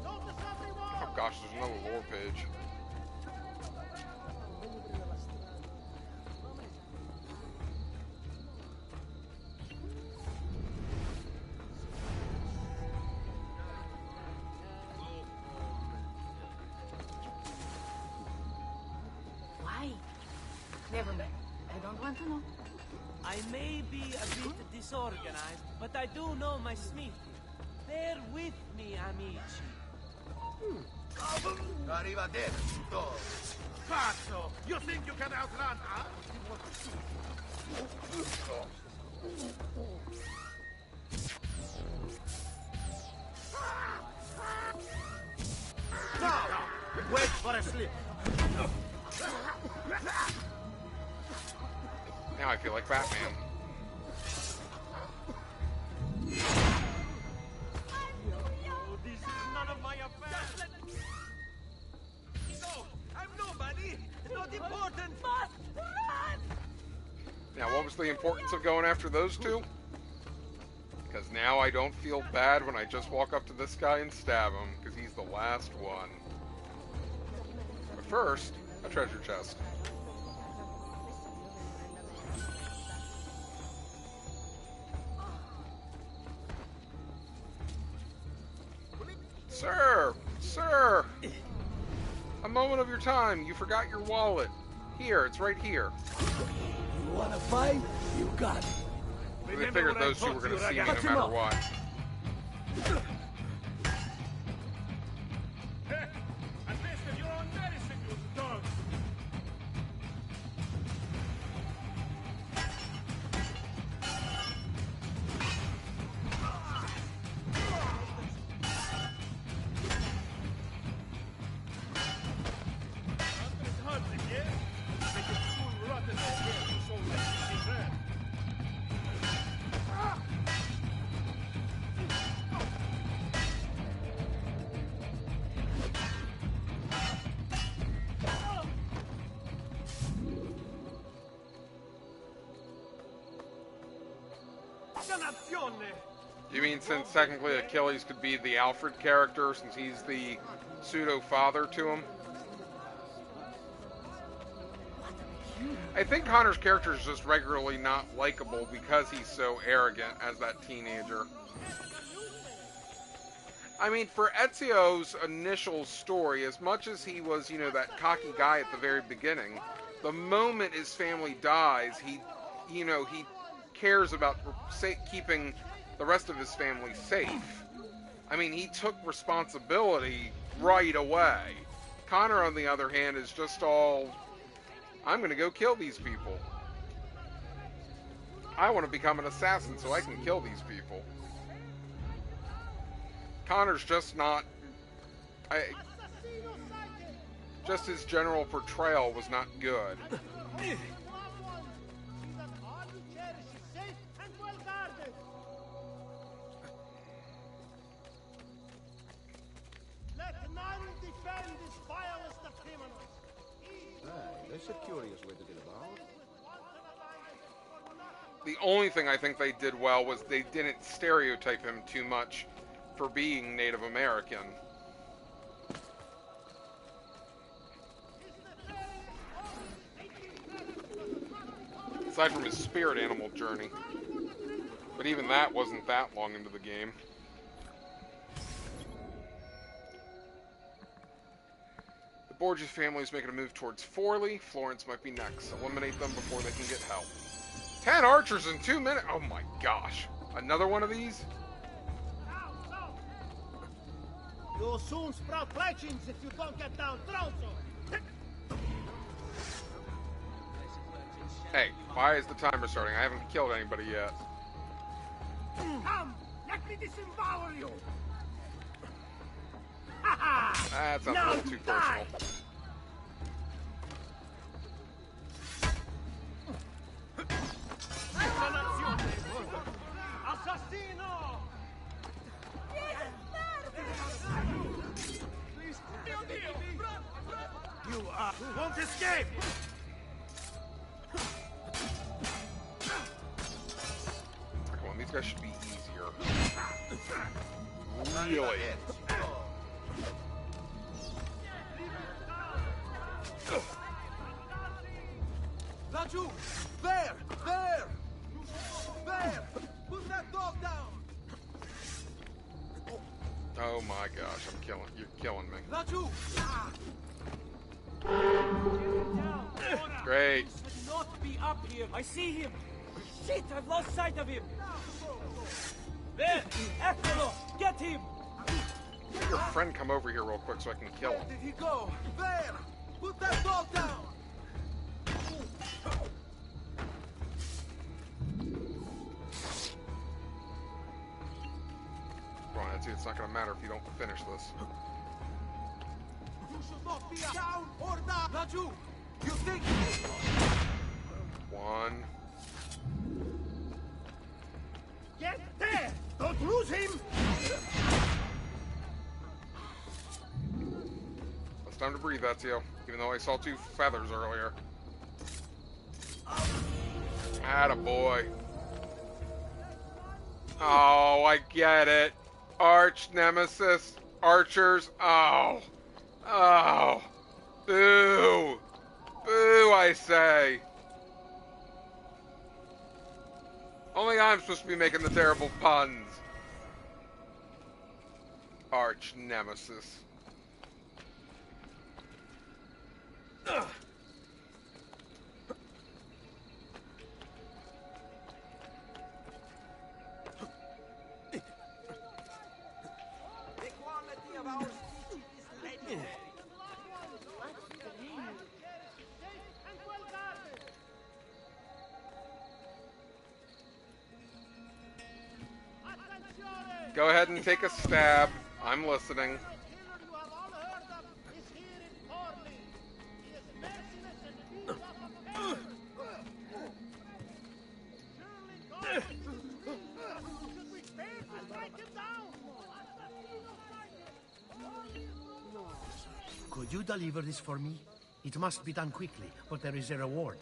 Notice everyone! Oh gosh, there's another lore page. Why? Never mind. I don't want to know. I may be a bit disorganized, but I do know my smithy. Bear with me, amici. Arrivederci, dog. Pazzo! You think you can outrun us? No! Wait for a slip. Now I feel like Batman. Oh, this is none of my affair. No, I'm nobody. Not important. Now, what was the importance of going after those two? Because now I don't feel bad when I just walk up to this guy and stab him, because he's the last one. But first, a treasure chest. Sir! Sir! A moment of your time. You forgot your wallet. Here, it's right here. You wanna fight? You got it. They figured those two were going to see me no matter what. At least of your own medicine, you dog. Andres hunting, yeah? They can soon rot in their heads, so let's see that. You mean since technically Achilles could be the Alfred character, since he's the pseudo-father to him? I think Connor's character is just regularly not likable because he's so arrogant as that teenager. I mean, for Ezio's initial story, as much as he was, you know, that cocky guy at the very beginning, the moment his family dies, he cares about keeping the rest of his family safe. I mean, he took responsibility right away. Connor, on the other hand, is just all, I'm going to go kill these people. I want to become an assassin so I can kill these people. Connor's just not... just his general portrayal was not good. That's a curious way to get about. The only thing I think they did well was they didn't stereotype him too much for being Native American. Aside from his spirit animal journey. But even that wasn't that long into the game. The Borgia family is making a move towards Forley. Florence might be next. Eliminate them before they can get help. 10 archers in 2 minutes? Oh my gosh. Another one of these? You'll soon sprout fletchings if you don't get down, Trozzo! Hey, why is the timer starting? I haven't killed anybody yet. Come, let me disembowel you! That sounds a little too personal. Assassino! You won't escape! Come on, these guys should be easier. Really? Raju! There! There! There! Put that dog down! Oh my gosh, you're killing me. Raju! Great. He should not be up here. I see him. Shit, I've lost sight of him. There! Eccolo! Get him! Let your friend come over here real quick so I can kill him. Where did he go? There! Put that dog down! Come on, Ezio, it's not going to matter if you don't finish this. You should not be down or down! Raju! You think... One. Get there! Don't lose him! It's time to breathe, Ezio. Even though I saw 2 feathers earlier. Attaboy. Oh, I get it. Arch nemesis. Archers. Oh. Oh. Boo. Boo, I say. Only I'm supposed to be making the terrible puns. Arch nemesis. Ugh. Go ahead and take a stab. I'm listening. Could you deliver this for me? It must be done quickly, but there is a reward.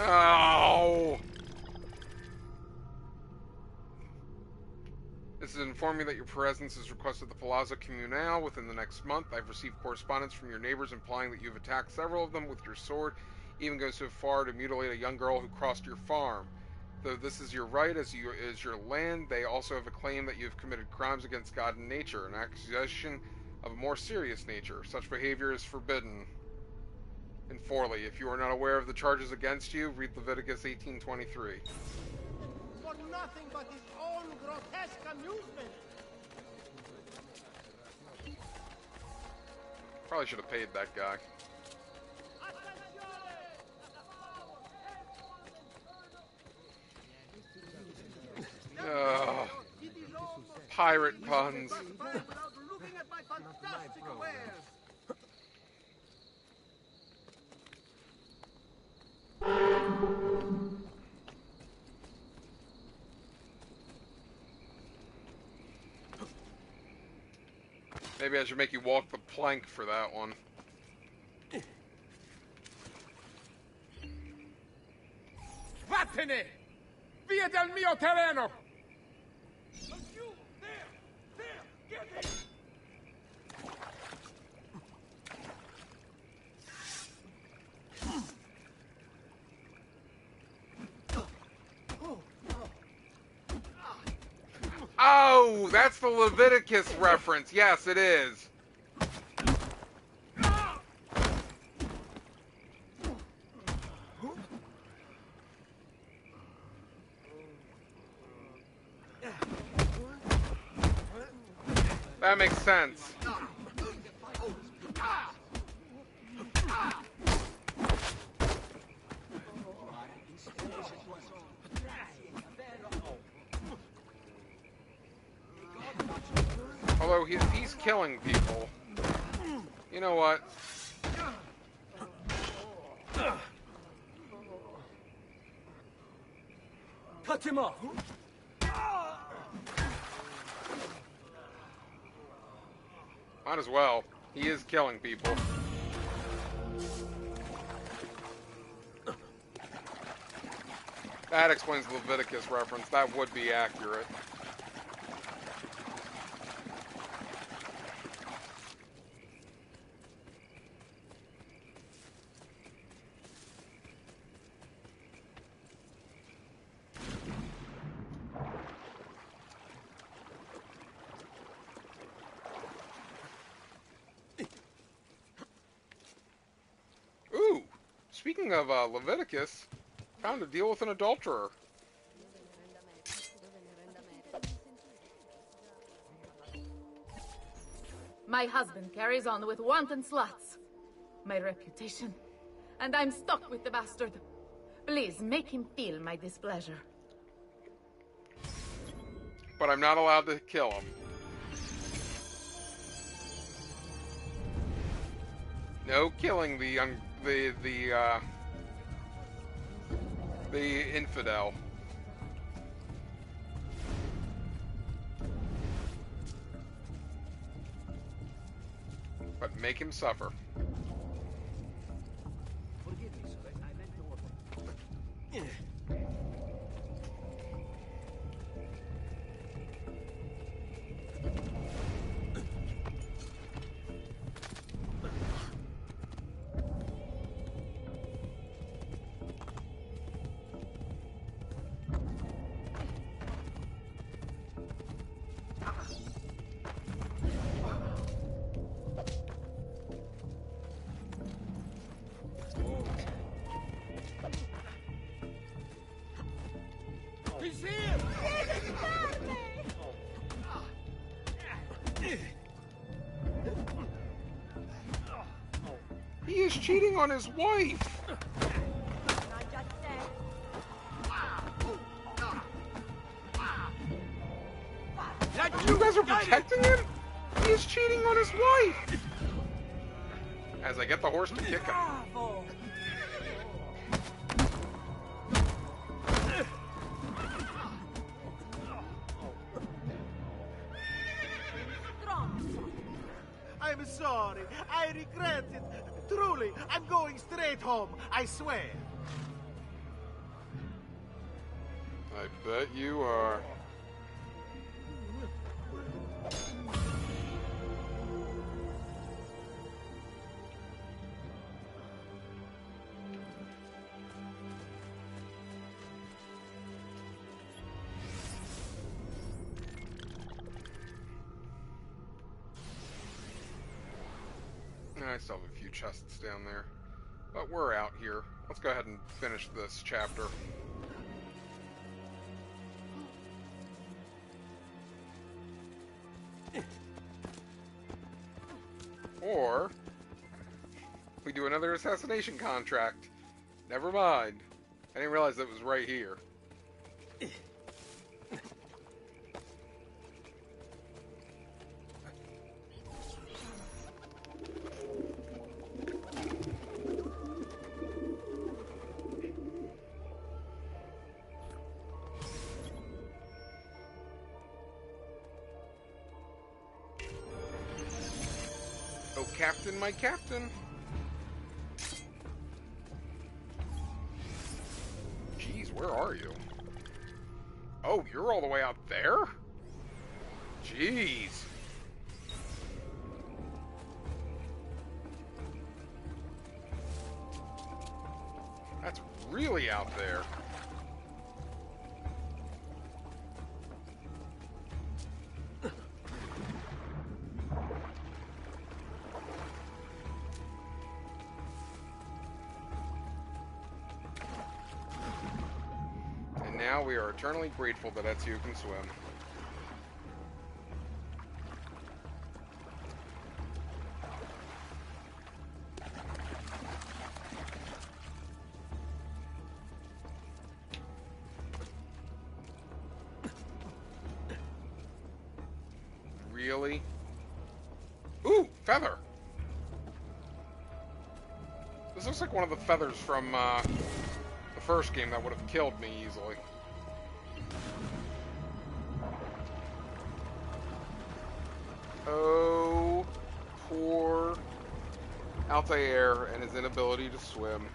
Oh! This is informing me that your presence is requested at the Palazzo Comunale within the next month. I've received correspondence from your neighbors implying that you've attacked several of them with your sword. even go so far to mutilate a young girl who crossed your farm. Though this is your right as your land, they also have a claim that you have committed crimes against God and nature, an accusation of a more serious nature. Such behavior is forbidden. And fourthly, if you are not aware of the charges against you, read Leviticus 18:23. For nothing but his own grotesque amusement. Probably should have paid that guy. Pirate puns. Looking at my fantastic wares. Maybe I should make you walk the plank for that one. Vattene! Via dal mio terreno! Oh, that's the Leviticus reference. Yes, it is. That makes sense. Although he's killing people. You know what? Cut him off! Might as well. He is killing people. That explains the Leviticus reference. That would be accurate. Ooh, speaking of Leviticus, found a deal with an adulterer. My husband carries on with wanton sluts. My reputation. And I'm stuck with the bastard. Please, make him feel my displeasure. But I'm not allowed to kill him. No killing the infidel. But make him suffer. Forgive me, sir. I meant to order. He's here! He is cheating on his wife. You guys are protecting him? He is cheating on his wife. As I get the horse to kick him. I'm sorry. I regret it. Truly, I'm going straight home. I swear. I bet you are. I still have a few chests down there. But we're out here. Let's go ahead and finish this chapter. Or we do another assassination contract. Never mind. I didn't realize it was right here. Oh, Captain, my Captain! Jeez, where are you? Oh, you're all the way out there? Jeez! That's really out there. Now we are eternally grateful that Ezio can swim. Really? Ooh, feather! This looks like one of the feathers from the first game that would have killed me easily. Oh, poor Altair and his inability to swim.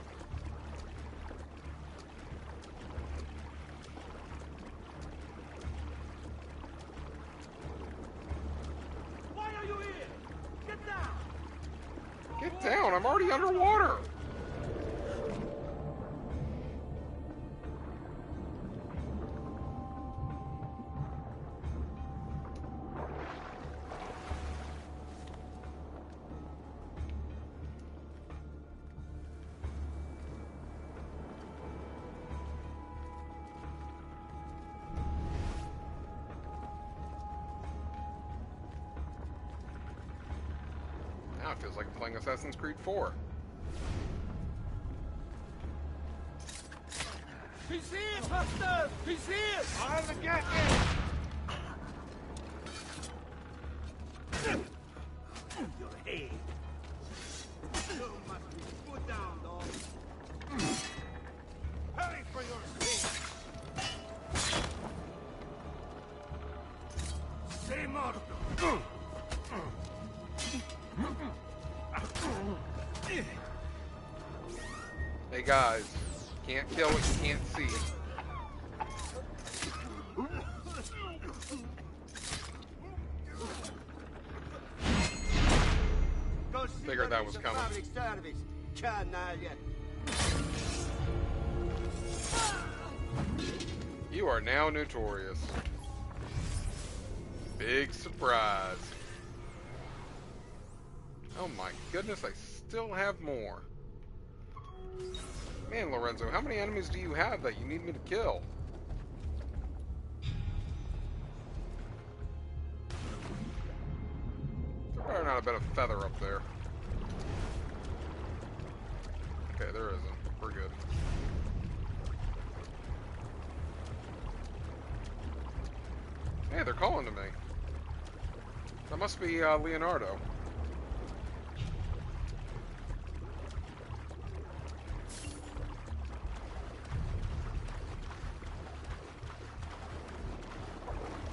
Why are you here? Get down! Get down, I'm already underwater! Now it feels like playing Assassin's Creed 4. He's here, Buster! He's here! On the get Your head. You must be put down, dog. Hurry for your sins! Sei morto! Hey guys, can't kill what you can't see. Figured that was coming. You are now notorious. Big surprise. Oh my goodness, I still have more. Man, Lorenzo, how many enemies do you have that you need me to kill? There better not have been a feather up there. Okay, there isn't. We're good. Hey, they're calling to me. That must be Leonardo.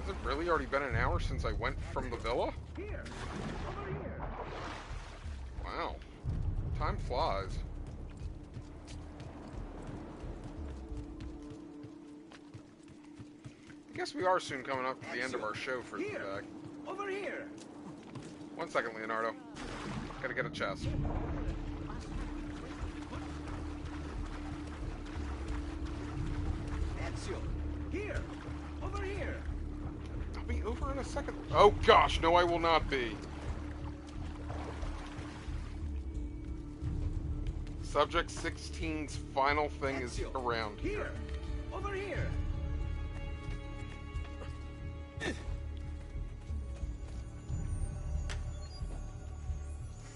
Has it really already been an hour since I went from the villa? Here! Over here! Wow. Time flies. I guess we are soon coming up to the end of our show for today. Over here! 1 second, Leonardo. Gotta get a chest. Ezio! Here! Over here! I'll be over in a second. Oh gosh, no I will not be. Subject 16's final thing is Ezio, around here. Here! Over here!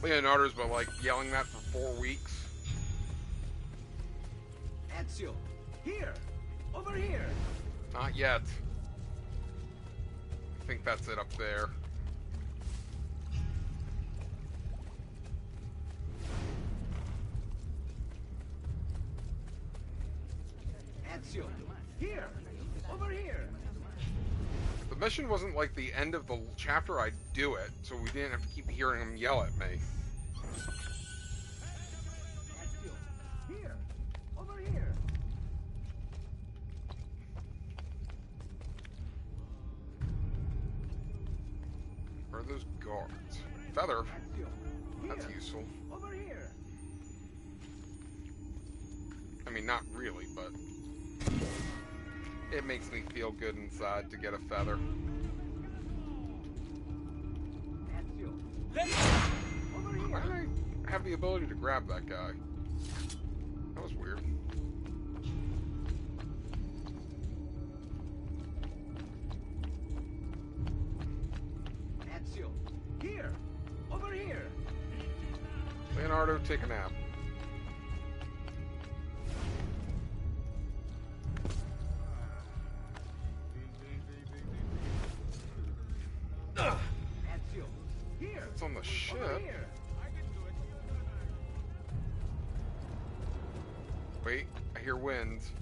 Leonardo's been like yelling that for 4 weeks. Ezio! Here! Over here! Not yet. I think that's it up there. Ezio! Here! Over here! If the mission wasn't like the end of the chapter, I'd do it, so we didn't have to keep hearing him yell at me. Ezio! Here! Over here! Where are those guards? Feather. Ezio! That's Here! useful. Over here! I mean, not really, but it makes me feel good inside to get a feather. Ezio! Over Why here! did I have the ability to grab that guy? That was weird. Ezio! Here! Over here! Leonardo, take a nap. Ezio! Here! It's on the Over ship. here! Wait, I hear winds.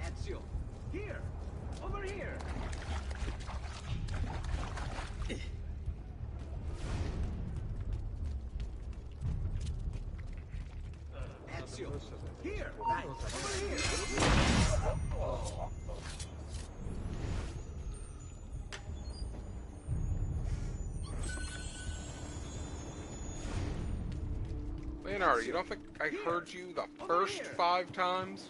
Ezio! Here! Over here! Ezio! Here! Over here! Leonardo, you don't think I heard you the first 5 times?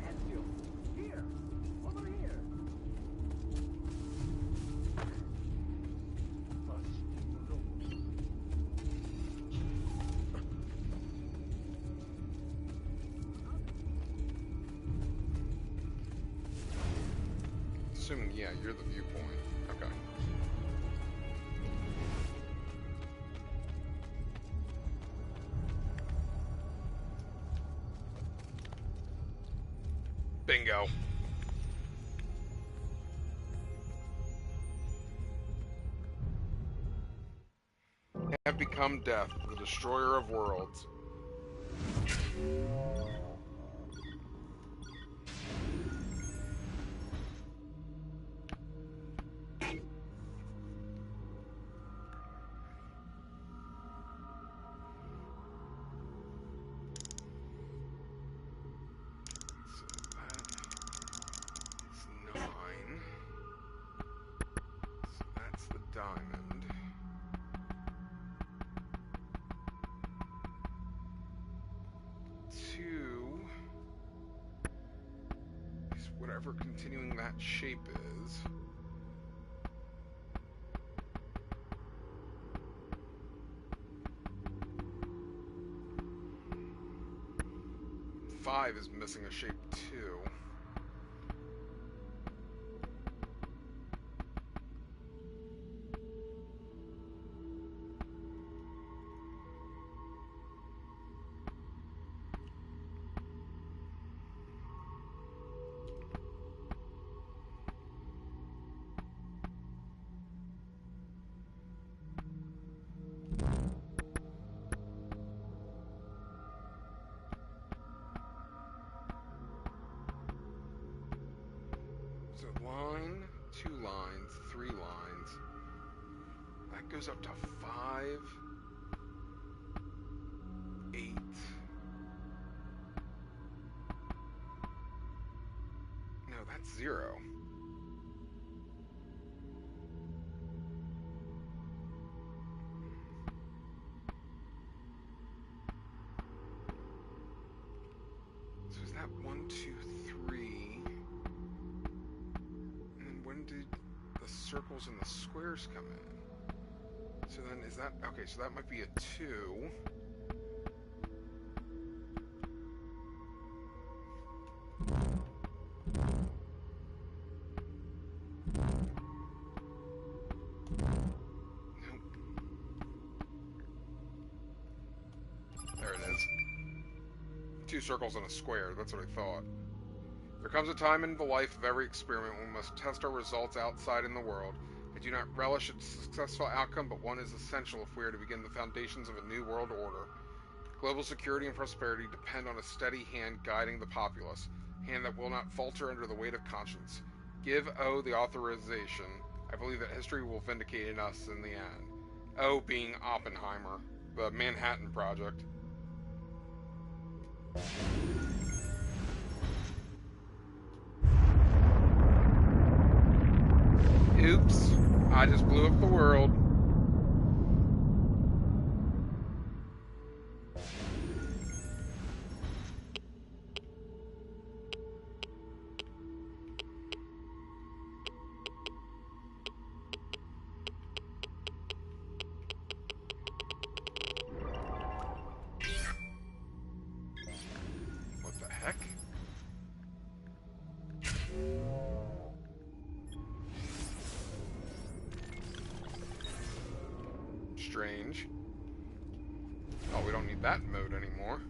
Ezio! Here! Over here! Assuming, yeah, you're the viewpoint. Okay. Bingo. Have become death, the destroyer of worlds. So that's 9. So that's the diamond. Two is whatever continuing that shape is. Five is missing a shape too. So line, 2 lines, 3 lines. That goes up to 5, 8. No, that's 0. circles and the squares come in. So then is that... Okay, so that might be a 2. There it is. 2 circles and a square, that's what I thought. There comes a time in the life of every experiment when we must test our results outside in the world. I do not relish its successful outcome, but one is essential if we are to begin the foundations of a new world order. Global security and prosperity depend on a steady hand guiding the populace, a hand that will not falter under the weight of conscience. Give O the authorization. I believe that history will vindicate us in the end. O being Oppenheimer, the Manhattan Project. Oops, I just blew up the world. What the heck? Strange. Oh, we don't need that mode anymore.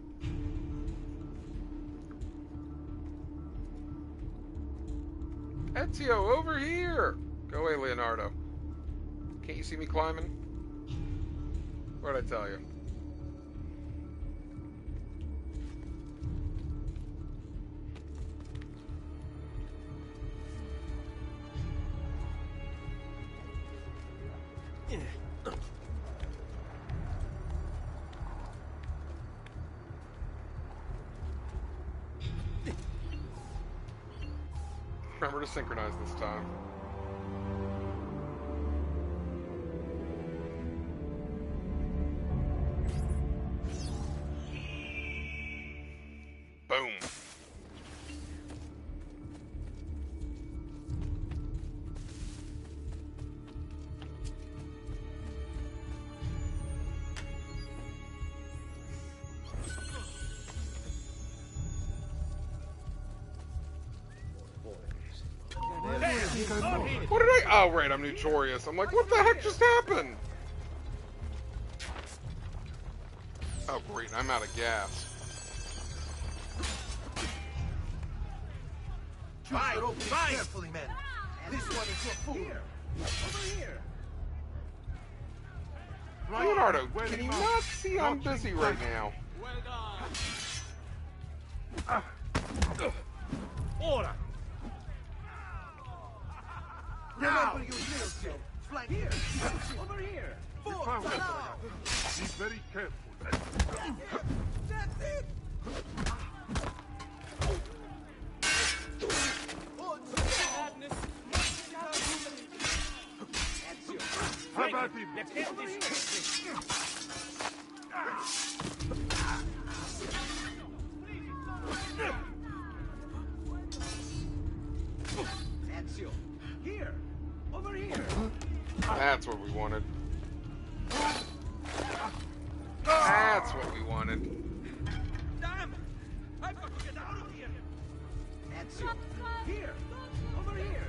Ezio, over here! Go away, Leonardo. Can't you see me climbing? What'd I tell you? Remember to synchronize this time. Boom. What did I... Oh, right, I'm notorious. I'm like, what the heck just happened? Oh, great, I'm out of gas. Fine! Carefully, men. This one is your fool. Over here. Leonardo, can you not see I'm busy right now? Well done. Order! Remember your leadership. Flank here. Over here. Forward. Be very careful. That's it. How about him? Let's get this. Ezio. Here. Over here. That's what we wanted. That's what we wanted. Damn! I've got to get out of here. Ezio. Here. Over here.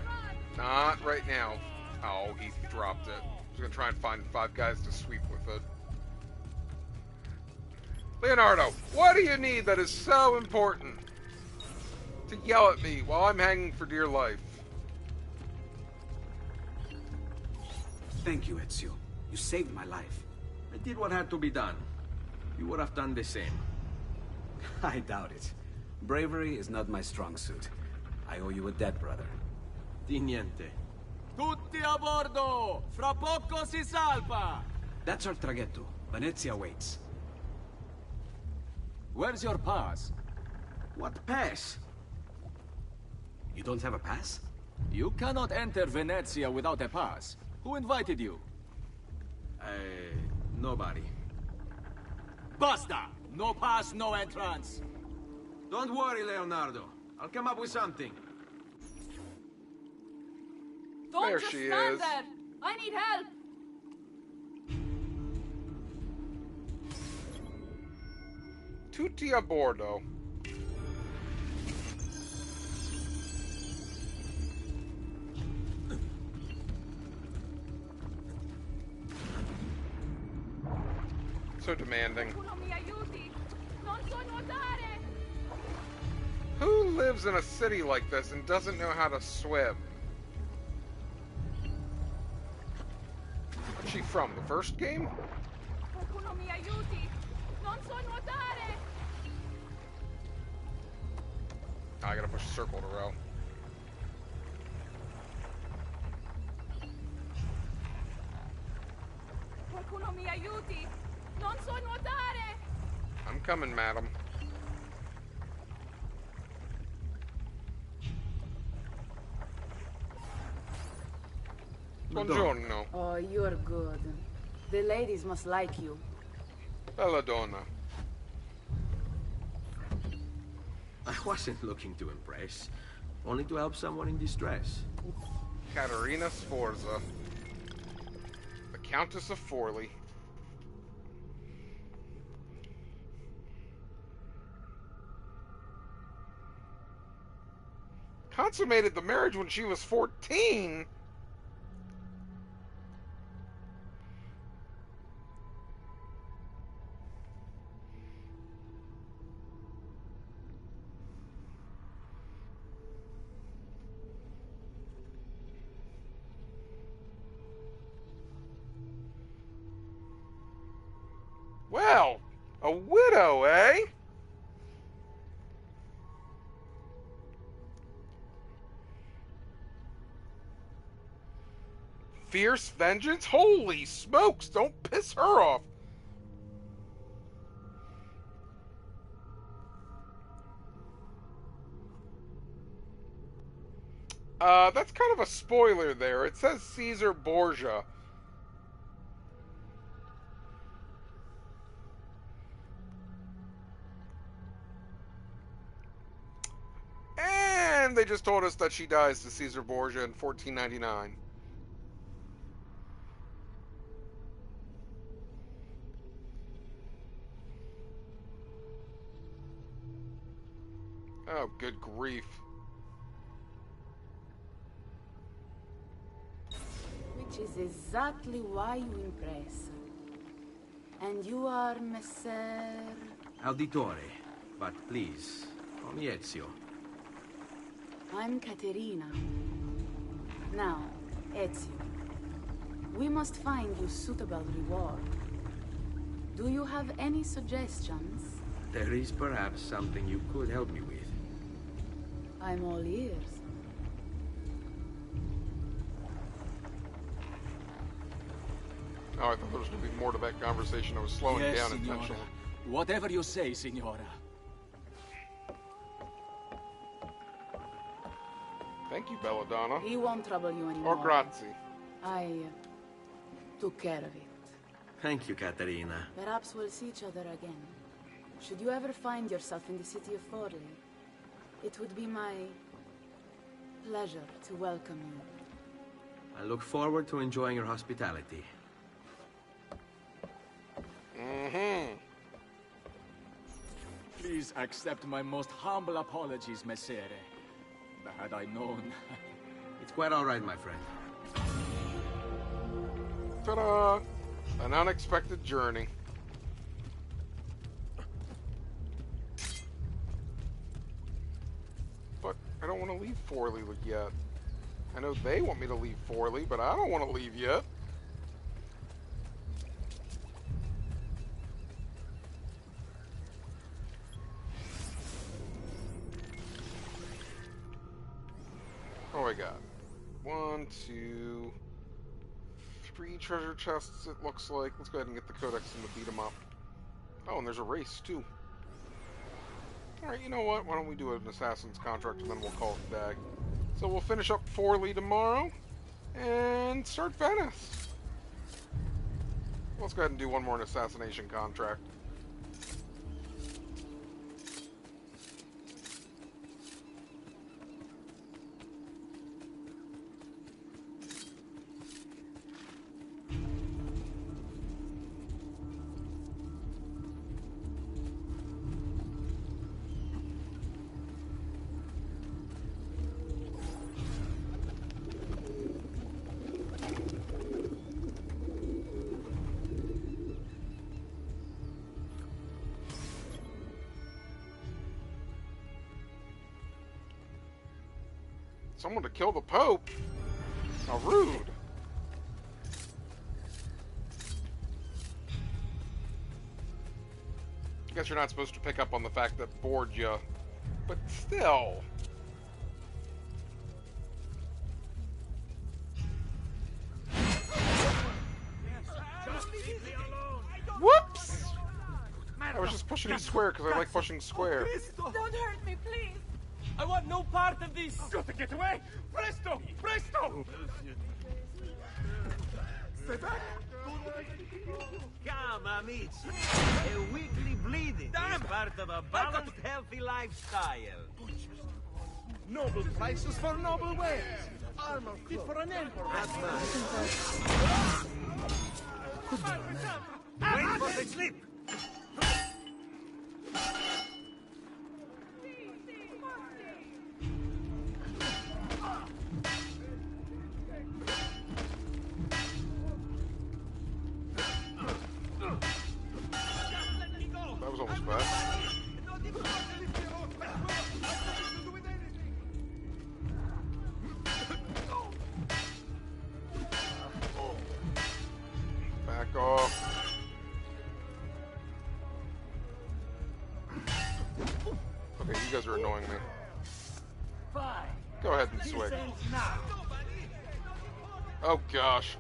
Not right now. Oh, he dropped it. He's gonna try and find 5 guys to sweep with it. Leonardo, what do you need that is so important to yell at me while I'm hanging for dear life? Thank you, Ezio. You saved my life. I did what had to be done. You would have done the same. I doubt it. Bravery is not my strong suit. I owe you a debt, brother. Di niente. Tutti a bordo! Fra poco si salva! That's our traghetto. Venezia waits. Where's your pass? What pass? You don't have a pass? You cannot enter Venezia without a pass. Who invited you? Nobody. Basta! No pass, no entrance! Don't worry, Leonardo. I'll come up with something. Don't There just she stand is. there. I need help. Tutti a bordo. So demanding. Qualcuno mi aiuti. Non so nuotare. Who lives in a city like this and doesn't know how to swim? Where's she from? The first game? Qualcuno mi aiuti. Non so nuotare. Oh, I gotta push circle to row. Qualcuno mi aiuti. Non so nuotare. I'm coming, madam. Buongiorno. Oh, you're good. The ladies must like you. Bella donna. I wasn't looking to impress, only to help someone in distress. Caterina Sforza. The Countess of Forley. Consummated the marriage when she was 14? Well, a widow, eh? Fierce vengeance? Holy smokes, don't piss her off. That's kind of a spoiler there. It says Caesar Borgia. And they just told us that she dies to Caesar Borgia in 1499. Oh, good grief. Which is exactly why you impress. And you are Messer... Auditore, but please, call me Ezio. I'm Caterina. Now, Ezio, we must find you suitable reward. Do you have any suggestions? There is perhaps something you could help me with. I'm all ears. Oh, I thought there was going to be more to that conversation. I was slowing Yes, down signora. intentionally. Whatever you say, signora. Thank you, Belladonna. He won't trouble you anymore. Or grazie. I took care of it. Thank you, Caterina. Perhaps we'll see each other again. Should you ever find yourself in the city of Forley, it would be my pleasure to welcome you. I look forward to enjoying your hospitality. Mm-hmm. Please accept my most humble apologies, Messere. Had I known... It's quite all right, my friend. Ta-da! An unexpected journey. But I don't want to leave Forley yet. I know they want me to leave Forley, but I don't want to leave yet. Oh, I got 1, 2, 3 treasure chests, it looks like. Let's go ahead and get the codex and the beat 'em up. Oh, and there's a race, too. Alright, you know what? Why don't we do an assassin's contract and then we'll call it a day. So we'll finish up Forley tomorrow and start Venice. Let's go ahead and do one more assassination contract. Someone to kill the Pope? How rude. I guess you're not supposed to pick up on the fact that Borgia, but still. Whoops! I was just pushing square because I like pushing square. Don't hurt me, please. I want no part of this! Got to get away! Presto! Presto! Stay back! Come, amici. A weekly bleeding is part of a balanced, healthy lifestyle. Noble prices for noble wares. Armor fit for an emperor. Wait for the slip. That was almost bad. Back off. Okay, you guys are annoying me. Go ahead and swing. Oh gosh.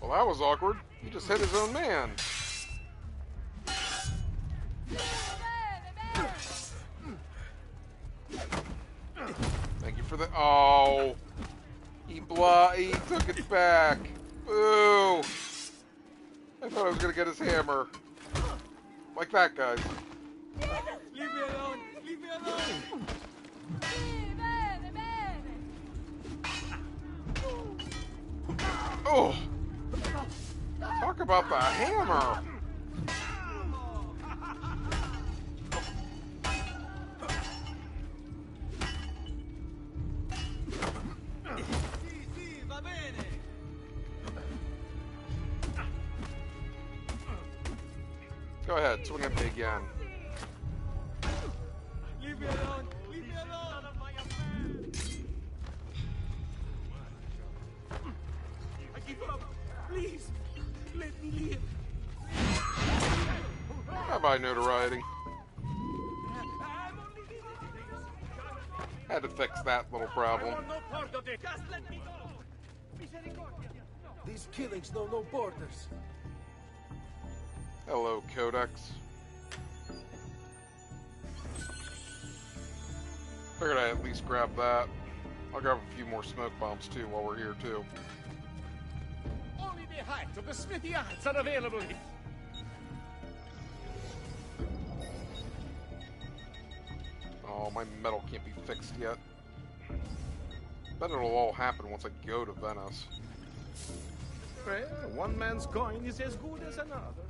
Well, that was awkward. He just hit his own man. Thank you for the... Oh! He took it back. Boo! I thought I was going to get his hammer. Like that, guys. Leave me alone! Leave me alone! Oh! Talk about the hammer! Go ahead, swing at me again. Leave me alone! Leave me alone! I give up! Please! Let me live! Bye-bye, notoriety. Had to fix that little problem. These killings know no borders. Hello, Codex. Figured I'd at least grab that. I'll grab a few more smoke bombs too while we're here too. Only the height of the smithy arts are available here. Oh, my metal can't be fixed yet. Bet it'll all happen once I go to Venice. Well, one man's coin is as good as another's.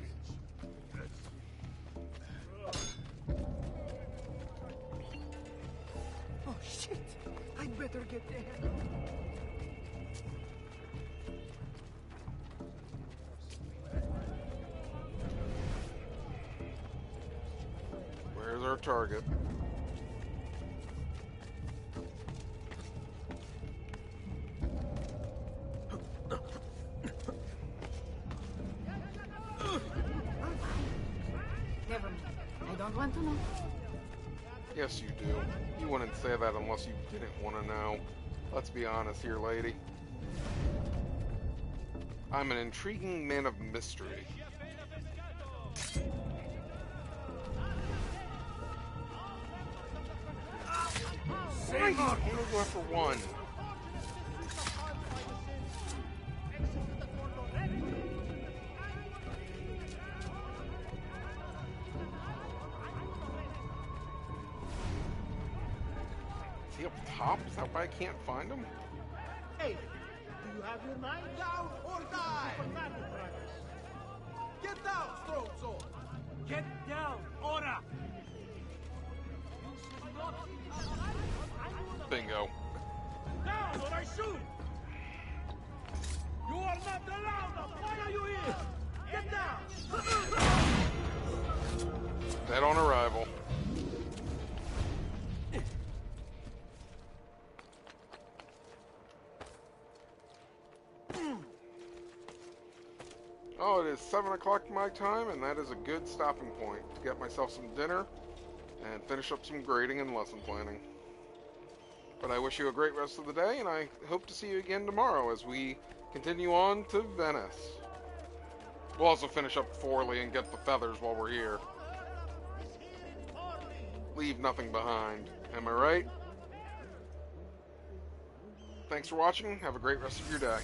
Oh shit! I'd better get there. Where's our target? Never mind. I don't want to know. Yes, you do. You wouldn't say that unless you didn't want to know. Let's be honest here, lady. I'm an intriguing man of mystery. Why you go for one? Is he up top? Is that why I can't find him? Hey, do you have your mind down or die? You are not allowed! Why are you here? Get down! Dead on arrival. Oh, it is 7 o'clock my time, and that is a good stopping point to get myself some dinner and finish up some grading and lesson planning. But I wish you a great rest of the day, and I hope to see you again tomorrow as we continue on to Venice. We'll also finish up Forley and get the feathers while we're here. Leave nothing behind. Am I right? Thanks for watching. Have a great rest of your day.